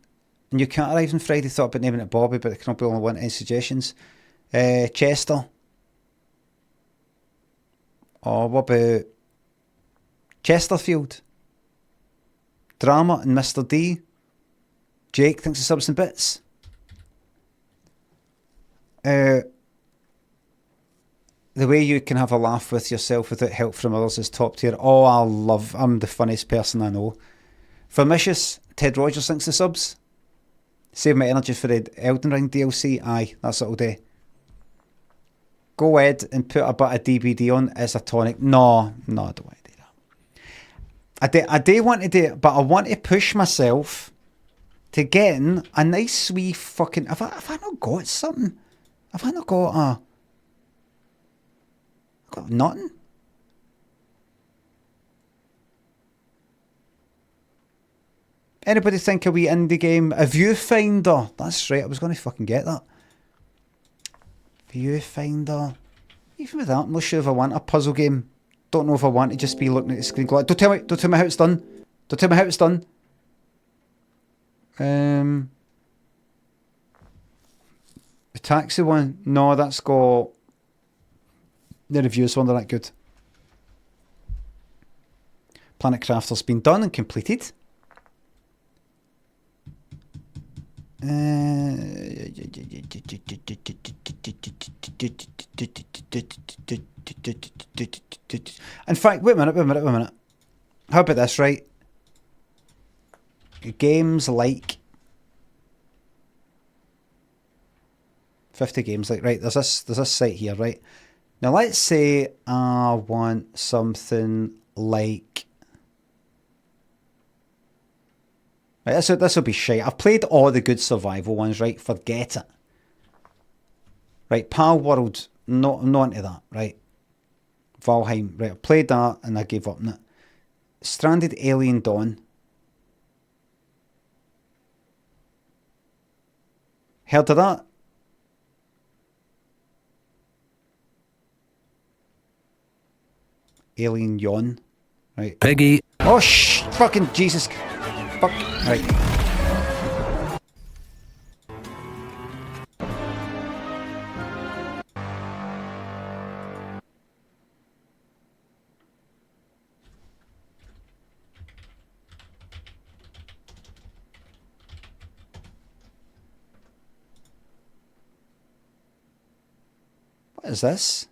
And you can't arrive on Friday. Thought about naming it Bobby, but it can be only one. Any suggestions? Chester. Oh, what about Chesterfield? Drama and Mr. D. Jake, thanks for subs and bits. The way you can have a laugh with yourself without help from others is top tier. Oh, I'm the funniest person I know. Vermicious, Ted Rogers, thanks for subs. Save my energy for the Elden Ring DLC. Aye, that's what I'll do. Go ahead and put a bit of DBD on as a tonic. No, I don't want to do that. I do want to do it, but I want to push myself to getting a nice wee fucking... Have I not got something? Have I not got a... I've got nothing. Anybody think a wee indie game? A viewfinder. That's right, I was going to fucking get that. Viewfinder. Even with that, I'm not sure if I want a puzzle game. Don't know if I want to just be looking at the screen. Don't tell me how it's done. Don't tell me how it's done. The taxi one. No, that's got... The reviews one, they're not good. Planet Crafter's been done and completed. In fact, wait a minute. How about this, right? Games like 50 games, like, right, there's this site here, right? Now let's say I want something like, right, this will be shite. I've played all the good survival ones, right? Forget it. Right, Pal World, not into that, right? Valheim, right, I played that and I gave up on it. Stranded Alien Dawn. Heard of that? Alien Yawn. Right. Peggy. Oh, fucking Jesus. Fuck. Right. What is this?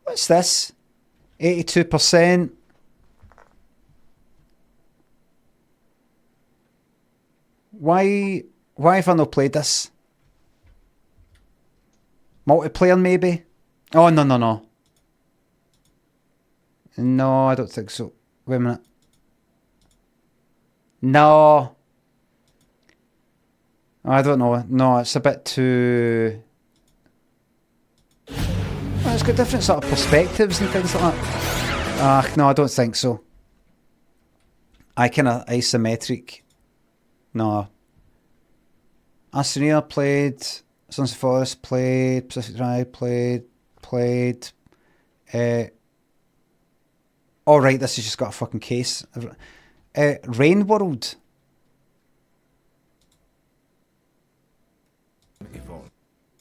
What's this? 82%. Why have I not played this? Multiplayer maybe? Oh, no. No, I don't think so. Wait a minute. No. I don't know. No, it's a bit too... Well, it's got different sort of perspectives and things like that. No, I don't think so. I kind of isometric. No. Astoria played. Sons of Forest played. Pacific Drive played. All right, this has just got a fucking case. Rain World.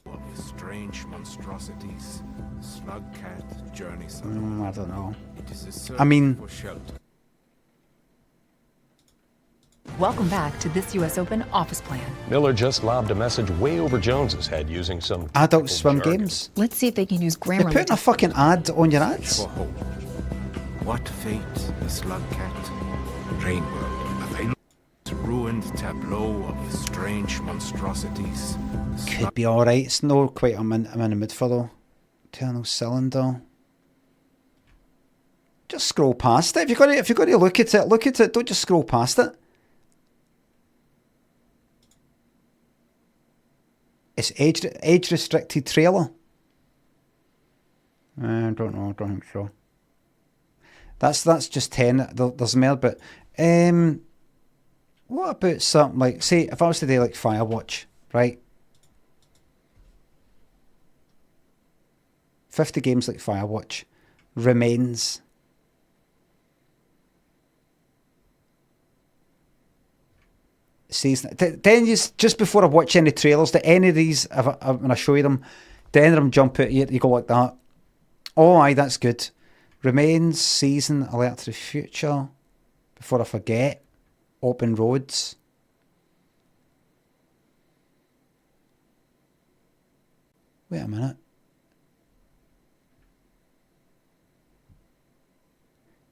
Of strange monstrosities, slug cat, journey. I don't know. It is a search I mean, for shelter. Welcome back to this U.S. Open office plan. Miller just lobbed a message way over Jones's head using some Adult Swim jargon. games. Let's see if they can use They're grammar. putting a fucking ad on your ads. For hope. What fate the slug cat? Rain world available. Ruined tableau of strange monstrosities. Could be alright. It's no quite I'm in the mood for though. Eternal Cylinder. Just scroll past it. If you're going to look at it. Don't just scroll past it. It's age restricted trailer. I don't know. I don't think so. That's just 10. There's more, but what about something like, say, if I was to do like Firewatch, right? 50 games like Firewatch. Remains. Season. Then just before I watch any trailers, do any of these, when I show you them, do any of them jump out here? You go like that. Oh, aye, that's good. Remains, Season, Alert to the Future. Before I forget. Open Roads. Wait a minute.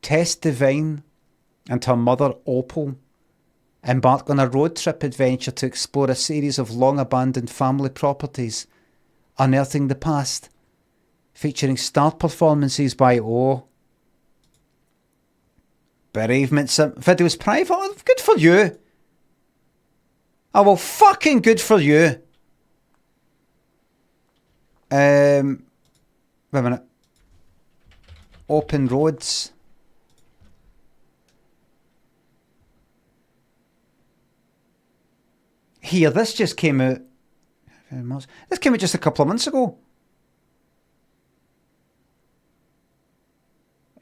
Tess Devine and her mother Opal embark on a road trip adventure to explore a series of long-abandoned family properties, unearthing the past, featuring star performances by Bereavement Videos Private. Oh, good for you. Oh, well, fucking good for you. Wait a minute. Open Roads. Here, this just came out. This came out just a couple of months ago.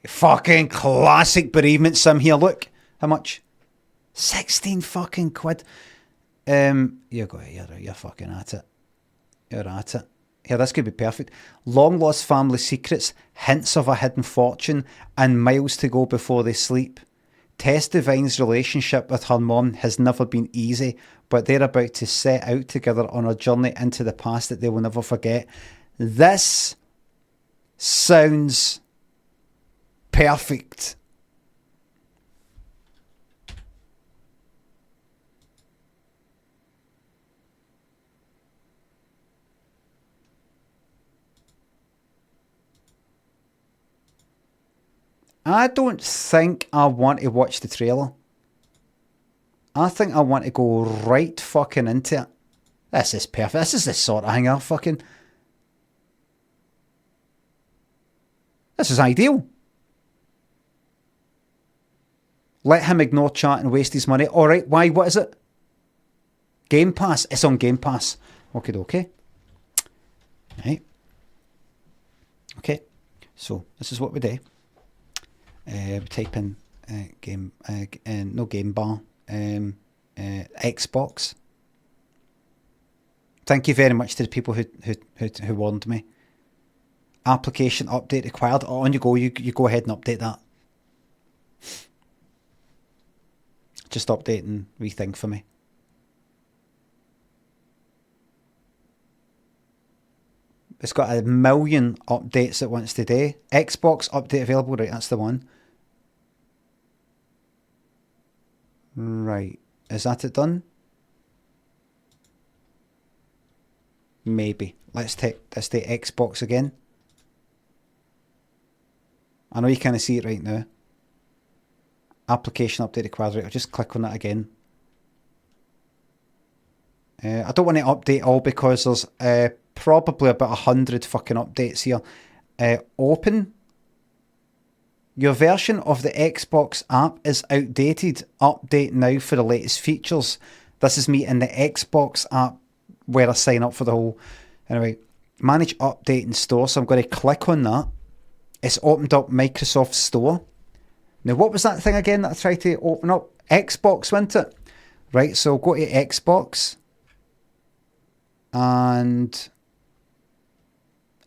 Fucking classic bereavement sim here. Look, how much? 16 fucking quid. You're fucking at it. You're at it. Here, this could be perfect. Long lost family secrets, hints of a hidden fortune, and miles to go before they sleep. Tess Devine's relationship with her mom has never been easy, but they're about to set out together on a journey into the past that they will never forget. This sounds perfect. I don't think I want to watch the trailer. I think I want to go right fucking into it. This is perfect. This is the sort of thing I fucking... This is ideal. Let him ignore chat and waste his money. Alright, why? What is it? Game Pass. It's on Game Pass. Okay. Right. Okay. So, this is what we do. We type in no game bar, Xbox. Thank you very much to the people who warned me. Application update required. Oh, on you go. You go ahead and update that. Just update and rethink for me. It's got 1 million updates at once today. Xbox update available. Right, that's the one. Right. Is that it done? Maybe. Let's take the Xbox again. I know you can't see it right now. Application update required. Right, I'll just click on that again. I don't want to update all because there's probably about 100 fucking updates here. Open. Your version of the Xbox app is outdated. Update now for the latest features. This is me in the Xbox app where I sign up for the whole... Anyway, manage update in store. So I'm going to click on that. It's opened up Microsoft Store. Now, what was that thing again that I tried to open up? Xbox, wasn't it? Right, so go to Xbox. And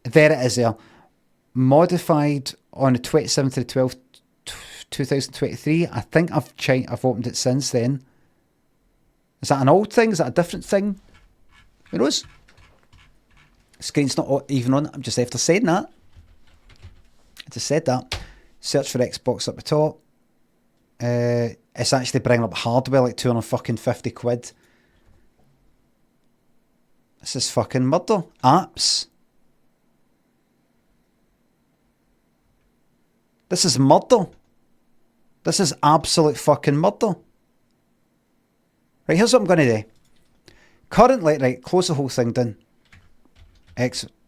there it is there. Modified on the 27th of the 12th, 2023. I think I've opened it since then. Is that an old thing? Is that a different thing? Who knows? Screen's not even on. I'm just after saying that. I just said that. Search for Xbox up the top. It's actually bringing up hardware like 250 quid. This is fucking murder. Apps. This is murder. This is absolute fucking murder. Right, here's what I'm going to do. Currently, right, close the whole thing down.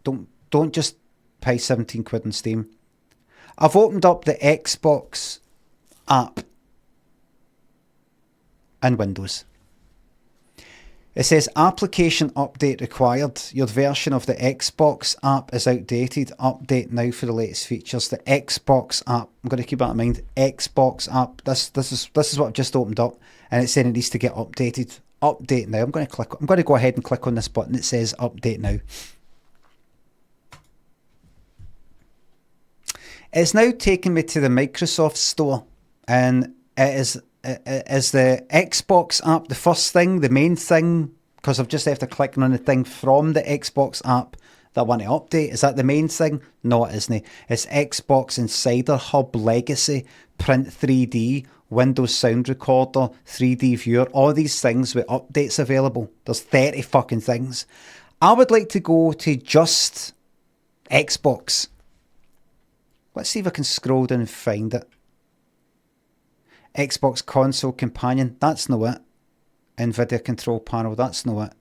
Don't just pay 17 quid on Steam. I've opened up the Xbox app in Windows. It says application update required. Your version of the Xbox app is outdated. Update now for the latest features. The Xbox app. I'm going to keep that in mind. Xbox app. This is what I've just opened up, and it's saying it needs to get updated. Update now. I'm going to go ahead and click on this button. It says update now. It's now taking me to the Microsoft Store, and it is the Xbox app the first thing, the main thing, because I've just after clicking on the thing from the Xbox app that I want to update. Is that the main thing? No, it isn't. It's Xbox Insider, Hub Legacy, Print 3D, Windows Sound Recorder, 3D Viewer, all these things with updates available. There's 30 fucking things. I would like to go to just Xbox. Let's see if I can scroll down and find it. Xbox Console Companion, that's no it. NVIDIA Control Panel, that's no it.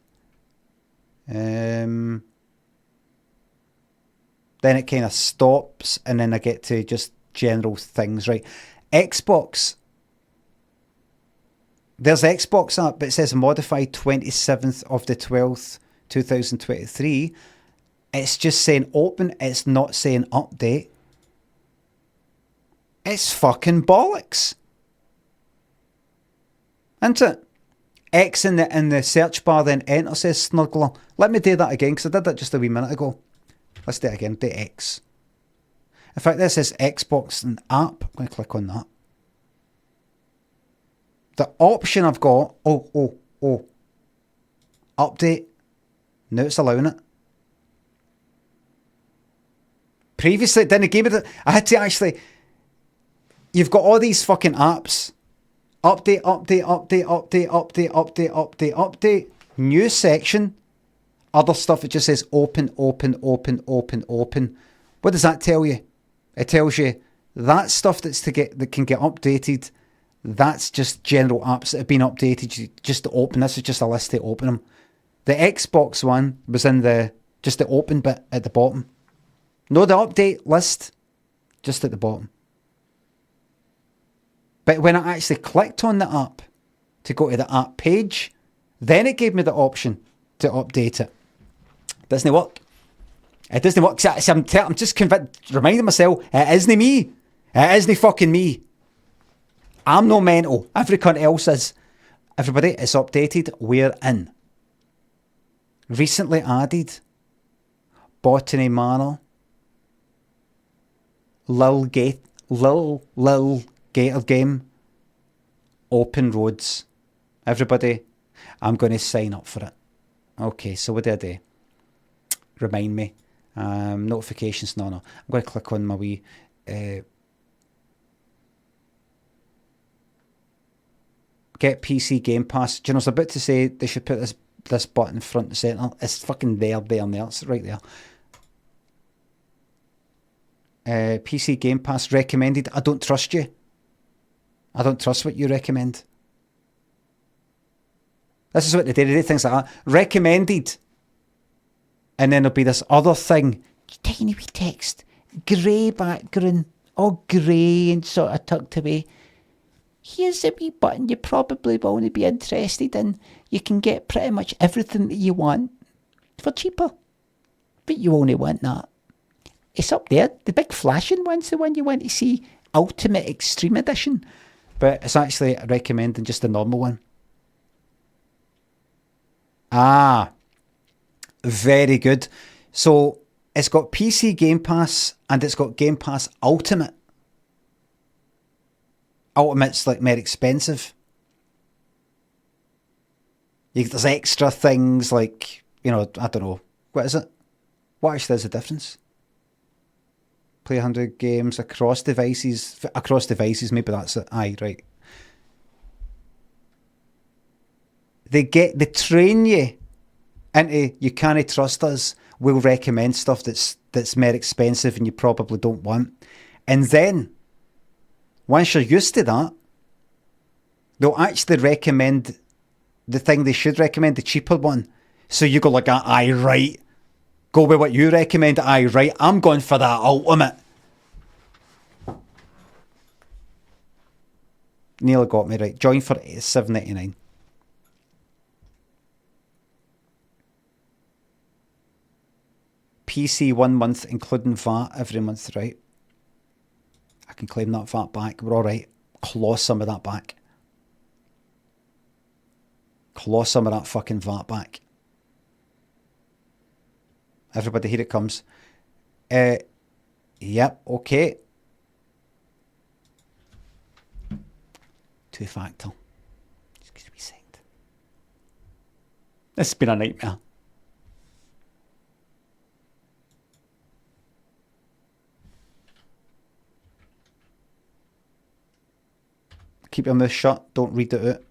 Then it kind of stops, and then I get to just general things, right? Xbox. There's Xbox app, but it says modified 27th of the 12th, 2023. It's just saying open, it's not saying update. It's fucking bollocks. Isn't it? X in the search bar, then enter says snuggler. Let me do that again, because I did that just a wee minute ago. Let's do it again. Do X. In fact, this is Xbox and app. I'm going to click on that. The option I've got, update. Now it's allowing it. Previously, it didn't give me the... I had to actually... You've got all these fucking apps. Update, update, update, update, update, update, update, update. New section. Other stuff, it just says open, open, open, open, open. What does that tell you? It tells you that stuff that can get updated. That's just general apps that have been updated just to open. This is just a list to open them. The Xbox one was in just the open bit at the bottom. No, the update list, just at the bottom. But when I actually clicked on the app to go to the app page, then it gave me the option to update it. Doesn't work. It doesn't work. I'm just reminding myself, it isn't me. It isn't fucking me. I'm no mental. Every cunt else is. Everybody, it's updated. We're in. Recently added. Botany Manor. Lil Gator Game. Open Roads. Everybody, I'm going to sign up for it. Okay, so what do I do? Remind me. Notifications, no. I'm going to click on my wee... Get PC Game Pass. Do you know, I was about to say they should put this button front and centre. It's fucking there. It's right there. PC Game Pass recommended. I don't trust you. I don't trust what you recommend. This is what they do. They do things like that. Recommended. And then there'll be this other thing. Tiny wee text. Grey background. all grey and sort of tucked away. Here's a wee button you probably won't be interested in. You can get pretty much everything that you want for cheaper. But you only want that. It's up there. The big flashing one's the one you want to see. Ultimate Extreme Edition. But it's actually recommending just the normal one. Ah. Very good. So it's got PC Game Pass and it's got Game Pass Ultimate. Ultimate's like more expensive. There's extra things like, I don't know. What is it? What actually is the difference? Play 100 games across devices. Across devices, maybe that's it. Aye, right. They train you into, you can't trust us. We'll recommend stuff that's more expensive and you probably don't want. And then, once you're used to that, they'll actually recommend the thing they should recommend, the cheaper one. So you go like, aye, right. Go with what you recommend, aye, right. I'm going for that Ultimate. Nearly got me right. Join for $7.99. PC 1 month, including VAT every month, right? I can claim that VAT back. We're all right. Claw some of that back. Claw some of that fucking VAT back. Everybody, here it comes. Yep, okay. 2-factor. Just going to be signed. This has been a nightmare. Keep your mouth shut. Don't read it out.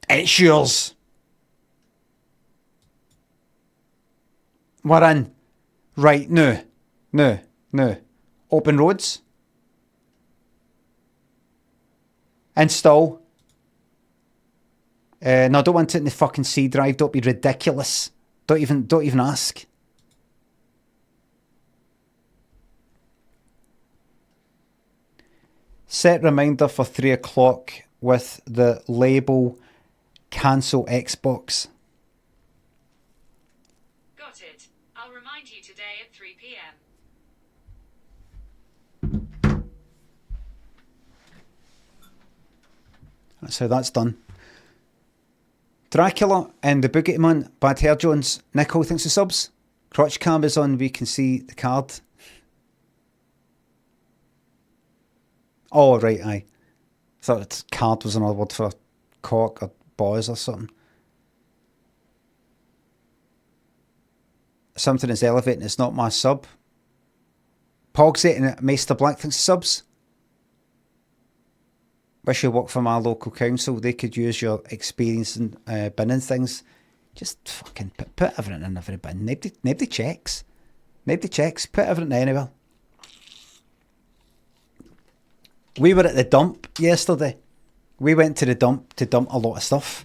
It's yours. We're in. Right, no. Open roads. Install. No, I don't want it in the fucking C drive. Don't be ridiculous. Don't even ask. Set reminder for 3 o'clock with the label cancel Xbox. Got it. I'll remind you today at 3 p.m. That's how that's done. Dracula and the Boogeyman, Bad Hair Jones, Nicole thinks the subs. Crotch cam is on, we can see the card. Oh, right, aye. Thought card was another word for cock or boys or something. Something is elevating, it's not my sub. Pogsy and Meister Black thinks the subs. Wish you worked for my local council. They could use your experience in binning things. Just fucking put everything in every bin. Nobody checks. Nobody checks. Put everything anywhere. We were at the dump yesterday. We went to the dump to dump a lot of stuff.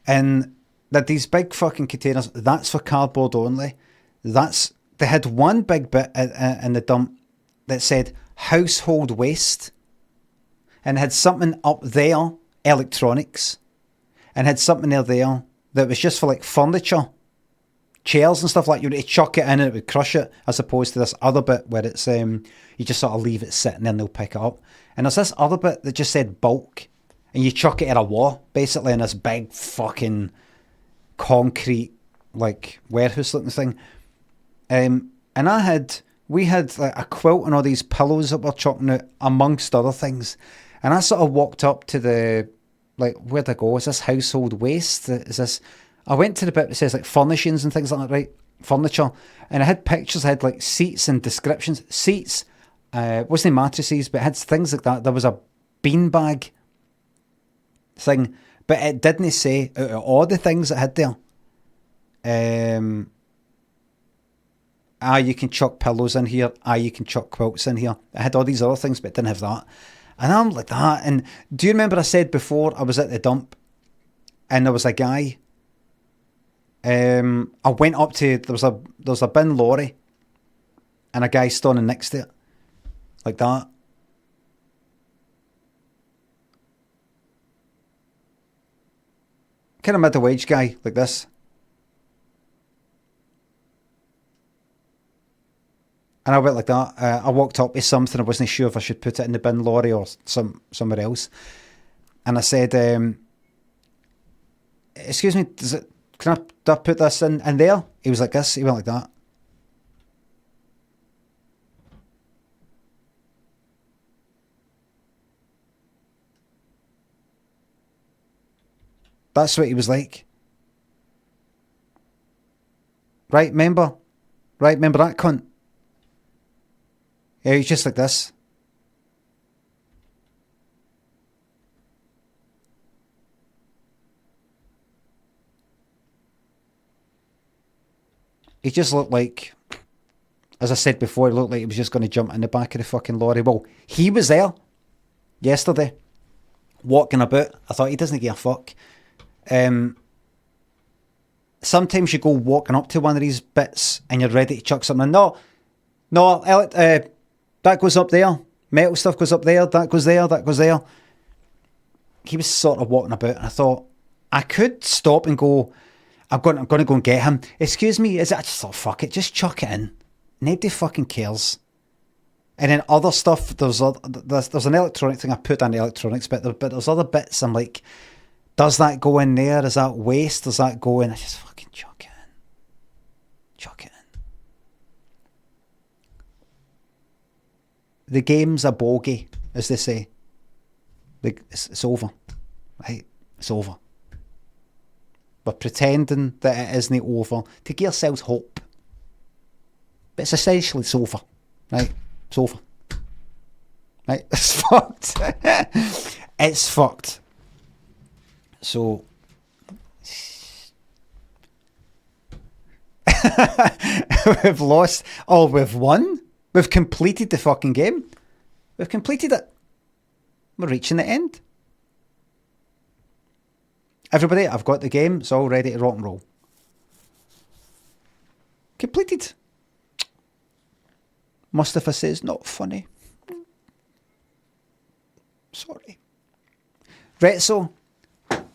And that these big fucking containers, that's for cardboard only. They had one big bit in the dump that said household waste. And had something up there, electronics. And had something there that was just for like furniture. Chairs and stuff like you would chuck it in and it would crush it, as opposed to this other bit where it's you just sort of leave it sitting there and they'll pick it up. And there's this other bit that just said bulk, and you chuck it at a wall basically in this big fucking concrete like warehouse looking thing. And we had like a quilt and all these pillows that were chucking out amongst other things. And I sort of walked up to the like, where'd I go? Is this household waste? Is this? I went to the bit that says like furnishings and things like that, right? Furniture. And I had pictures, I had like seats and descriptions. Seats, wasn't mattresses, but it had things like that. There was a beanbag thing, but it didn't say out of all the things that I had there. You can chuck pillows in here. You can chuck quilts in here. It had all these other things, but it didn't have that. And I'm like that. And do you remember I said before I was at the dump and there was a guy? I went up to, there was a bin lorry and a guy standing next to it. Like that. Kind of middle-aged guy, like this. And I went like that. I walked up to something. I wasn't sure if I should put it in the bin lorry or somewhere else. And I said, excuse me, do I put this in there? He was like this. He went like that. That's what he was like. Right, remember? Right, remember that cunt? Yeah, he's just like this. He just looked like, as I said before, he looked like he was just going to jump in the back of the fucking lorry. Well, he was there yesterday, walking about. I thought, he doesn't give a fuck. Sometimes you go walking up to one of these bits and you're ready to chuck something. No, that goes up there. Metal stuff goes up there. That goes there. That goes there. He was sort of walking about, and I thought I could stop and go. I'm going to go and get him. Excuse me, is it? I just thought, fuck it, just chuck it in. Nobody fucking cares. And then other stuff. There's an electronic thing I put on the electronics, but there's other bits. I'm like, does that go in there? Is that waste? Does that go in? I just fucking chuck it in. Chuck it in. The game's a bogey, as they say. It's over. Right? It's over. We're pretending that it isn't over to give ourselves hope. But it's essentially it's over. Right? It's over. Right? It's fucked. It's fucked. So we've lost. Oh, we've won. We've completed the fucking game. We've completed it. We're reaching the end. Everybody, I've got the game. It's all ready to rock and roll. Completed. Mustafa says, not funny. Sorry. Retso,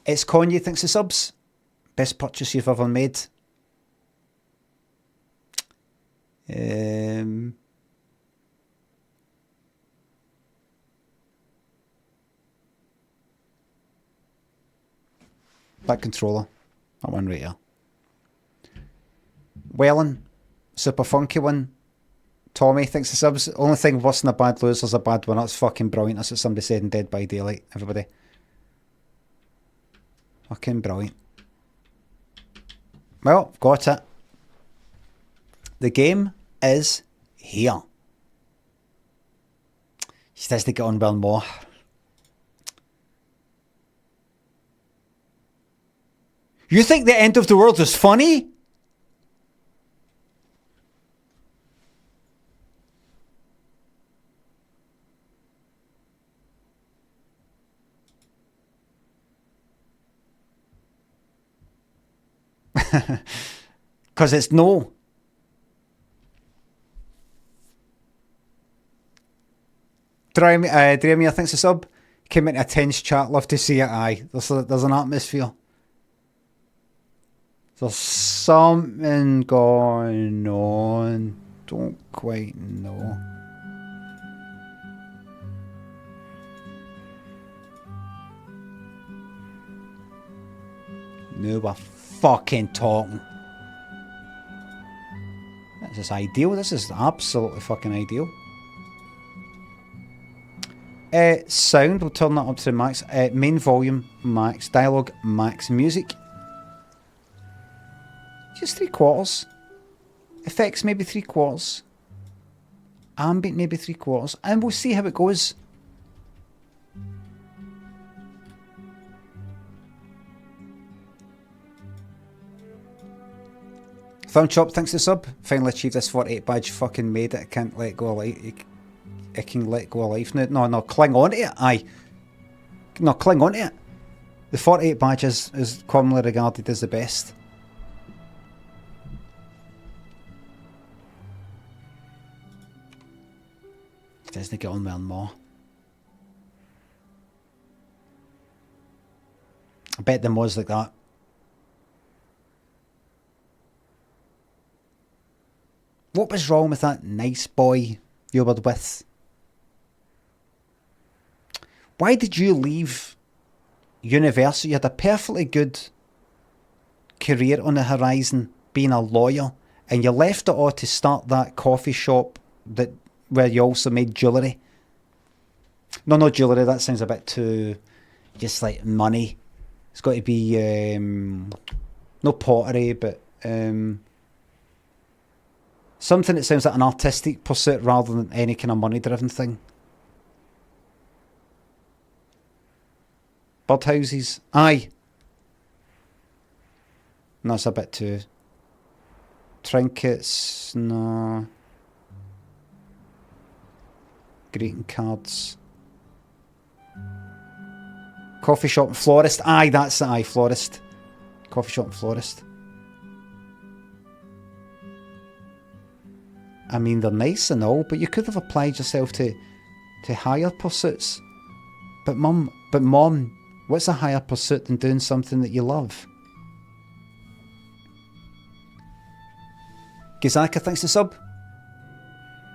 it's Kanye thinks the subs. Best purchase you've ever made. That controller. That one right here. Wellen, super funky one. Tommy thinks the subs. Only thing worse than a bad loser is a bad one. That's fucking brilliant. That's what somebody said in Dead by Daylight. Everybody. Fucking brilliant. Well, got it. The game is here. Just has to get on well more. You think the end of the world is funny? Because it's no. Dreamia thinks a sub. Came into a tense chat. Love to see it. Aye. There's an atmosphere. There's something going on. Don't quite know. No, we're fucking talking. This is ideal. This is absolutely fucking ideal. Sound, we'll turn that up to the max. Main volume, max. Dialogue, max. Music, just 3/4. Effects, maybe 3/4. Ambient, maybe 3/4. And we'll see how it goes. Thumb Chop, thanks for the sub. Finally achieved this 48 badge. Fucking made it. I can't let go of life. I can let go of life now. No, cling on to it. Aye. No, cling on to it. The 48 badge is commonly regarded as the best. Doesn't get on with more. I bet them was like that. What was wrong with that nice boy you were with? Why did you leave university? You had a perfectly good career on the horizon, being a lawyer, and you left it all to start that coffee shop where you also made jewellery. No, not jewellery, that sounds a bit too just like money. It's got to be no pottery, but something that sounds like an artistic pursuit rather than any kind of money driven thing. Birdhouses, aye. No, it's a bit too. Trinkets, no. Greeting cards. Coffee shop and florist, aye, that's it, aye, florist. Coffee shop and florist. I mean, they're nice and all, but you could have applied yourself to higher pursuits. But mum, what's a higher pursuit than doing something that you love? Gizaka, thanks for the sub.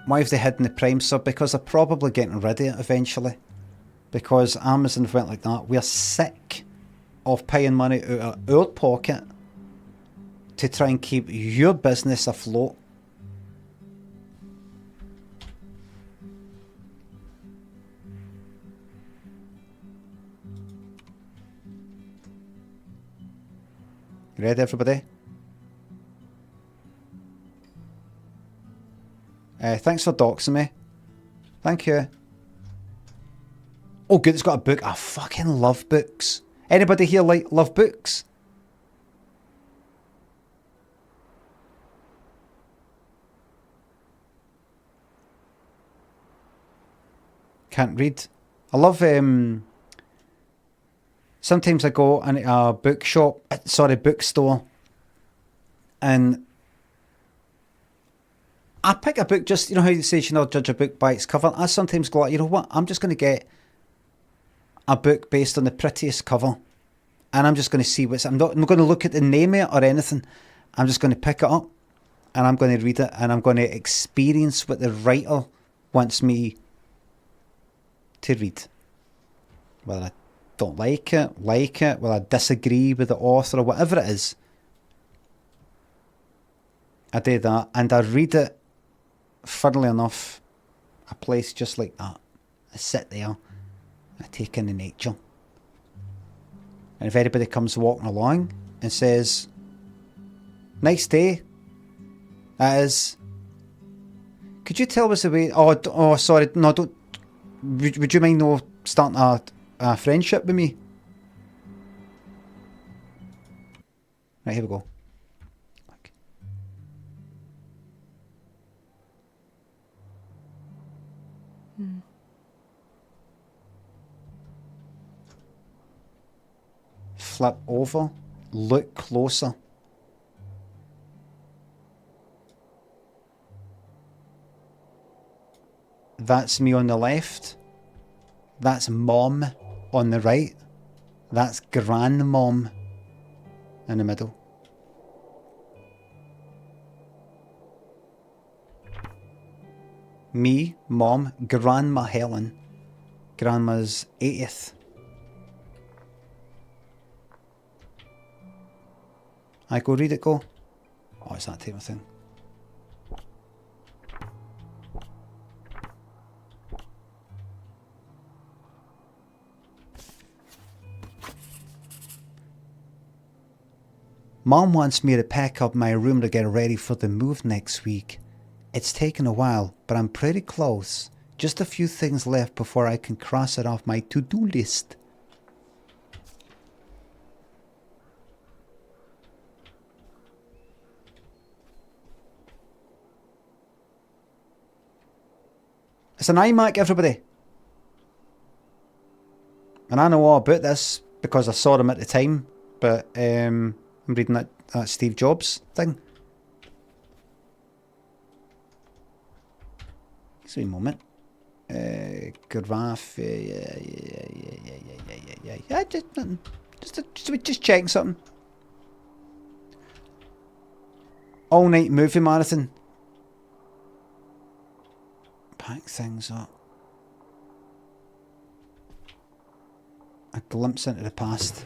Why have they hidden the Prime sub? Because they're probably getting rid of it eventually. Because Amazon went like that. We're sick of paying money out of our pocket to try and keep your business afloat. Ready, everybody? Thanks for doxing me. Thank you. Oh, good, it's got a book. I fucking love books. Anybody here love books? Can't read. I love... sometimes I go in a bookstore, and I pick a book, just, you know how you say you should not judge a book by its cover. I sometimes go like, you know what, I'm just going to get a book based on the prettiest cover, and I'm just going to see what's... I'm not going to look at the name of it or anything. I'm just going to pick it up, and I'm going to read it, and I'm going to experience what the writer wants me to read. Whether I don't like it, whether I disagree with the author or whatever it is, I do that, and I read it, funnily enough, a place just like that. I sit there, I take in the nature, and if anybody comes walking along and says, nice day, that is, could you tell us the way... Oh, sorry, no, don't... Would you mind no starting a friendship with me? Right, here we go. Flip over, look closer. That's me on the left. That's Mom on the right. That's Grandmom in the middle. Me, Mom, Grandma Helen. Grandma's 80th. I go read it, go. Oh, it's that type of thing. Mom wants me to pack up my room to get ready for the move next week. It's taken a while, but I'm pretty close. Just a few things left before I can cross it off my to-do list. It's an iMac, everybody. And I know all about this because I saw them at the time. But I'm reading that Steve Jobs thing. Just a moment. Graph. Yeah. Just checking something. All night movie marathon. Pack things up. A glimpse into the past.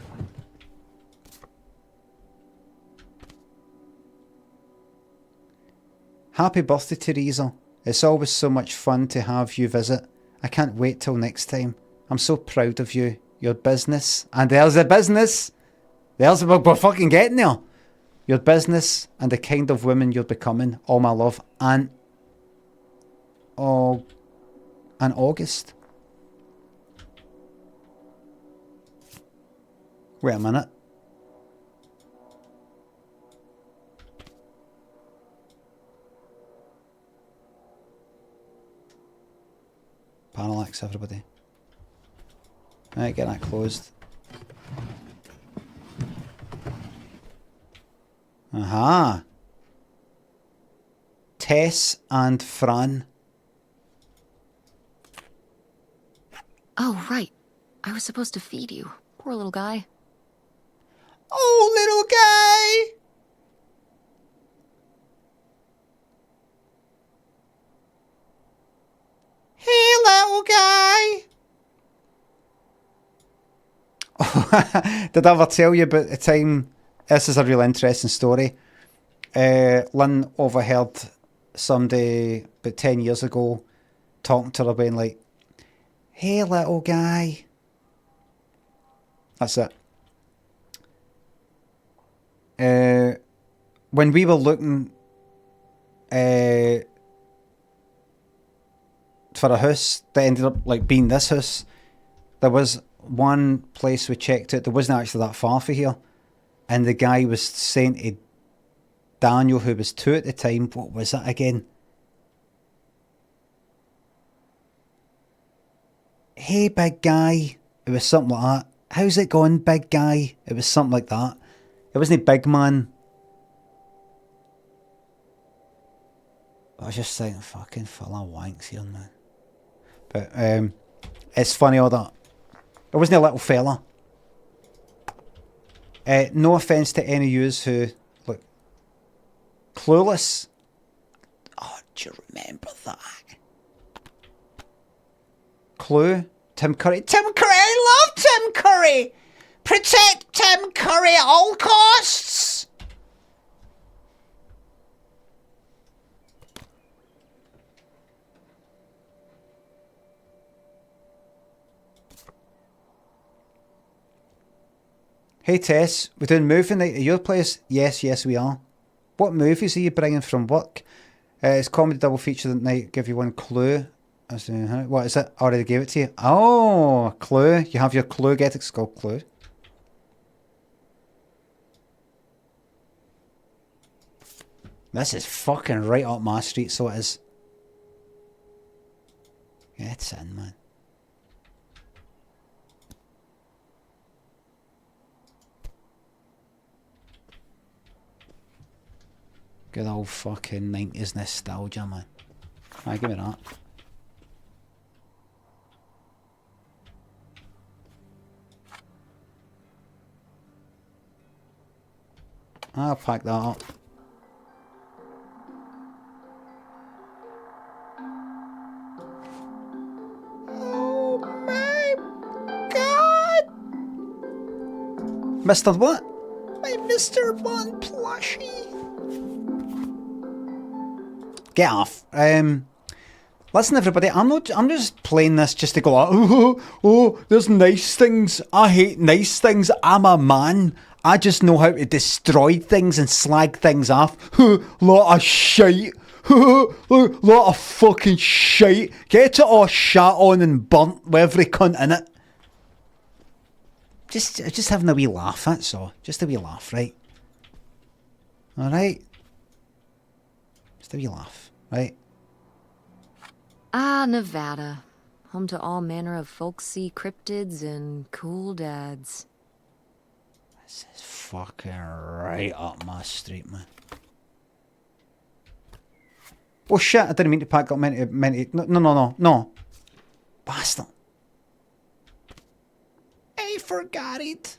Happy birthday, Teresa. It's always so much fun to have you visit. I can't wait till next time. I'm so proud of you. Your business. And there's a business. We're fucking getting there. Your business and the kind of woman you're becoming. All my love. And August. Wait a minute. Parallax, everybody. Right, get that closed. Aha. Tess and Fran. Oh, right. I was supposed to feed you. Poor little guy. Oh, little guy! Hey, little guy! Did I ever tell you about the time? This is a real interesting story. Lynn overheard somebody about 10 years ago talking to her being like, hey, little guy. That's it. When we were looking for a house that ended up like being this house, there was one place we checked out that wasn't actually that far from here, and the guy was saying to Daniel, who was 2 at the time, what was it again? Hey, big guy. It was something like that. How's it going, big guy? It was something like that. It wasn't big man. I was just thinking, fucking full of wanks here, man. But it's funny all that. It wasn't a little fella. No offence to any of yous who look clueless. Oh, do you remember that? Clue? Tim Curry. Tim Curry! I love Tim Curry! Protect Tim Curry at all costs! Hey Tess, we're doing movie night at your place? Yes, we are. What movies are you bringing from work? It's comedy double feature that night. Give you one clue. What is it? I already gave it to you. Oh, Clue. You have your Clue. Get it. It's called Clue. This is fucking right up my street, so it is. It's in, man. Good old fucking 90s nostalgia, man. Alright, give me that. I'll pack that up. Oh my god! Mr. What? My Mr. One plushie. Get off. Listen, everybody. I'm just playing this just to go. Oh, there's nice things. I hate nice things. I'm a man. I just know how to destroy things and slag things off. Lot of shite. Lot of fucking shite. Get it all shat on and burnt with every cunt in it. Just having a wee laugh, that's all. Just a wee laugh, right? Alright? Just a wee laugh, right? Ah, Nevada. Home to all manner of folksy cryptids and cool dads. This is fucking right up my street, man. Oh shit, I didn't mean to pack up many. No. Bastard. I forgot it.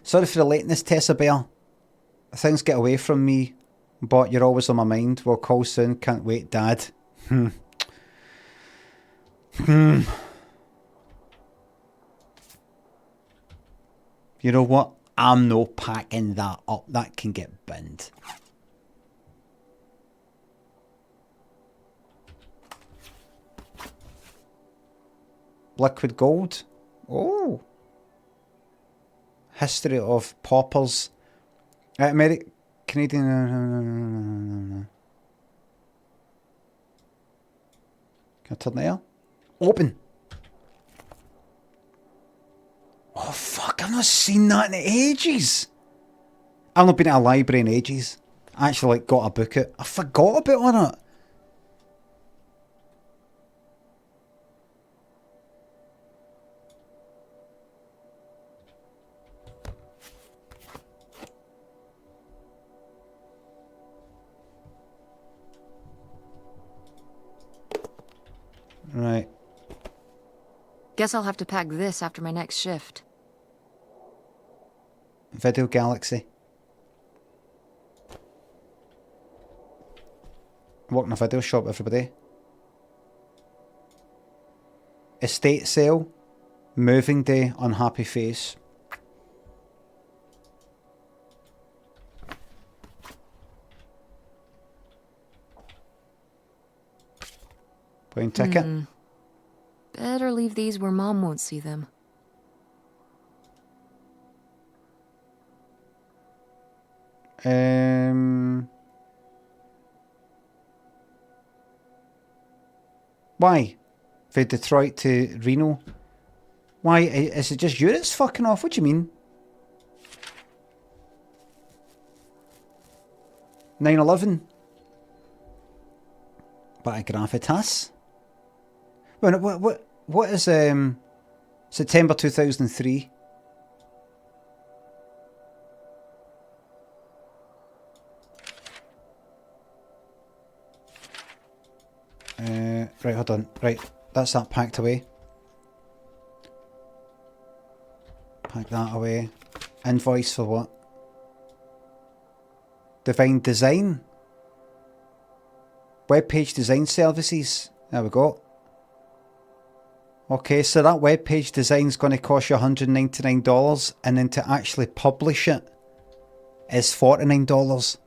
Sorry for the lateness, Tessa Bear. Things get away from me, but you're always on my mind. We'll call soon. Can't wait, Dad. You know what? I'm no packing that up. That can get binned. Liquid gold. Oh. History of paupers. Canadian. Can I turn there? Open. Oh fuck, I've not seen that in ages. I've not been at a library in ages. I actually got a book out. I forgot about on it. Right. Guess I'll have to pack this after my next shift. Video Galaxy. Work in a video shop, everybody. Estate sale. Moving day, unhappy face. Plane ticket. Better leave these where Mom won't see them. Why? For Detroit to Reno? Why? Is it just you that's fucking off? What do you mean? 9/11? But a gravitas? What is September 2003? Right, hold on. Right, that's that packed away. Pack that away. Invoice for what? Divine Design. Webpage design services. There we go. Okay, so that webpage design is going to cost you $199, and then to actually publish it is $49.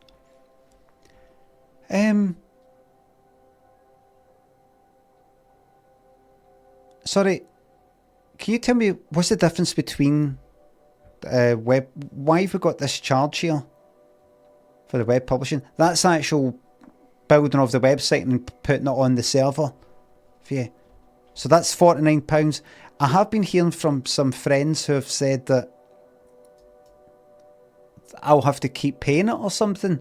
Sorry, can you tell me what's the difference between web? Why have we got this charge here for the web publishing? That's actual building of the website and putting it on the server for you. So that's £49. I have been hearing from some friends who have said that I'll have to keep paying it or something.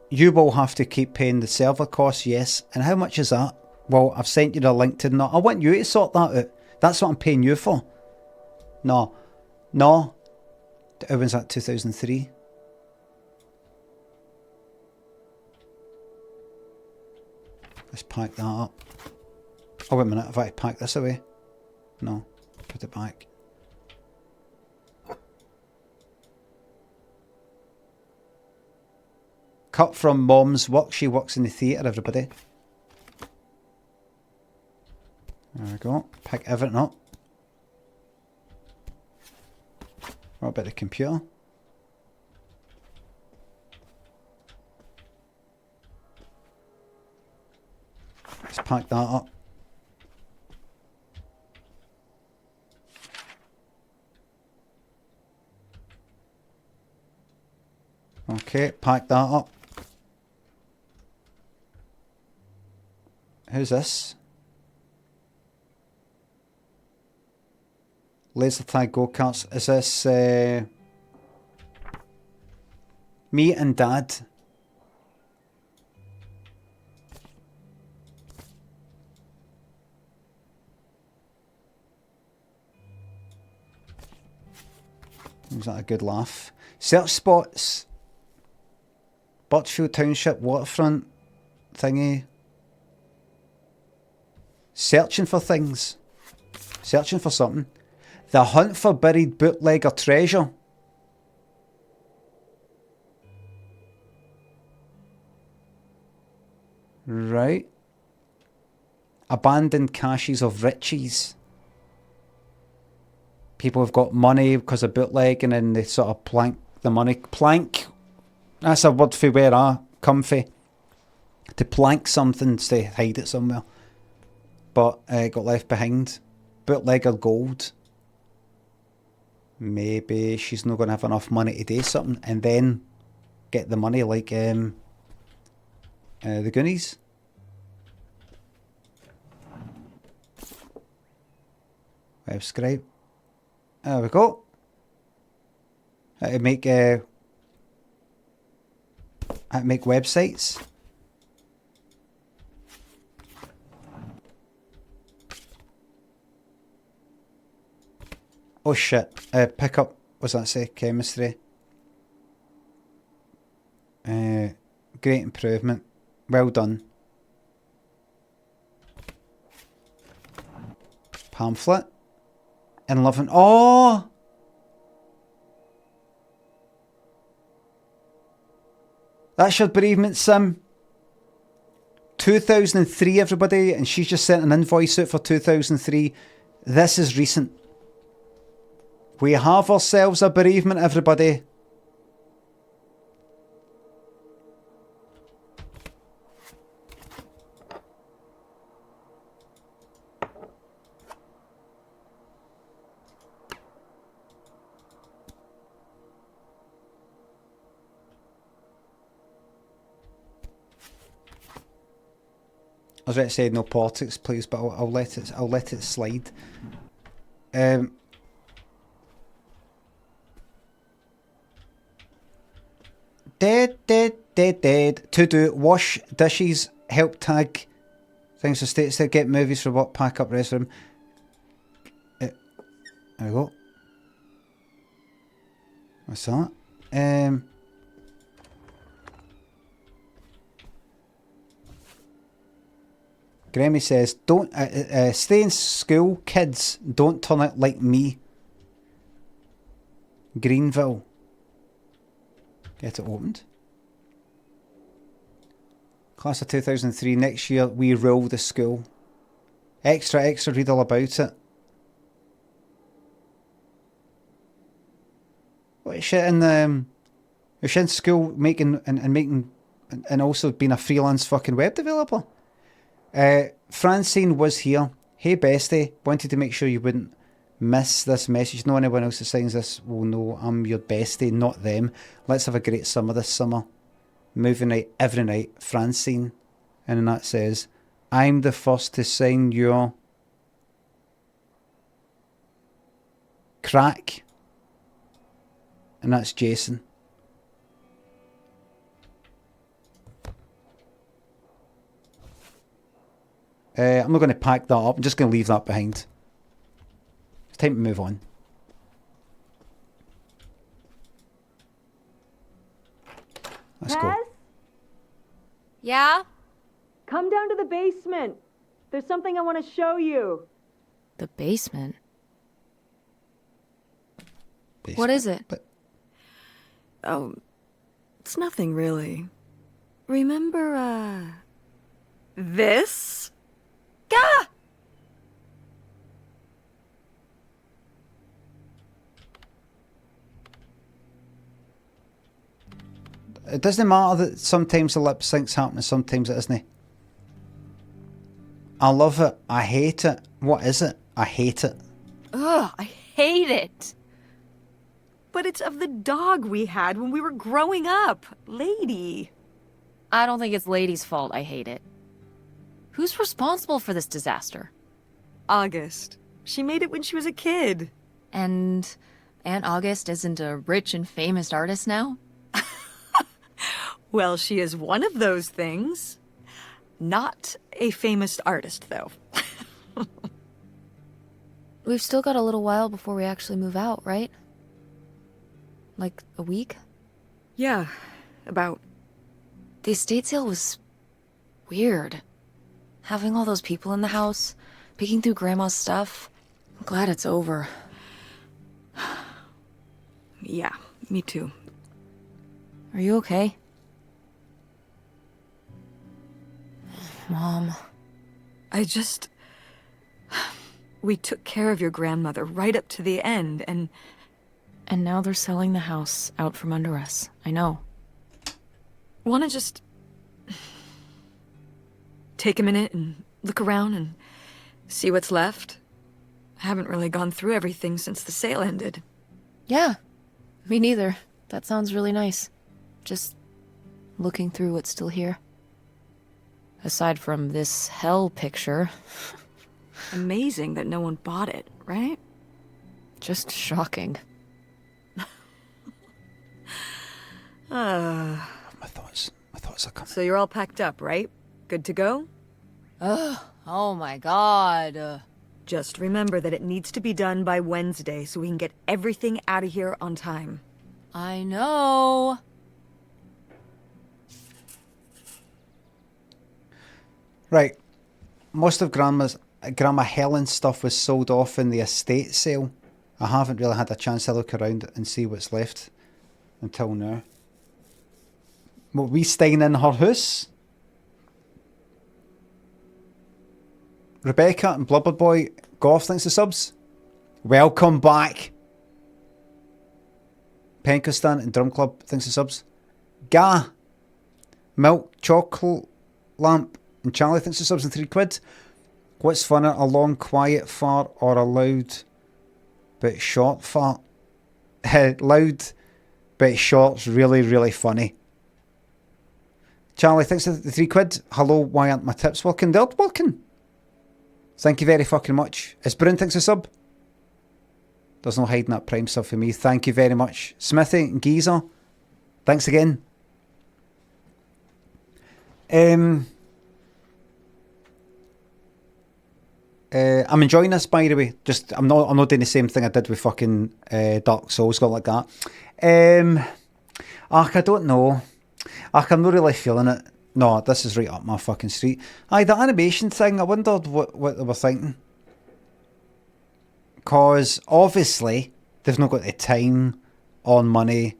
You will have to keep paying the server costs, yes. And how much is that? Well, I've sent you the link to that. I want you to sort that out. That's what I'm paying you for. No. How was that, 2003? Let's pack that up. Oh, wait a minute. Have I packed this away? No. Put it back. Cut from Mom's work. She works in the theatre, everybody. There we go. Pick everything up. What about the computer? Let's pack that up. Okay, pack that up. Who's this? Laser tag go-karts. Is this Me and Dad. Was that a good laugh? Search spots. Birchfield Township waterfront thingy. Searching for things. Searching for something. The hunt for buried bootlegger treasure. Right. Abandoned caches of riches. People have got money because of bootlegging and they sort of plank the money. Plank. That's a word for where I come from. To plank something to hide it somewhere. But got left behind. Bootlegger gold. Maybe she's not going to have enough money to do something and then get the money like the Goonies. Subscribe. There we go. How to make websites. Oh shit. Pick up, what's that say? Chemistry. Great improvement. Well done. Pamphlet. And loving. Oh! That's your bereavement sim. 2003, everybody, and she's just sent an invoice out for 2003. This is recent. We have ourselves a bereavement, everybody. I was ready to say no politics, please, but I'll let it slide. Dead. To do, wash dishes, help tag things for states to get movies for work, pack up restroom. There we go. What's that? Grammy says, "Don't stay in school, kids. Don't turn out like me." Greenville. Get it opened. Class of 2003. Next year, we rule the school. Extra. Read all about it. What is shit in is she in school making and also being a freelance fucking web developer? Francine was here. Hey bestie, wanted to make sure you wouldn't miss this message. No anyone else who signs this will know I'm your bestie, not them. Let's have a great summer this summer. Movie night every night. Francine. And then that says, I'm the first to sign your crack. And that's Jason. I'm not going to pack that up. I'm just going to leave that behind. It's time to move on. Let's go. Yeah? Come down to the basement. There's something I want to show you. The basement? What is it? Oh, it's nothing really. Remember, this? Gah! It doesn't matter that sometimes the lip sync's happening, sometimes it isn't. I love it. I hate it. What is it? I hate it. Ugh, I hate it. But it's of the dog we had when we were growing up. Lady. I don't think it's Lady's fault I hate it. Who's responsible for this disaster? August. She made it when she was a kid. And Aunt August isn't a rich and famous artist now? Well, she is one of those things. Not a famous artist, though. We've still got a little while before we actually move out, right? Like a week? Yeah, about. The estate sale was weird. Having all those people in the house, peeking through Grandma's stuff. I'm glad it's over. Yeah, me too. Are you okay? Mom. We took care of your grandmother right up to the end, and now they're selling the house out from under us. I know. Wanna just take a minute and look around and see what's left? I haven't really gone through everything since the sale ended. Yeah, me neither. That sounds really nice. Just looking through what's still here. Aside from this hell picture. Amazing that no one bought it, right? Just shocking. My thoughts are coming. So you're all packed up, right? Good to go? Oh my god. Just remember that it needs to be done by Wednesday so we can get everything out of here on time. I know. Right. Most of Grandma Helen's stuff was sold off in the estate sale. I haven't really had a chance to look around and see what's left until now. Were we staying in her house? Rebecca and Blubberboy Golf, thanks to subs. Welcome back. Penkistan and Drum Club, thanks to subs. Ga, Milk, Chocolate Lamp and Charlie, thanks to subs and £3. What's funner, a long quiet fart or a loud but short fart? Loud but short's really, really funny. Charlie, thanks for the £3. Hello, why aren't my tips working? They're working. Thank you very fucking much. Is Brune thanks a sub? There's no hiding that Prime sub for me. Thank you very much. Smithy and Geezer, thanks again. I'm enjoying this, by the way. Just I'm not doing the same thing I did with fucking Dark Souls, got like that. I don't know. I'm not really feeling it. No, this is right up my fucking street. Aye, the animation thing, I wondered what they were thinking. Because obviously they've not got the time or money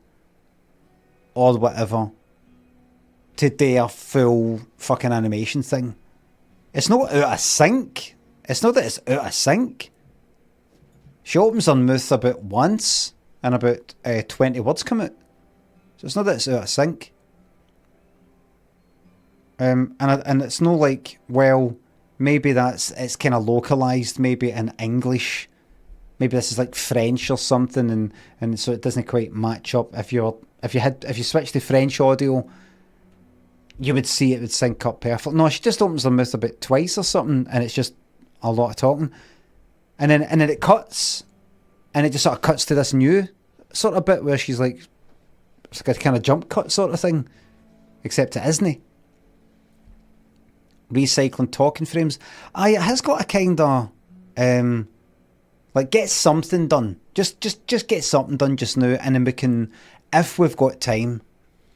or whatever to do a full fucking animation thing. It's not out of sync. It's not that it's out of sync. She opens her mouth about once and about 20 words come out. So it's not that it's out of sync. And it's not like, well, maybe it's kind of localized, maybe in English. Maybe this is like French or something, and so it doesn't quite match up. If you switch to French audio, you would see it would sync up perfect. No, she just opens her mouth about twice or something, and it's just a lot of talking. And then it cuts, and it just sort of cuts to this new sort of bit where she's like, it's like a kind of jump cut sort of thing, except it isn't. Recycling talking frames. Aye, it has got a kind of like get something done. Just get something done just now, and then we can, if we've got time,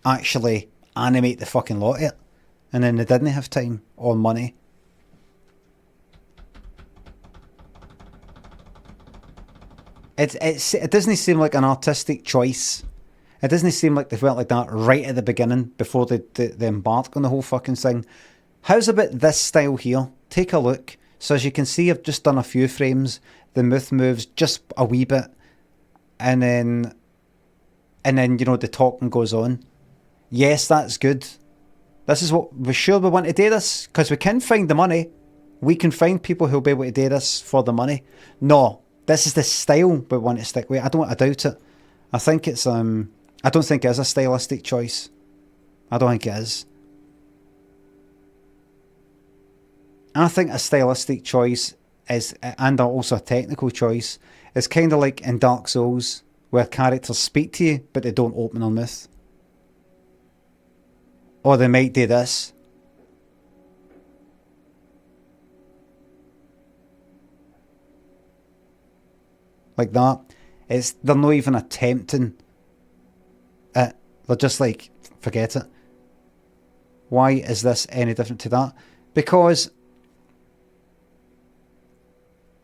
actually animate the fucking lot of it. And then they didn't have time or money. It doesn't seem like an artistic choice. It doesn't seem like they felt like that right at the beginning before they embarked on the whole fucking thing. How's about this style here? Take a look. So as you can see, I've just done a few frames. The mouth moves just a wee bit, and then the talking goes on. Yes, that's good. This is what we're sure we want to do this, because we can find the money. We can find people who'll be able to do this for the money. No, this is the style we want to stick with. I don't doubt it. I think it's I don't think it is a stylistic choice. I don't think it is. I think a stylistic choice is, and also a technical choice, is kind of like in Dark Souls, where characters speak to you, but they don't open their mouth. Or they might do this. Like that. They're not even attempting it. They're just like, forget it. Why is this any different to that? Because,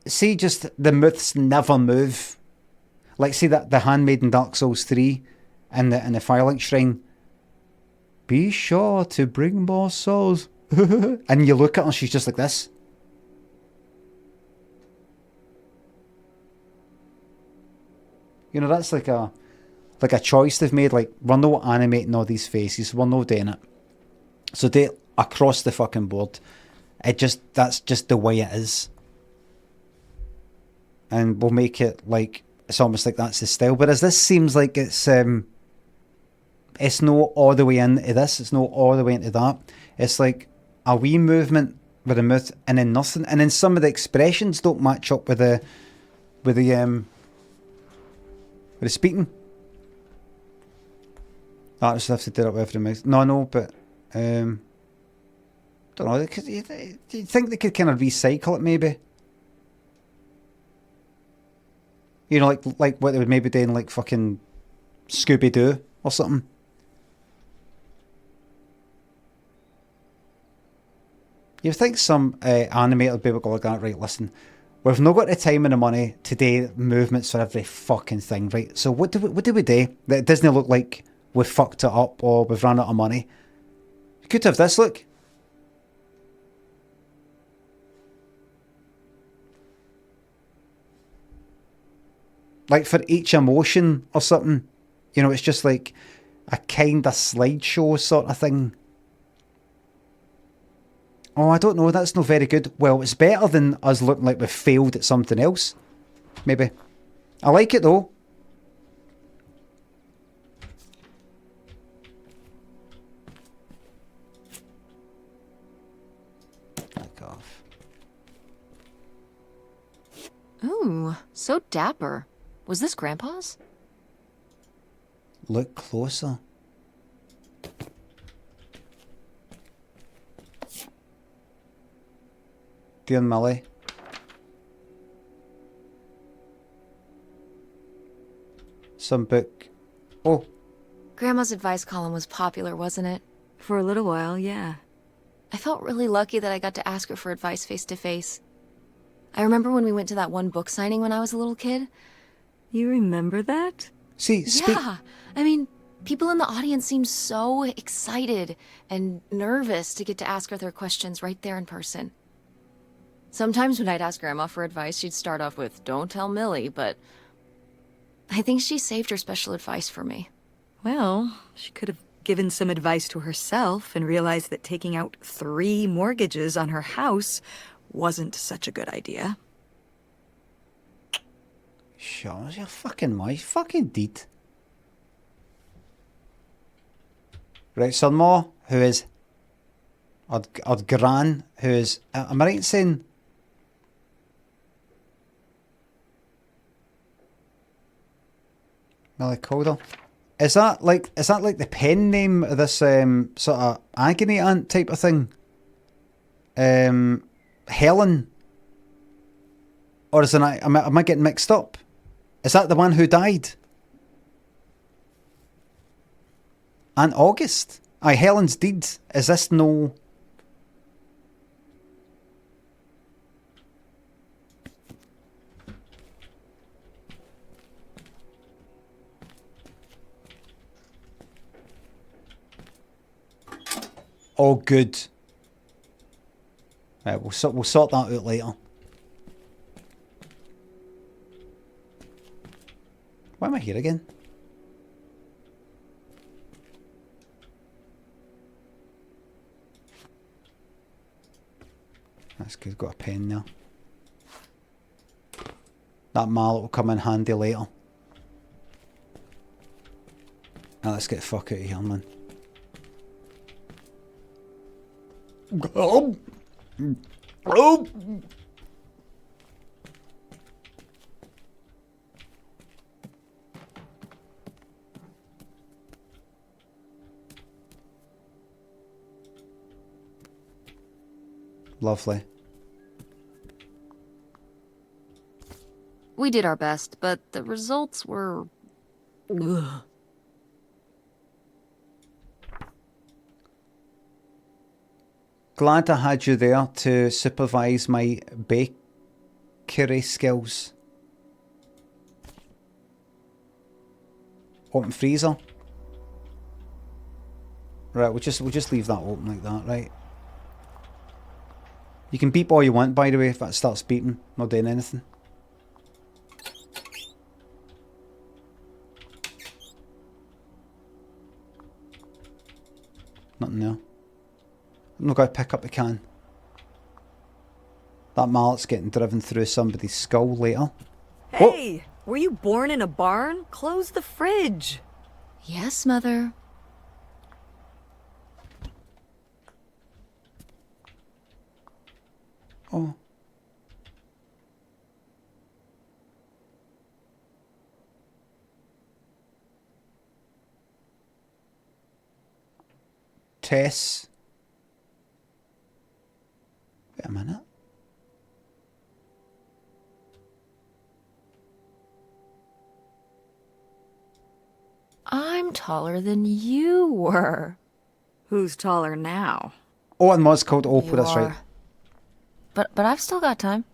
see, just the myths never move. Like, see that the handmaid in Dark Souls 3 and the Firelink Shrine. Be sure to bring more souls. And you look at her, she's just like this. You know, that's like a choice they've made. Like, we're not animating all these faces. We're not doing it. So they across the fucking board. That's just the way it is. And we'll make it like it's almost like that's the style. But as this seems like it's not all the way into this. It's not all the way into that. It's like a wee movement with a mouth and then nothing. And then some of the expressions don't match up with the speaking. I just have to do it with every mouth. No, but don't know. Do you think they could kind of recycle it, maybe? You know, like what they would maybe do in like fucking Scooby Doo or something. You'd think some animator would be able to go like that, right? Listen, we've not got the time and the money to do movements for every fucking thing, right? So what do we do that it doesn't look like we've fucked it up or we've run out of money? We could have this look. Like for each emotion or something, you know, it's just like a kind of slideshow sort of thing. Oh, I don't know, that's not very good. Well, it's better than us looking like we've failed at something else. Maybe. I like it though. Fuck off. Ooh, so dapper. Was this Grandpa's? Look closer. Dear Millie. Some book. Oh. Grandma's advice column was popular, wasn't it? For a little while, yeah. I felt really lucky that I got to ask her for advice face to face. I remember when we went to that one book signing when I was a little kid. You remember that? See, yeah. I mean, people in the audience seemed so excited and nervous to get to ask her their questions right there in person. Sometimes when I'd ask Grandma for advice, she'd start off with, "Don't tell Millie," but I think she saved her special advice for me. Well, she could have given some advice to herself and realized that taking out 3 mortgages on her house wasn't such a good idea. Sure, your fucking wife. Fucking deed. Right, son-in-law, who is... Or gran, who is... Am I right in saying... Millie Calder? Is that like the pen name of this sort of agony aunt type of thing? Helen? Or is it... Am I getting mixed up? Is that the one who died? Aunt August? Aye, Helen's deed. Is this no... Oh, good. Right, we'll sort that out later. Why am I here again? That's good, got a pen there. That mallet will come in handy later. Now let's get the fuck out of here, man. Oh! Oh! Lovely. We did our best, but the results were... Ugh. Glad I had you there to supervise my bakery skills. Open freezer. Right, we'll just leave that open like that, right? You can beep all you want, by the way, if that starts beeping, not doing anything. Nothing there. I'm not going to pick up the can. That mallet's getting driven through somebody's skull later. Hey, were you born in a barn? Close the fridge. Yes, Mother. Oh. Tess. Wait a minute. I'm taller than you were. Who's taller now? Oh, and Mod's called Opal, that's right. But I've still got time.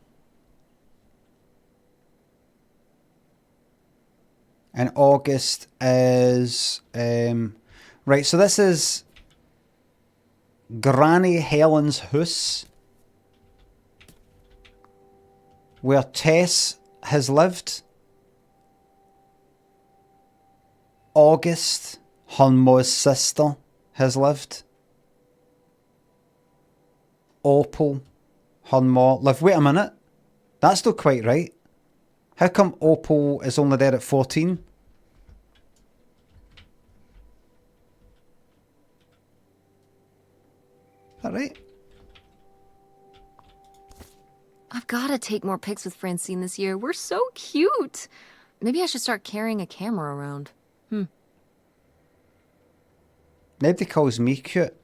And August is... right, so this is Granny Helen's house, where Tess has lived. August, her Ma's sister, has lived. Opal, her Ma, lived. Wait a minute. That's not quite right. How come Opal is only there at 14? Is that right? I've got to take more pics with Francine this year. We're so cute. Maybe I should start carrying a camera around. Nobody calls me cute.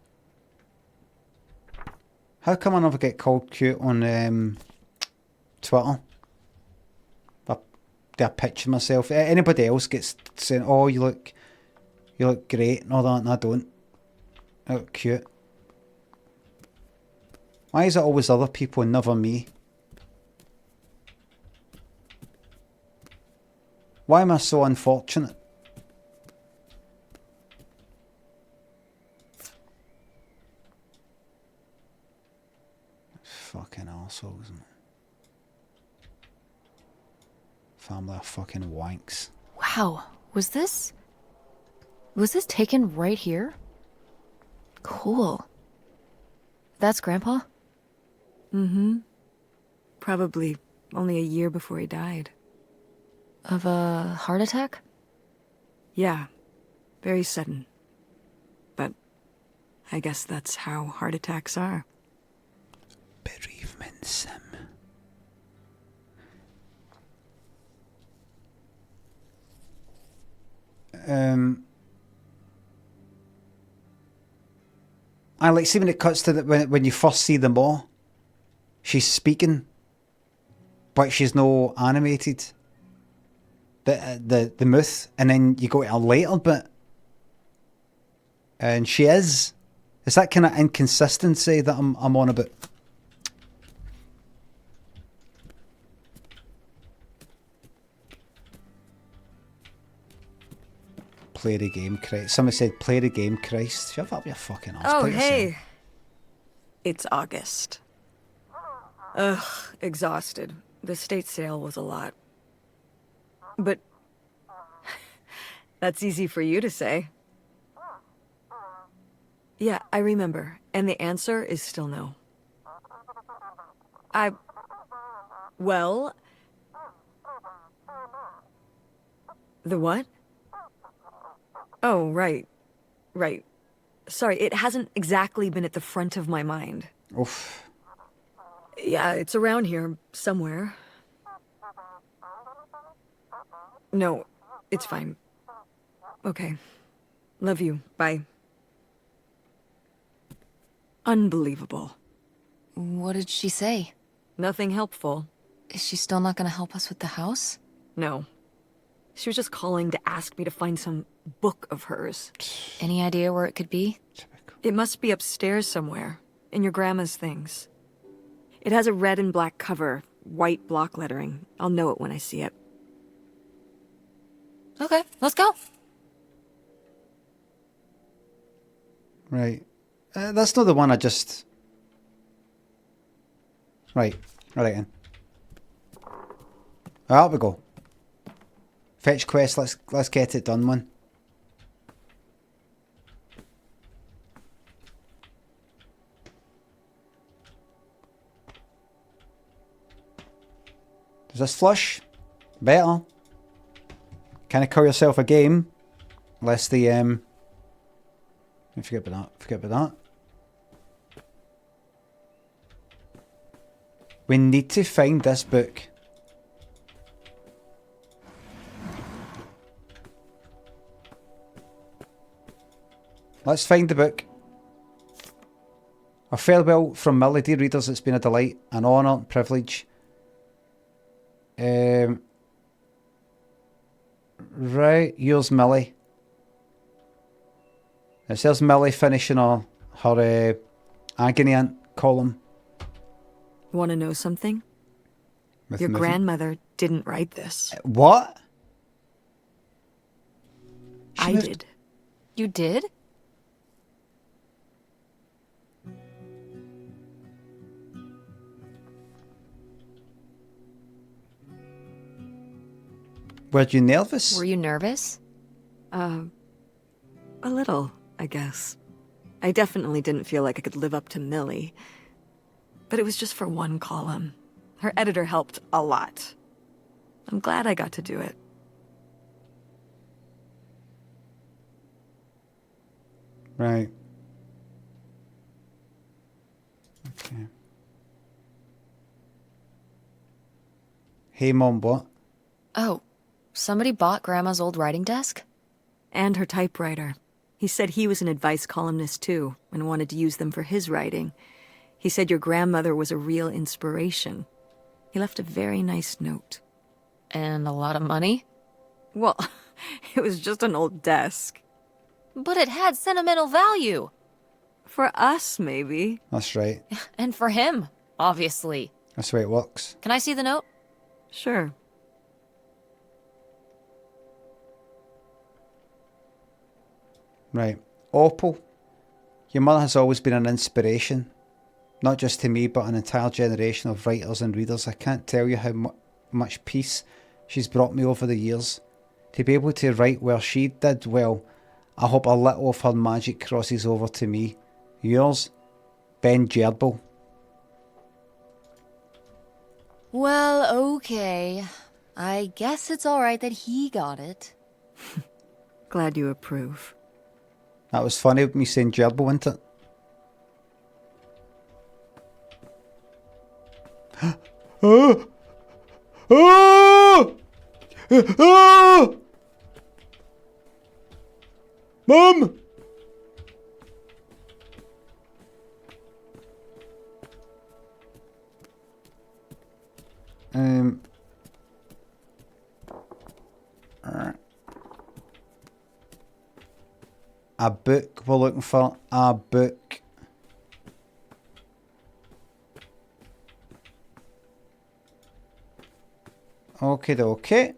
How come I never get called cute on Twitter? I do a picture of myself. Anybody else gets saying, "Oh, you look great," and all that, and I don't. I look cute. Why is it always other people and never me? Why am I so unfortunate? Fucking arseholes, isn't it? Family of fucking wanks. Wow, was this taken right here? Cool. That's Grandpa? Mm-hmm. Probably only a year before he died. Of a heart attack? Yeah, very sudden. But I guess that's how heart attacks are. Bereavement sim. I like, see when it cuts to when you first see them all, she's speaking, but she's no animated. The mouth, and then you go to a later bit, and she is. It's that kind of inconsistency that I'm on about. Play the game, Christ. Somebody said, play the game, Christ. Shut up, you fucking ass. Oh, hey. It's August. Ugh, exhausted. The state sale was a lot. But that's easy for you to say. Yeah, I remember. And the answer is still no. Well... The what? Oh, right. Right. Sorry, it hasn't exactly been at the front of my mind. Oof. Yeah, it's around here, somewhere. No, it's fine. Okay. Love you. Bye. Unbelievable. What did she say? Nothing helpful. Is she still not gonna help us with the house? No. She was just calling to ask me to find some book of hers. Any idea where it could be? It must be upstairs somewhere, in your grandma's things. It has a red and black cover, white block lettering. I'll know it when I see it. Okay, let's go. Right. That's not the one I just... Right. Alright then. Out we go. Fetch quest, let's get it done, man. Does this flush? Better. Kind of call yourself a game. Less the forget about that. Forget about that. We need to find this book. Let's find the book. A farewell from Millie, dear readers. It's been a delight, an honour, and privilege. Right, yours, Millie. It says Millie finishing her agony aunt column. Want to know something? Your grandmother didn't write this. What? I did. You did? Were you nervous? Were you nervous? A little, I guess. I definitely didn't feel like I could live up to Millie. But it was just for one column. Her editor helped a lot. I'm glad I got to do it. Right. Okay. Hey, Mom, what? Oh, somebody bought Grandma's old writing desk? And her typewriter. He said he was an advice columnist too, and wanted to use them for his writing. He said your grandmother was a real inspiration. He left a very nice note. And a lot of money? Well, it was just an old desk. But it had sentimental value. For us, maybe. That's right. And for him, obviously. That's the way it works. Can I see the note? Sure. Right. Opal, your mother has always been an inspiration. Not just to me, but an entire generation of writers and readers. I can't tell you how much peace she's brought me over the years. To be able to write where she did, well, I hope a little of her magic crosses over to me. Yours, Ben Gerbil. Well, okay. I guess it's alright that he got it. Glad you approve. That was funny, me saying Gerbil, wasn't it? Oh! Oh! Oh! Mum! A book. We're looking for a book. Okay, okay.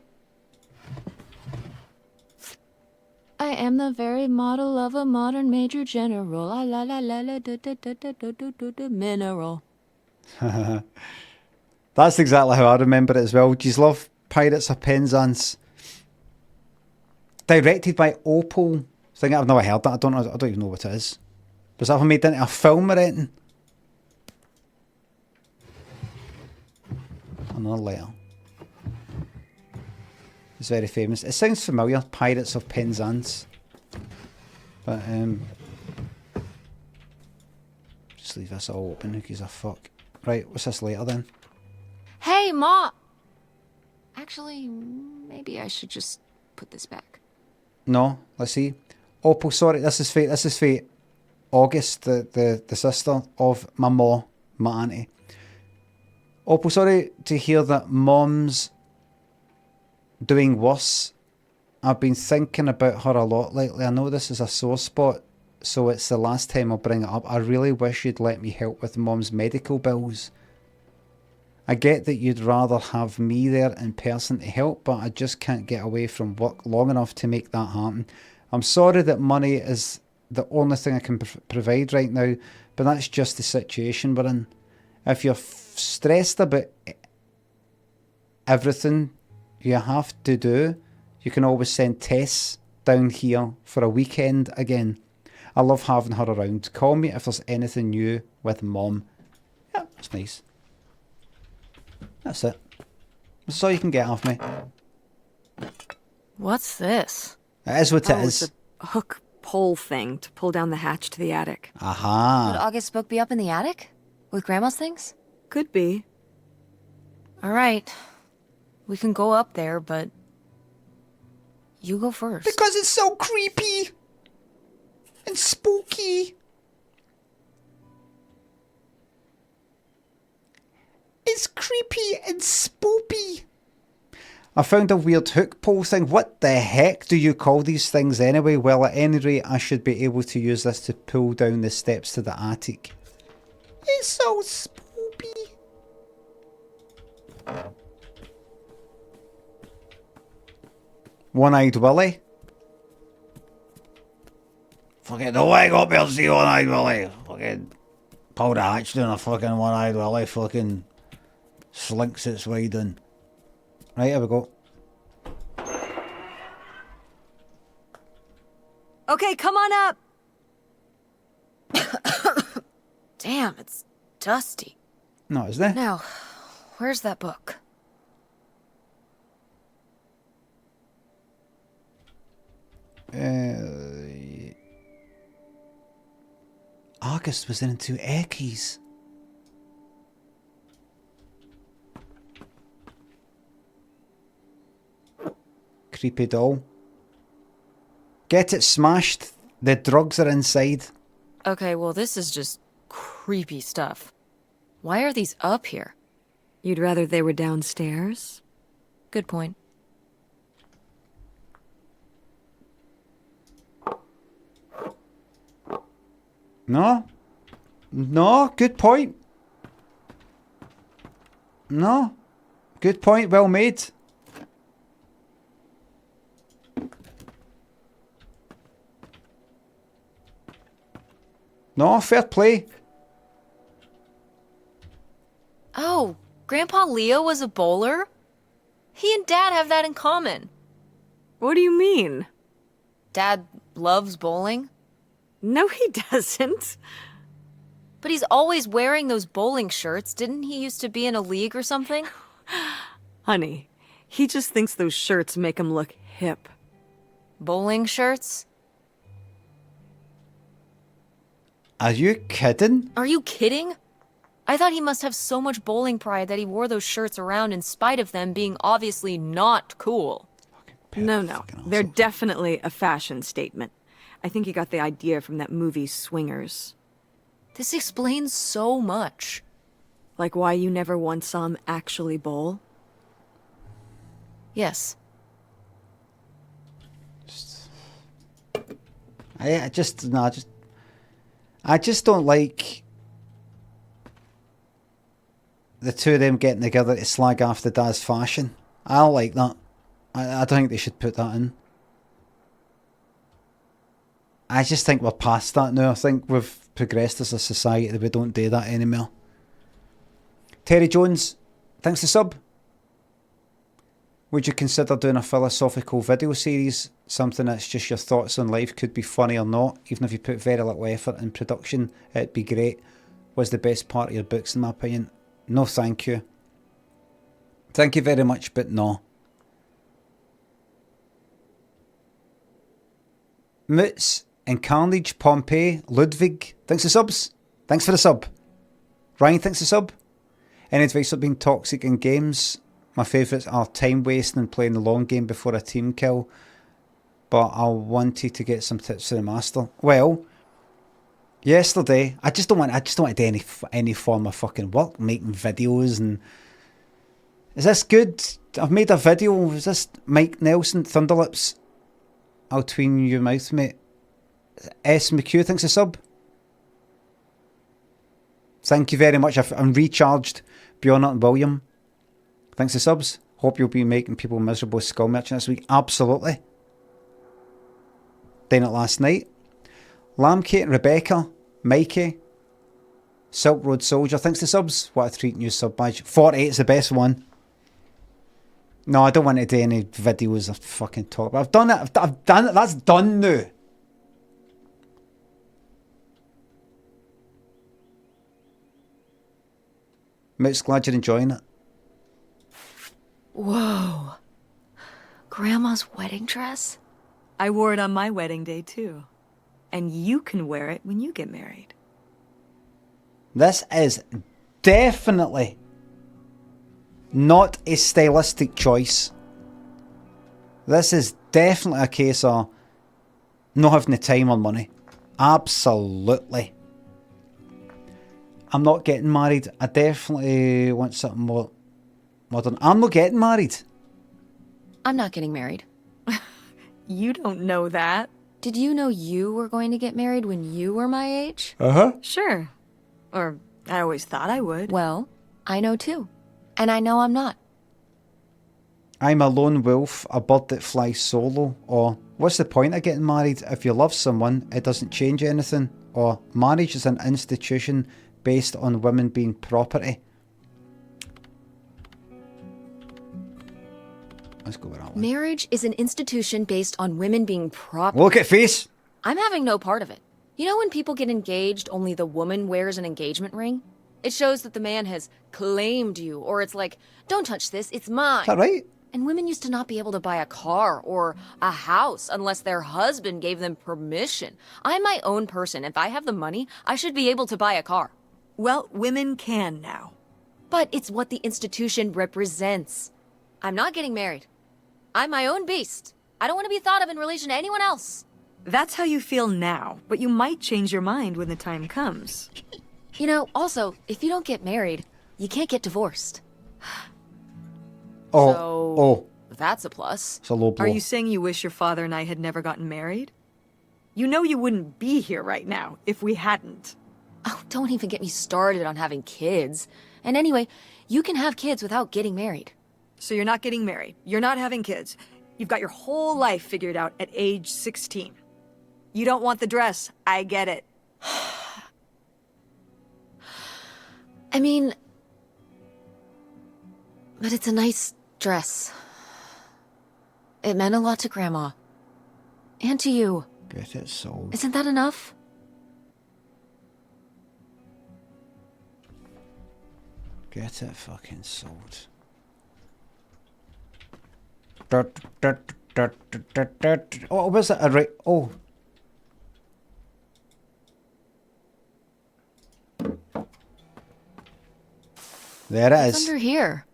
I am the very model of a modern major general. La la la la la da da da da da da da da mineral. That's exactly how I remember it as well. Do you love Pirates of Penzance? Directed by Opal. I think I've never heard that. I don't even know what it is. Was that ever made into a film or anything? Another letter. It's very famous. It sounds familiar. Pirates of Penzance. But just leave this all open. Who gives a fuck? Right, what's this later then? Hey, Ma! Actually, maybe I should just put this back. No, let's see. Opal, sorry, this is for August, the sister of my ma. my auntie. Opal, sorry to hear that Mom's doing worse. I've been thinking about her a lot lately. I know this is a sore spot, so it's the last time I'll bring it up. I really wish you'd let me help with Mom's medical bills. I get that you'd rather have me there in person to help, but I just can't get away from work long enough to make that happen. I'm sorry that money is the only thing I can provide right now, but that's just the situation we're in. If you're stressed about everything you have to do, you can always send Tess down here for a weekend again. I love having her around. Call me if there's anything new with Mom. Yeah, that's nice. That's it. That's all you can get off me. What's this? It is what it It's is. a hook pole thing to pull down the hatch to the attic. Aha. Would August's book be up in the attic? With Grandma's things? Could be. Alright. We can go up there, but... you go first. Because it's so creepy and spooky. It's creepy and spoopy. I found a weird hook pole thing. What the heck do you call these things anyway? Well, at any rate, I should be able to use this to pull down the steps to the attic. It's so spoopy. One-eyed Willie. Fucking no way up here to see One-eyed Willie. Fucking pull the hatch down a fucking One-eyed Willie. Fucking slinks its way down. Right, here we go. Okay, come on up. Damn, it's dusty. No, is there? Now, where's that book? August was into Eckies. Creepy doll. Get it smashed. The drugs are inside. Okay, well this is just creepy stuff. Why are these up here? You'd rather they were downstairs? Good point. No. No, good point. No. Good point, well made. No, fair play. Oh, Grandpa Leo was a bowler? He and Dad have that in common. What do you mean? Dad loves bowling? No, he doesn't. But he's always wearing those bowling shirts. Didn't he used to be in a league or something? Honey, he just thinks those shirts make him look hip. Bowling shirts? Are you kidding? Are you kidding? I thought he must have so much bowling pride that he wore those shirts around in spite of them being obviously not cool. No. They're definitely a fashion statement. I think he got the idea from that movie Swingers. This explains so much. Like why you never once saw him actually bowl? Yes. I just don't like the two of them getting together to slag off the Dad's fashion. I don't like that. I don't think they should put that in. I just think we're past that now. I think we've progressed as a society that we don't do that anymore. Terry Jones, thanks for sub. Would you consider doing a philosophical video series? Something that's just your thoughts on life, could be funny or not. Even if you put very little effort in production, it'd be great. Was the best part of your books in my opinion? No thank you. Thank you very much, but no. Moots and Carnage, Pompeii, Ludwig, thanks for subs. Thanks for the sub. Ryan, thanks for sub. Any advice on being toxic in games? My favourites are time wasting and playing the long game before a team kill. But I wanted to get some tips for the master. Well, Yesterday, I just don't want to do any form of fucking work, making videos and... Is this good? I've made a video. Is this Mike Nelson, Thunderlips? I'll tween your mouth, mate. S. McHugh thinks a sub. Thank you very much. I'm recharged. Bjorn and William. Thanks for subs. Hope you'll be making people miserable with skull merchant this week. Absolutely. Done it last night. Lamkate, Rebecca, Mikey, Silk Road Soldier. Thanks to subs. What a treat, new sub badge. 48 is the best one. No, I don't want to do any videos of fucking talk. I've done it. I've done it. That's done now. Mitch, glad you're enjoying it. Whoa. Grandma's wedding dress? I wore it on my wedding day, too. And you can wear it when you get married. This is definitely not a stylistic choice. This is definitely a case of not having the time or money. Absolutely. I'm not getting married. I definitely want something more modern. I'm not getting married. I'm not getting married. You don't know that. Did you know you were going to get married when you were my age? Uh-huh. Sure. Or I always thought I would. Well, I know too. And I know I'm not. I'm a lone wolf, a bird that flies solo. Or, what's the point of getting married? If you love someone, it doesn't change anything. Or, marriage is an institution based on women being property. Let's go with that one. Marriage is an institution based on women being property. Look at face. I'm having no part of it. You know when people get engaged, only the woman wears an engagement ring? It shows that the man has claimed you, or it's like, don't touch this, it's mine. Is that right? And women used to not be able to buy a car or a house unless their husband gave them permission. I'm my own person. If I have the money, I should be able to buy a car. Well, women can now. But it's what the institution represents. I'm not getting married. I'm my own beast. I don't want to be thought of in relation to anyone else. That's how you feel now, but you might change your mind when the time comes. You know, also, if you don't get married, you can't get divorced. So, that's a plus. It's a low blow. Are you saying you wish your father and I had never gotten married? You know you wouldn't be here right now if we hadn't. Oh, don't even get me started on having kids. And anyway, you can have kids without getting married. So you're not getting married. You're not having kids. You've got your whole life figured out at age 16. You don't want the dress. I get it. I mean, but it's a nice dress. It meant a lot to Grandma. And to you. Get it sold. Isn't that enough? Get it fucking sold. Oh, was it a right? Oh. There it It's is. under here.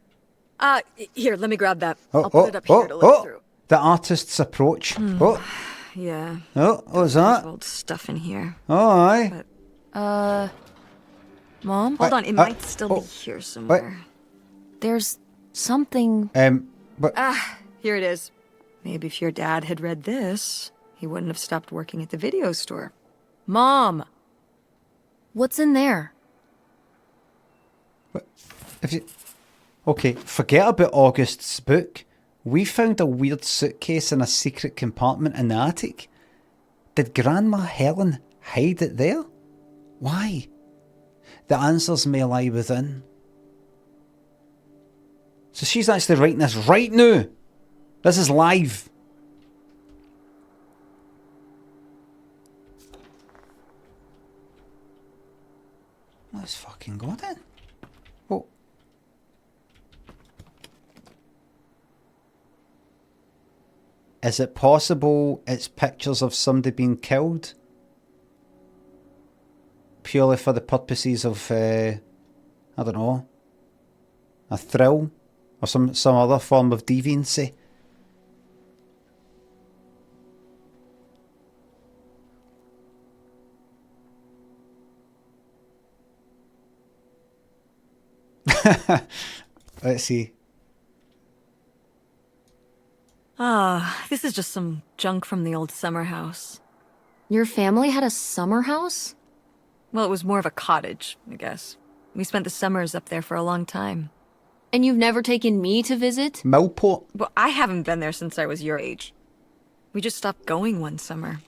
Here, let me grab that. Oh, I'll put it up here to look through. The artist's approach. Oh. Yeah. Oh, what was that? There's old stuff in here. Oh, aye. Mom? Hold on, it might still be here somewhere. There's something... But... Here it is. Maybe if your dad had read this, he wouldn't have stopped working at the video store. Mom! What's in there? If you... Okay, forget about August's book. We found a weird suitcase in a secret compartment in the attic. Did Grandma Helen hide it there? Why? The answers may lie within. So she's actually writing this right now. This is live. Let's fucking go then. Oh. Is it possible it's pictures of somebody being killed? Purely for the purposes of, I don't know, a thrill? Or some other form of deviancy? Let's see. Ah, this is just some junk from the old summer house. Your family had a summer house? Well, it was more of a cottage, I guess. We spent the summers up there for a long time. And you've never taken me to visit? Millport. Well, I haven't been there since I was your age. We just stopped going one summer.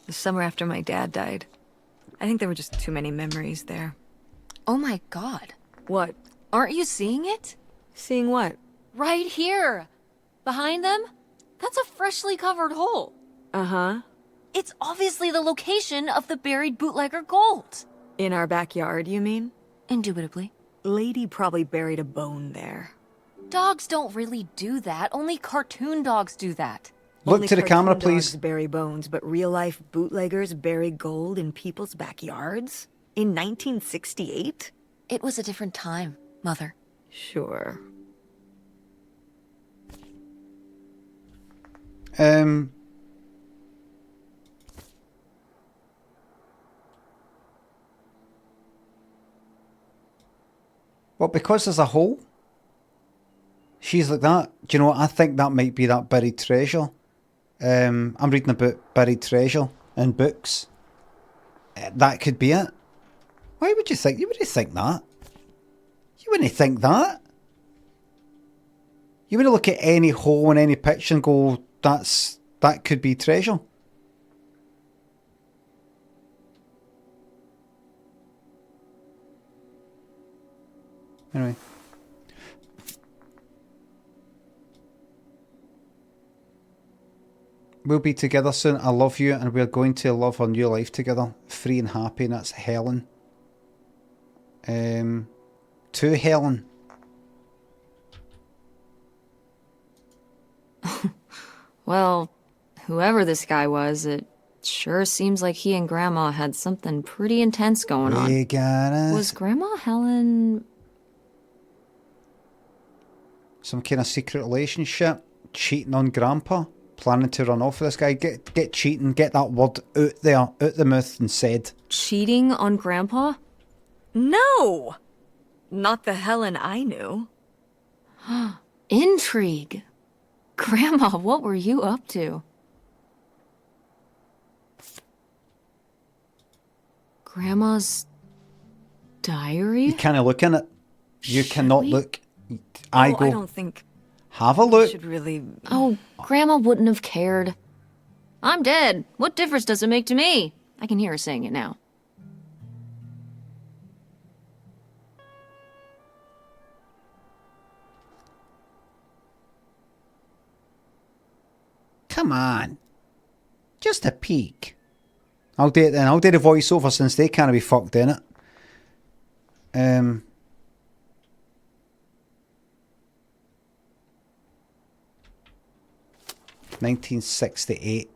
The summer after my dad died. I think there were just too many memories there. Oh my god. What? Aren't you seeing it? Seeing what? Right here. Behind them? That's a freshly covered hole. Uh-huh. It's obviously the location of the buried bootlegger gold. In our backyard, you mean? Indubitably. Lady probably buried a bone there. Dogs don't really do that. Only cartoon dogs do that. Look Only to the camera, cartoon dogs please. bury bones, but real-life bootleggers bury gold in people's backyards? In 1968? It was a different time, Mother. Sure. Well, because there's a hole, she's like that. Do you know what? I think that might be that buried treasure. I'm reading about buried treasure in books. That could be it. Why would you think? You wouldn't think that. You wouldn't think that. You wouldn't look at any hole in any picture and go, that could be treasure. Anyway. We'll be together soon. I love you and we're going to love our new life together. Free and happy, and that's Helen. To Helen. Well, whoever this guy was, it sure seems like he and Grandma had something pretty intense going on. We gotta... Was Grandma Helen... some kind of secret relationship? Cheating on Grandpa? Planning to run off with this guy? Get cheating, get that word out there, out the mouth and said. Cheating on Grandpa? No! Not the Helen I knew. Intrigue. Grandma, what were you up to? Grandma's diary? You can't look in it. You cannot look. I don't think... Have a look. Should really... Oh, Grandma wouldn't have cared. I'm dead. What difference does it make to me? I can hear her saying it now. Come on. Just a peek. I'll do it then. I'll do the voiceover since they can't be fucked in it. 1968.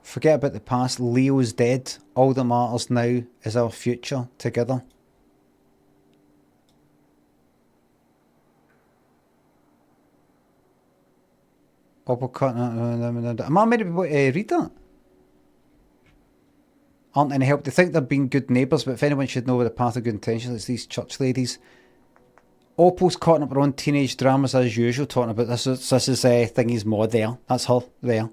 Forget about the past. Leo's dead. All that matters now is our future together. Am I meant to read that? Aren't any help. They think they're being good neighbours, but if anyone should know where the path of good intentions, it's these church ladies. Opal's caught up her own teenage dramas as usual, talking about this. This is Thingy's mod there. That's her there.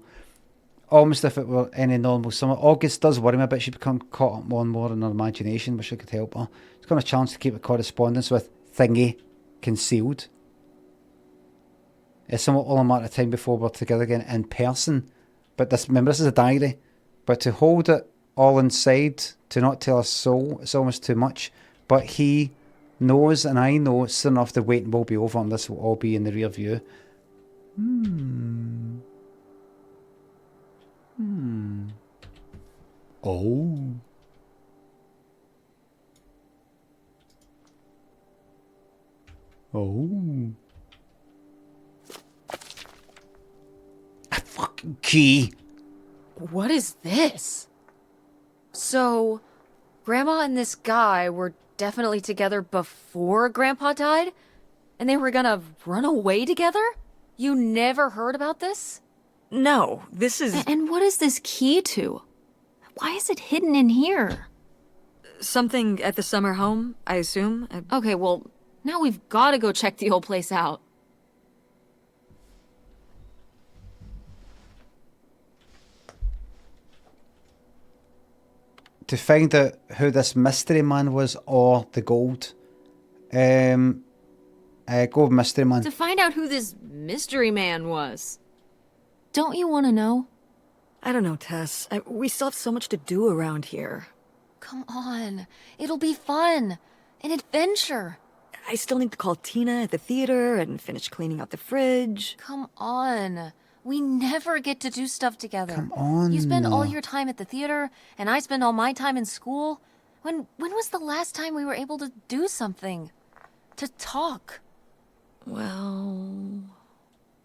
Almost if it were any normal summer. August does worry me a bit. She's become caught up more and more in her imagination. Wish I could help her. It's got a chance to keep a correspondence with Thingy concealed. It's somewhat all a matter of time before we're together again in person. But remember, this is a diary. But to hold it all inside, to not tell a soul, it's almost too much. But he knows, and I know, soon enough the waiting will be over and this will all be in the rear view. Oh. Oh. A fucking key. What is this? So, Grandma and this guy were definitely together before Grandpa died? And they were gonna run away together? You never heard about this? No, this is... And what is this key to? Why is it hidden in here? Something at the summer home, I assume. Okay, well, now we've got to go check the old place out. To find out who this mystery man was or the gold. Go with mystery man. To find out who this mystery man was. Don't you want to know? I don't know, Tess. We still have so much to do around here. Come on. It'll be fun. An adventure. I still need to call Tina at the theater and finish cleaning out the fridge. Come on. We never get to do stuff together. Come on. You spend all your time at the theater, and I spend all my time in school. When was the last time we were able to do something? To talk? Well...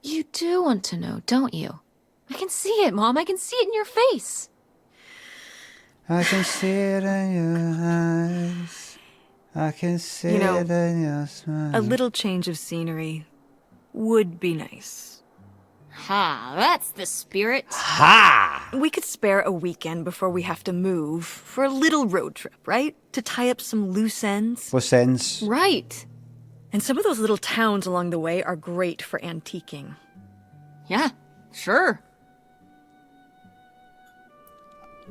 You do want to know, don't you? I can see it, Mom. I can see it in your face. I can see it in your eyes. I can see it in your smile. A little change of scenery would be nice. Ha, that's the spirit. Ha! We could spare a weekend before we have to move for a little road trip, right? To tie up some loose ends. Loose ends. Right. And some of those little towns along the way are great for antiquing. Yeah, sure.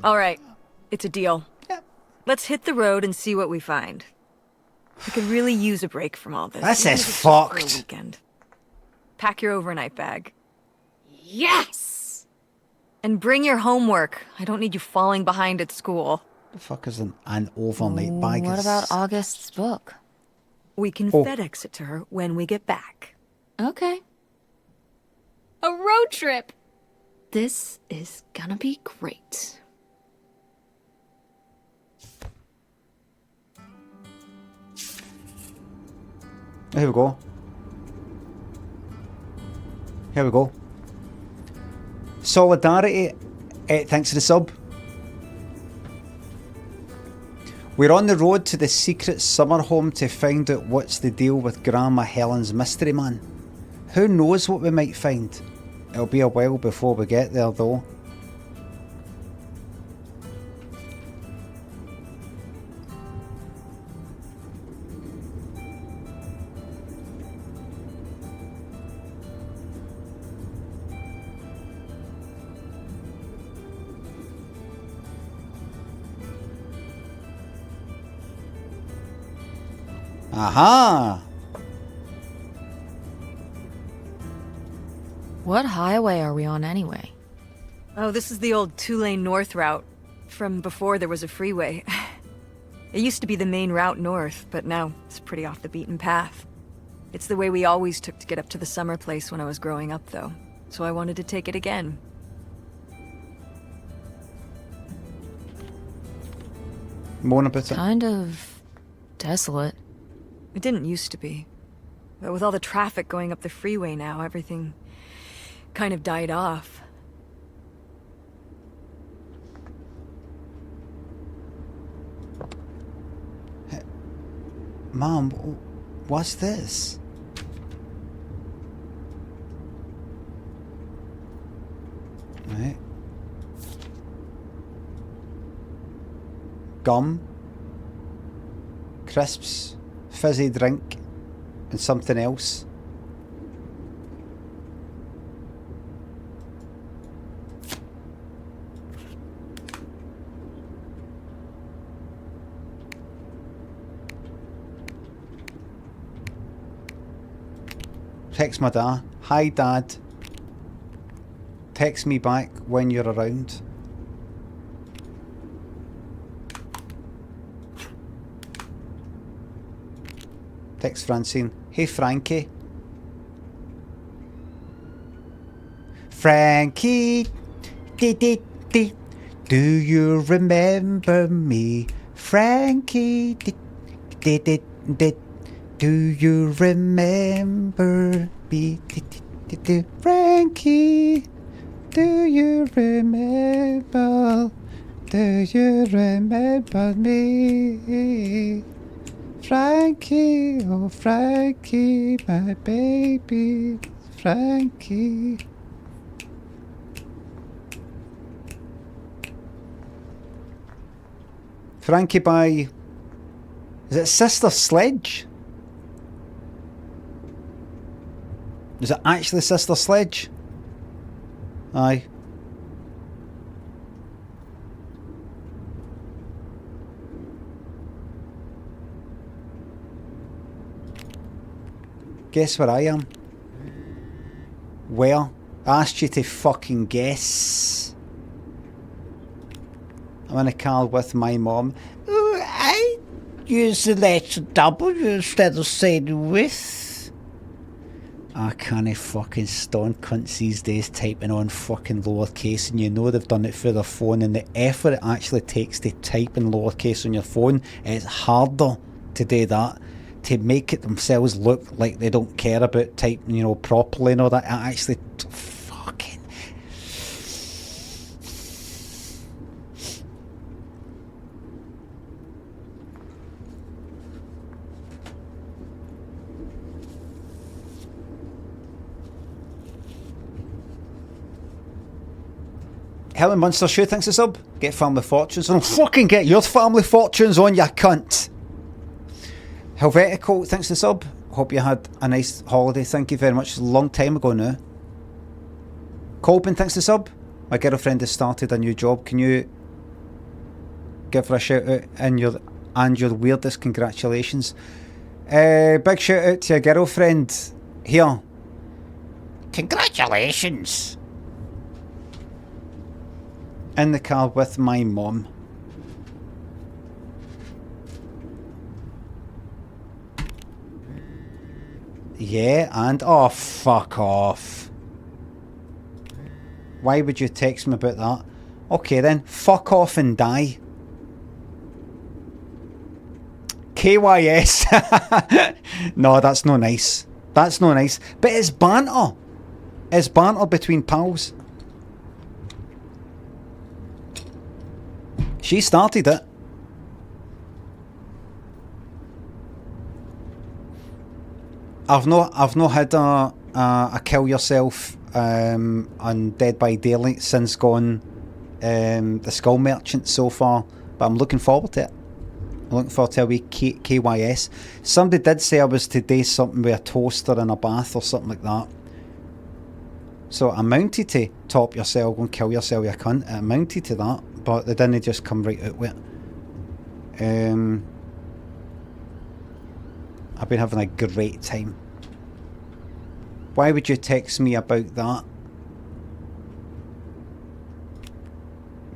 All right, it's a deal. Yep. Let's hit the road and see what we find. I could really use a break from all this. This is For a fucked. weekend. Pack your overnight bag. Yes! And bring your homework. I don't need you falling behind at school. The fuck is an overnight bag? What about August's book? We can FedEx it to her when we get back. Okay. A road trip! This is gonna be great. Here we go. Here we go. Solidarity. Thanks for the sub. We're on the road to the secret summer home to find out what's the deal with Grandma Helen's mystery man. Who knows what we might find? It'll be a while before we get there though. Aha! What highway are we on anyway? Oh, this is the old 2-lane north route, from before there was a freeway. It used to be the main route north, but now it's pretty off the beaten path. It's the way we always took to get up to the summer place when I was growing up, though. So I wanted to take it again. Moan about it. Kind of desolate. It didn't used to be. But with all the traffic going up the freeway now, everything kind of died off. Hey, Mom, what's this? Right. Gum. Crisps. Fizzy drink. And something else. Text my dad. Hi Dad. Text me back when you're around. Text Francine. Hey Frankie. Frankie. Do you remember me? Frankie. Do you remember me? Frankie. Do you remember? Do you remember me? Frankie, oh Frankie, my baby, Frankie. Frankie by Is it Sister Sledge? Is it actually Sister Sledge? Aye. Guess where I am? Where? I asked you to fucking guess. I'm in a car with my mom. I use the letter W instead of saying with. I can't fucking stand cunts these days typing on fucking lowercase, and you know they've done it for their phone, and the effort it actually takes to type in lowercase on your phone, it's harder to do that, to make it themselves look like they don't care about typing, you know, properly and all that. It actually fucking... Helen Munster Shoe thinks it's up. Get family fortunes on. Fucking get your family fortunes on, you cunt. Helvetical thanks the sub. Hope you had a nice holiday. Thank you very much. It's a long time ago now. Colbin thanks the sub. My girlfriend has started a new job. Can you give her a shout out and your weirdest congratulations? Big shout out to your girlfriend here. Congratulations. In the car with my mum. Yeah, and oh, fuck off. Why would you text me about that? Okay then, fuck off and die. KYS. No, that's no nice. That's no nice. But it's banter. It's banter between pals. She started it. I've not had a kill yourself on Dead by Daylight since gone the Skull Merchant so far, but I'm looking forward to it. I'm looking forward to a wee KYS. Somebody did say I was to do something with a toaster in a bath or something like that. So I mounted to top yourself, go and kill yourself, you cunt. I mounted to that, but they didn't just come right out with it. I've been having a great time. Why would you text me about that?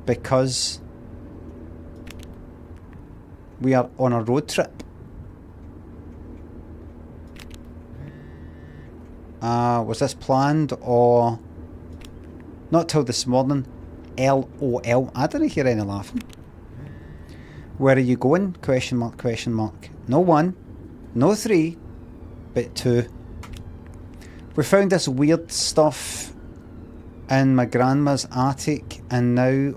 Because we are on a road trip. Was this planned or not till this morning? LOL. I didn't hear any laughing. Where are you going? Question mark, question mark. No 1, no 3, but 2. We found this weird stuff in my grandma's attic, and now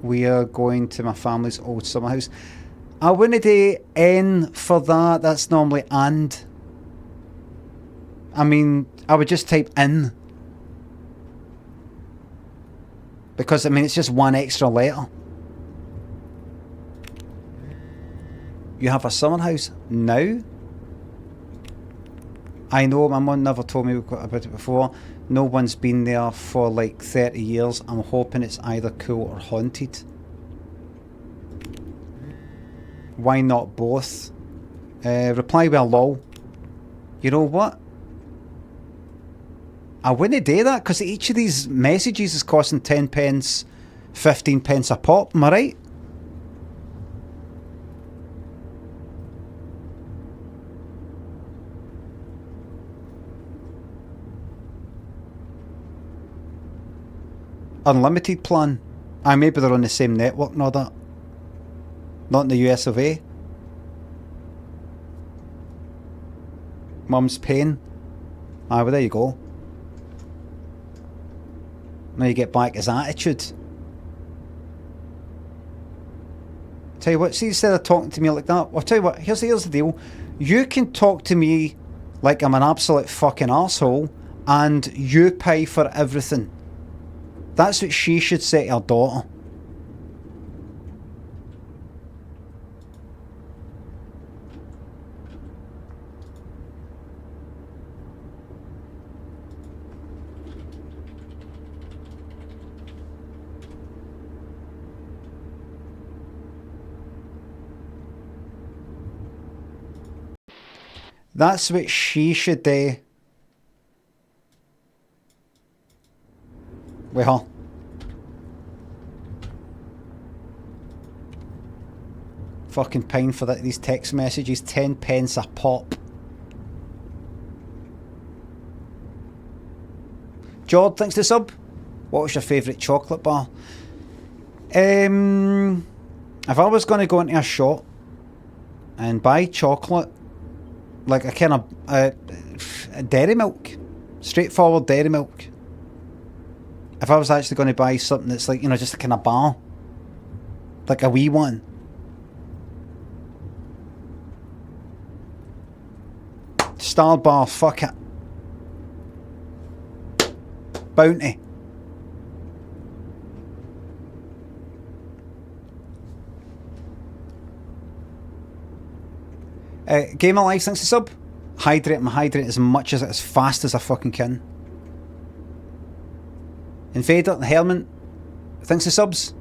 we are going to my family's old summer house. I wouldn't do N for that. That's normally and. I mean, I would just type in. Because, I mean, it's just one extra letter. You have a summer house now? I know, my mum never told me about it before. No one's been there for like 30 years. I'm hoping it's either cool or haunted. Why not both? Reply with a lol. You know what? I wouldn't do that because each of these messages is costing 10 pence, 15 pence a pop, am I right? Unlimited plan. Maybe they're on the same network, not that. Not in the US of A. Mum's pain. Well, there you go. Now you get back his attitude. Tell you what, see, instead of talking to me like that, I'll tell you what, here's the deal. You can talk to me like I'm an absolute fucking arsehole, and you pay for everything. That's what she should say to her daughter. That's what she should do. With her. Fucking paying for that, these text messages, 10 pence a pop. Jord, thanks to sub. What was your favourite chocolate bar? If I was going to go into a shop and buy chocolate, like a kind of a dairy milk, straightforward dairy milk. If I was actually going to buy something that's like, you know, just a kind of bar, like a wee one. Star bar, fuck it. Bounty. Game of Life, thanks to sub. Hydrate as much as fast as I fucking can. Invader, the Herman, thanks to subs.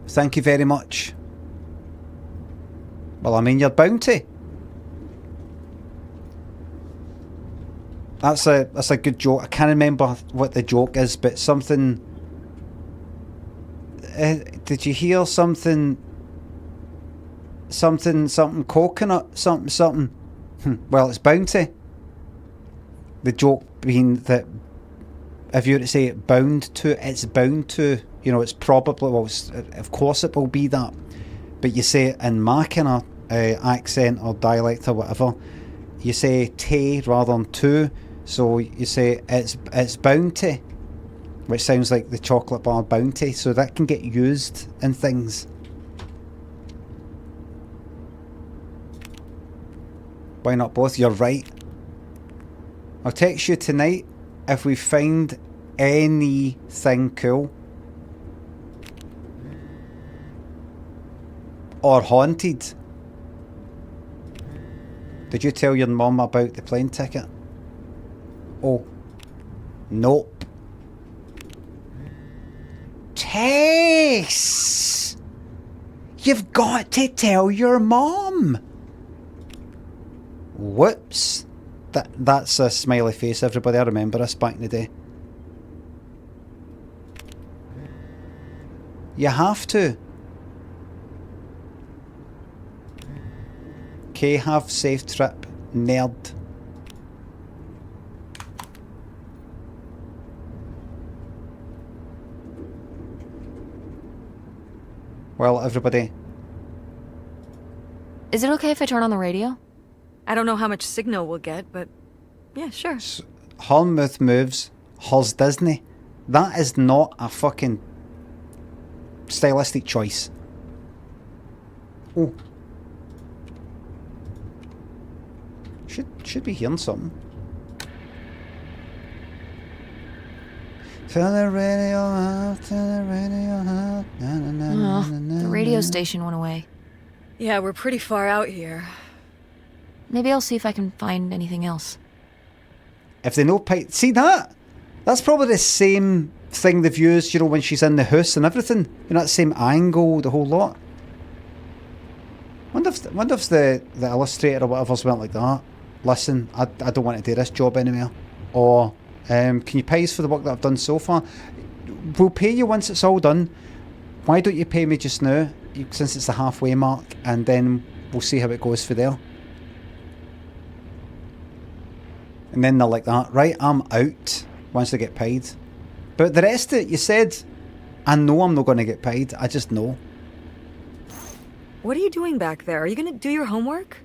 Thank you very much. Well, I mean, your bounty. That's a good joke. I can't remember what the joke is, but something. Did you hear something? Something coconut something. Well, it's bounty. The joke being that if you were to say it bound to, it's bound to. You know, it's probably, well, of course it will be that. But you say it in my kind of accent or dialect or whatever. You say te rather than to. So you say it's bounty, which sounds like the chocolate bar bounty. So that can get used in things. Why not both? You're right. I'll text you tonight if we find anything cool. Or haunted. Did you tell your mum about the plane ticket? Oh. Nope. Tess! You've got to tell your mum! Whoops. That's a smiley face, everybody. I remember us back in the day. You have to. Okay, have safe trip, nerd. Well, everybody. Is it okay if I turn on the radio? I don't know how much signal we'll get, but yeah, sure. Hornmouth moves, Hers Disney. That is not a fucking stylistic choice. Oh. Should be hearing something. Turn the radio off, turn the radio off. The radio station went away. Yeah, we're pretty far out here. Maybe I'll see if I can find anything else. If they know pipe, see that? That's probably the same thing they've used, you know, when she's in the house and everything. You know, that same angle, the whole lot. Wonder if the illustrator or whatever's went like that. Listen, I don't want to do this job anymore. Or can you pay us for the work that I've done so far? We'll pay you once it's all done. Why don't you pay me just now, since it's the halfway mark, and then we'll see how it goes for there. And then they're like that, right, I'm out once they get paid. But the rest of it, you said, I know I'm not going to get paid, I just know. What are you doing back there? Are you going to do your homework?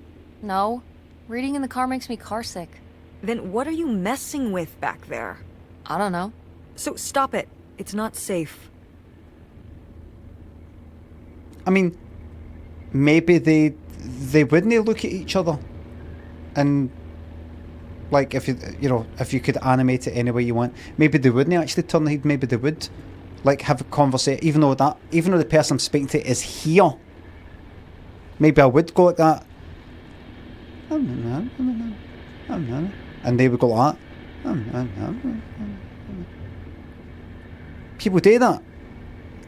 No. Reading in the car makes me carsick. Then what are you messing with back there? I don't know. So stop it. It's not safe. I mean, maybe they wouldn't look at each other. And, like, if you could animate it any way you want, maybe they wouldn't actually turn the head, maybe they would. Like, have a conversation, even though the person I'm speaking to is here. Maybe I would go like that. And they would go like that. People do that.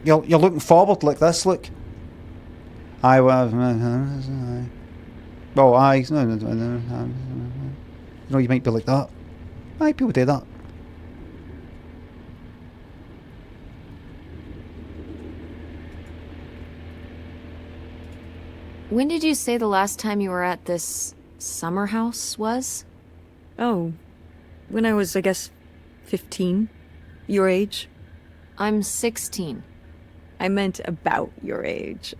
You're looking forward like this, look. Well, no, you might be like that. Aye, people do that. When did you say the last time you were at this summer house was? Oh, when I was, I guess, 15. Your age. I'm 16. I meant about your age.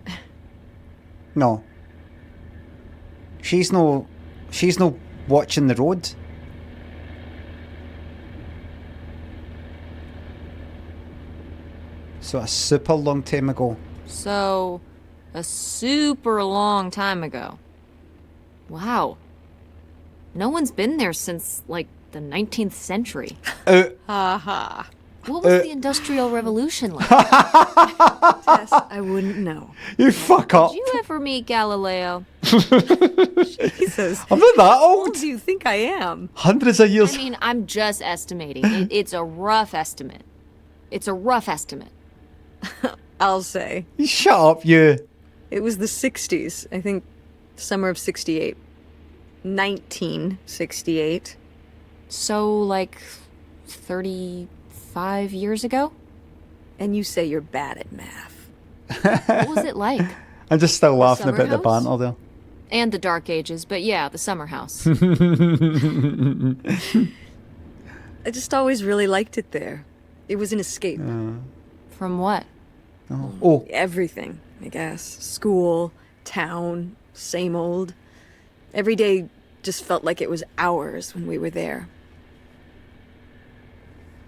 No. She's no watching the road. So a super long time ago. So, a super long time ago. Wow. No one's been there since, like, the 19th century. Ha ha. What was the Industrial Revolution like? Tess, I wouldn't know. You fuck up. Did you ever meet Galileo? Jesus. I'm not that How old. old do you think I am? Hundreds of years. I mean, I'm just estimating. It's a rough estimate. It's a rough estimate. I'll say. Shut up, you. It was the 60s. I think summer of 68. 1968. So, like, 35 years ago? And you say you're bad at math. What was it like? I'm just still laughing summer about the house? banter there. And the Dark Ages, but yeah, the summer house. I just always really liked it there. It was an escape. From what? Oh. Everything, I guess. School, town, same old. Every day just felt like it was hours when we were there.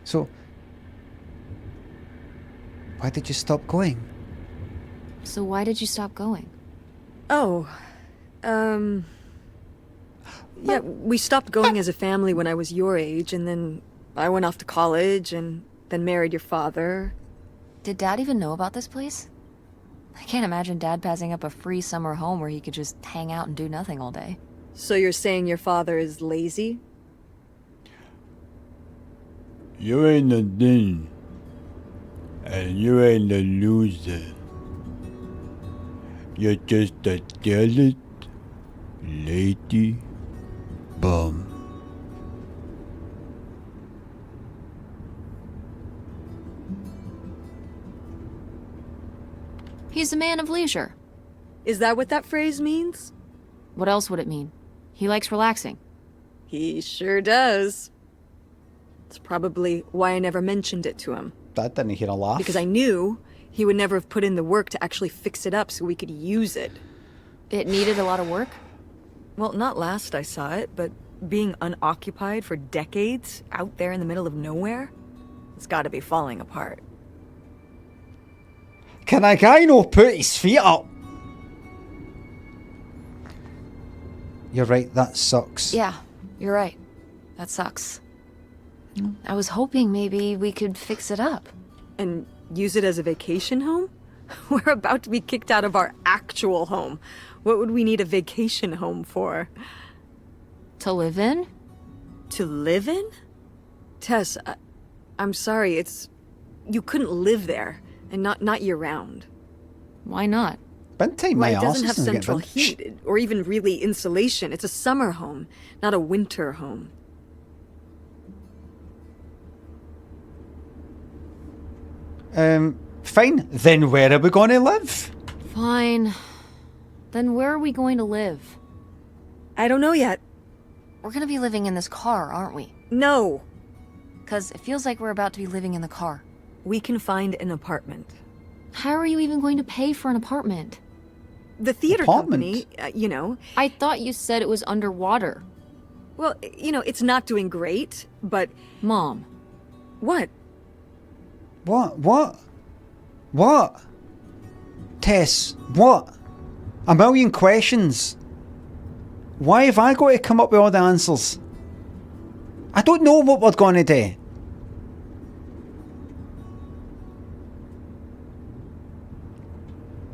So, why did you stop going? So why did you stop going? Oh, yeah, we stopped going as a family when I was your age, and then I went off to college, and then married your father. Did Dad even know about this place? I can't imagine Dad passing up a free summer home where he could just hang out and do nothing all day. So you're saying your father is lazy? You ain't a thing. And you ain't a loser. You're just a jealous, lady bum. He's a man of leisure. Is that what that phrase means? What else would it mean? He likes relaxing. He sure does. It's probably why I never mentioned it to him. That didn't hear a laugh. Because I knew he would never have put in the work to actually fix it up so we could use it. It needed a lot of work? Well, not last I saw it, but being unoccupied for decades out there in the middle of nowhere, it's gotta be falling apart. Can a guy no put his feet up? You're right, that sucks. Yeah, you're right. That sucks. I was hoping maybe we could fix it up. And use it as a vacation home? We're about to be kicked out of our actual home. What would we need a vacation home for? To live in? To live in? Tess, I'm sorry, you couldn't live there, and not year-round. Why not? Bedtime, my It arse doesn't have isn't getting central bent. heat, or even really insulation. It's a summer home, not a winter home. Fine. Then where are we going to live? Fine. Then where are we going to live? I don't know yet. We're gonna be living in this car, aren't we? No. 'Cause it feels like we're about to be living in the car. We can find an apartment. How are you even going to pay for an apartment? The theater Apartment? company, you know. I thought you said it was underwater. Well, you know, it's not doing great, but... Mom. What? What? Tess, what? A million questions. Why have I got to come up with all the answers? I don't know what we're going to do.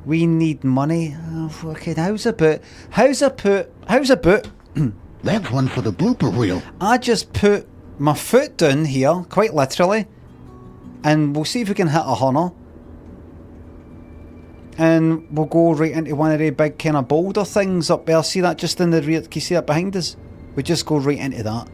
We need money. Oh, fucking, how's about? That's one for the blooper reel. I just put my foot down here, quite literally, and we'll see if we can hit 100. and we'll go right into one of the big kind of boulder things up there. See that just in the rear? Can you see that behind us? We just go right into that.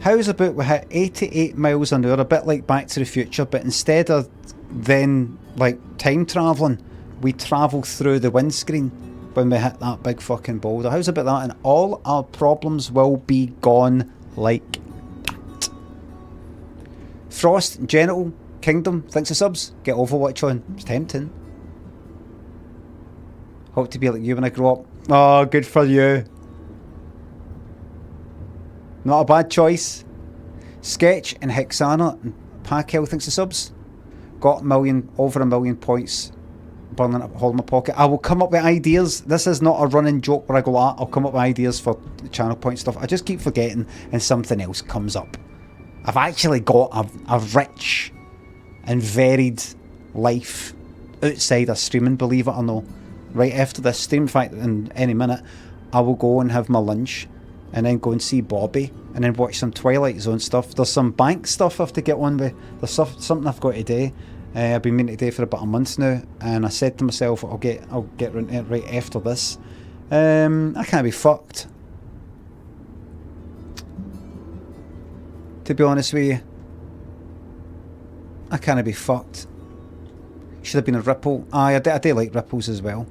How's about we hit 88 miles an hour, a bit like Back to the Future, but instead of then like time travelling, we travel through the windscreen when we hit that big fucking boulder. How's about that? And all our problems will be gone like that. Frost, Genital Kingdom, thanks for subs. Get Overwatch on. It's tempting. Hope to be like you when I grow up. Oh, good for you. Not a bad choice. Sketch and Hexana and Pacquiao, thanks for subs. Got over a million points burning up a hole in my pocket. I will come up with ideas. This is not a running joke where I go, I'll come up with ideas for the channel point stuff. I just keep forgetting and something else comes up. I've actually got a rich and varied life outside of streaming, believe it or not. Right after this stream, in fact, in any minute, I will go and have my lunch and then go and see Bobby and then watch some Twilight Zone stuff. There's some bank stuff I have to get on with. There's something I've got to do. I've been meaning to do for about a month now, and I said to myself I'll get into it right after this. I can't be fucked, to be honest with you. I can't be fucked. Should have been a ripple. I do like ripples as well.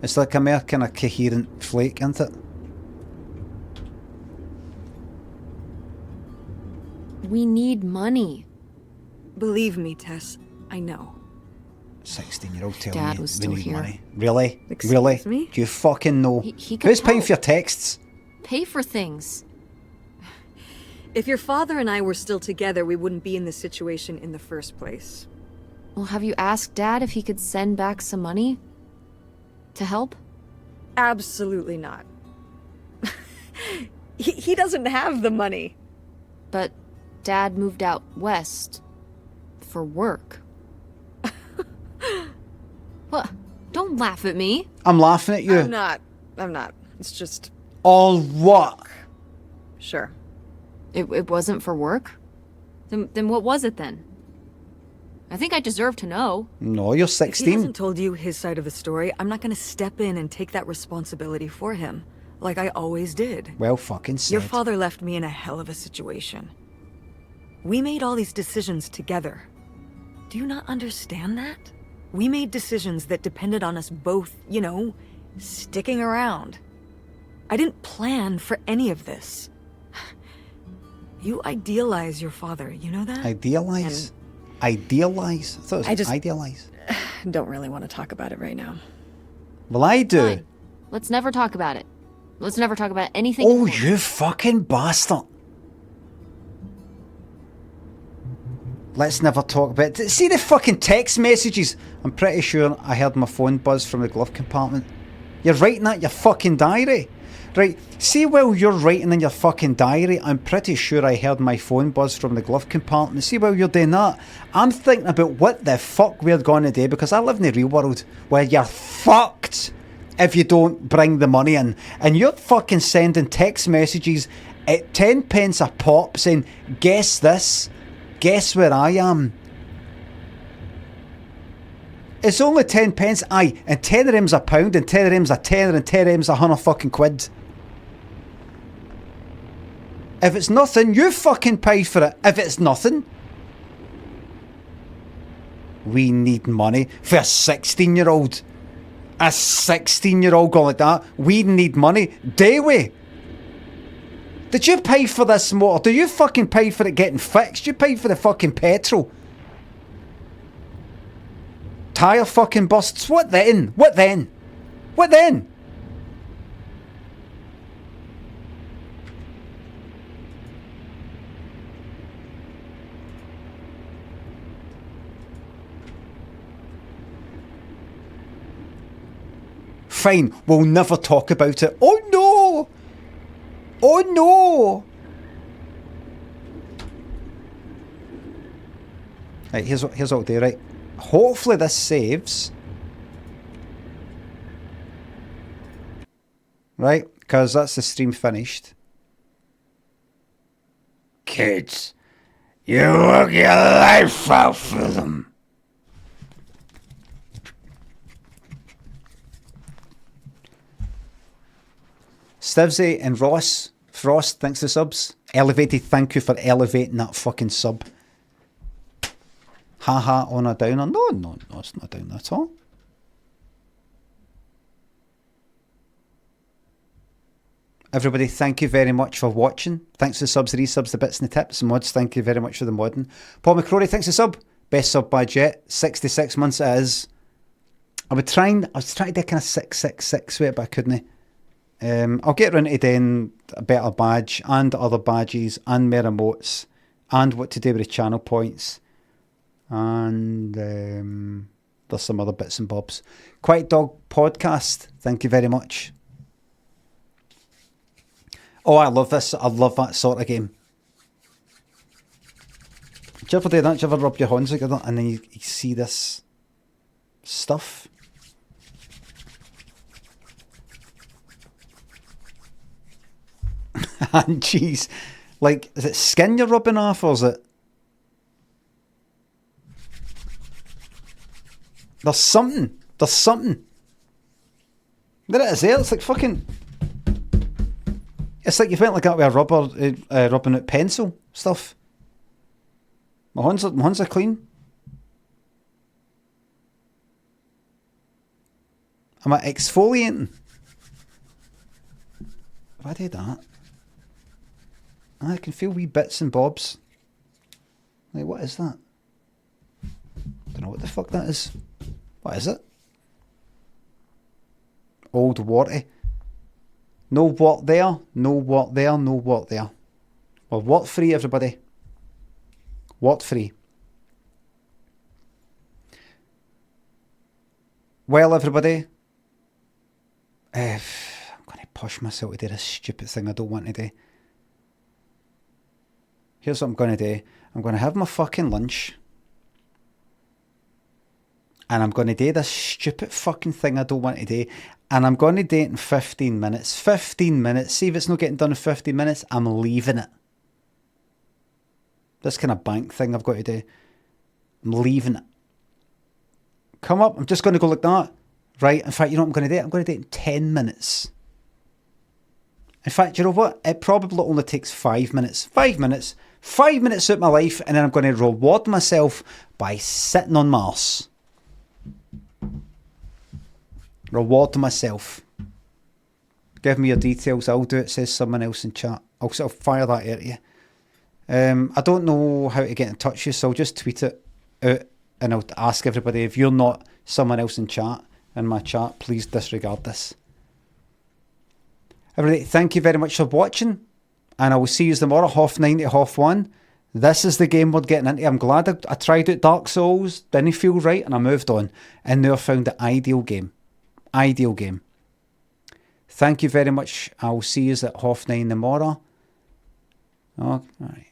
It's like a more kind of coherent flake, isn't it? We need money. Believe me, Tess, I know. 16-year-old telling Dad me was we still need here. money. Really? Excuse really? me? Do you fucking know? He could Who's paying help. for your texts? Pay for things. If your father and I were still together, we wouldn't be in this situation in the first place. Well, have you asked Dad if he could send back some money? To help? Absolutely not. He doesn't have the money. But Dad moved out west for work. What? Don't laugh at me. I'm laughing at you. I'm not. It's just... All what? Sure. It wasn't for work? Then what was it then? I think I deserve to know. No, you're If he 16. hasn't told you his side of the story, I'm not going to step in and take that responsibility for him, like I always did. Well fucking said. Your father left me in a hell of a situation. We made all these decisions together. Do you not understand that? We made decisions that depended on us both, you know, sticking around. I didn't plan for any of this. You idealize your father, you know that? Idealize? Idealize? I thought it was idealize. Don't really want to talk about it right now. Well, I do. Fine. Let's never talk about it. Let's never talk about anything. Oh, you fucking bastard. Let's never talk about it. See the fucking text messages? I'm pretty sure I heard my phone buzz from the glove compartment. You're writing that in your fucking diary. Right, see while you're writing in your fucking diary, I'm pretty sure I heard my phone buzz from the glove compartment. See while you're doing that, I'm thinking about what the fuck we're going to do, because I live in the real world where you're fucked if you don't bring the money in. And you're fucking sending text messages at 10 pence a pop saying, guess this, guess where I am. It's only 10 pence, aye, and 10 of them's a pound, and 10 of them's a tenner, and 10 of them's 100 fucking quid. If it's nothing, you fucking pay for it. If it's nothing, we need money for a 16-year-old. A 16-year-old going like that, we need money. Do we? Did you pay for this motor? Do you fucking pay for it getting fixed? You pay for the fucking petrol? Tyre fucking busts. What then? What then? What then? Fine, we'll never talk about it. Oh no! Oh no! Right, here's what I'll do, right? Hopefully this saves. Right? Because that's the stream finished. Kids, you work your life out for them. Stivesy and Ross. Frost, thanks for subs. Elevated, thank you for elevating that fucking sub. Haha on a downer. No, it's not a downer at all. Everybody, thank you very much for watching. Thanks for the subs, the resubs, the bits and the tips. Mods, thank you very much for the modding. Paul McCrory, thanks for the sub. Best sub by Jet. 66 months it is. I was trying to do kind of 666 with it, but I couldn't. I'll get around to doing a better badge and other badges and more emotes and what to do with the channel points. And there's some other bits and bobs. Quiet Dog Podcast, thank you very much. Oh, I love this. I love that sort of game. Do you ever do that? Do you ever rub your hands together and then you see this stuff? And jeez, like, is it skin you're rubbing off, or is it? There's something. There's something. There it is. There. It's like fucking. It's like you went like that with a rubber, rubbing out pencil stuff. My hands are clean. Am I exfoliating? Have I did that? I can feel wee bits and bobs. Like, what is that? Don't know what the fuck that is. What is it? Old warty. No what there, no what there, no what there. Well, what free, everybody? What free? Well, everybody, I'm going to push myself to do this stupid thing I don't want to do. Here's what I'm going to do. I'm going to have my fucking lunch. And I'm going to do this stupid fucking thing I don't want to do. And I'm going to do it in 15 minutes. 15 minutes. See if it's not getting done in 15 minutes, I'm leaving it. This kind of bank thing I've got to do. I'm leaving it. Come up. I'm just going to go like that. Right. In fact, you know what I'm going to do? I'm going to do it in 10 minutes. In fact, you know what? It probably only takes 5 minutes. 5 minutes. 5 minutes out of my life. And then I'm going to reward myself by sitting on Mars. Reward myself. Give me your details. I'll do it, says someone else in chat. I'll sort of fire that at you. I don't know how to get in touch with you, so I'll just tweet it out and I'll ask everybody, if you're not someone else in chat, in my chat, please disregard this. Everybody, thank you very much for watching, and I will see you tomorrow, 9:30 to 1:30. This is the game we're getting into. I'm glad I tried out Dark Souls, didn't feel right, and I moved on, and now I found the ideal game. Ideal game. Thank you very much. I'll see you at 9:30 tomorrow. Oh, all right.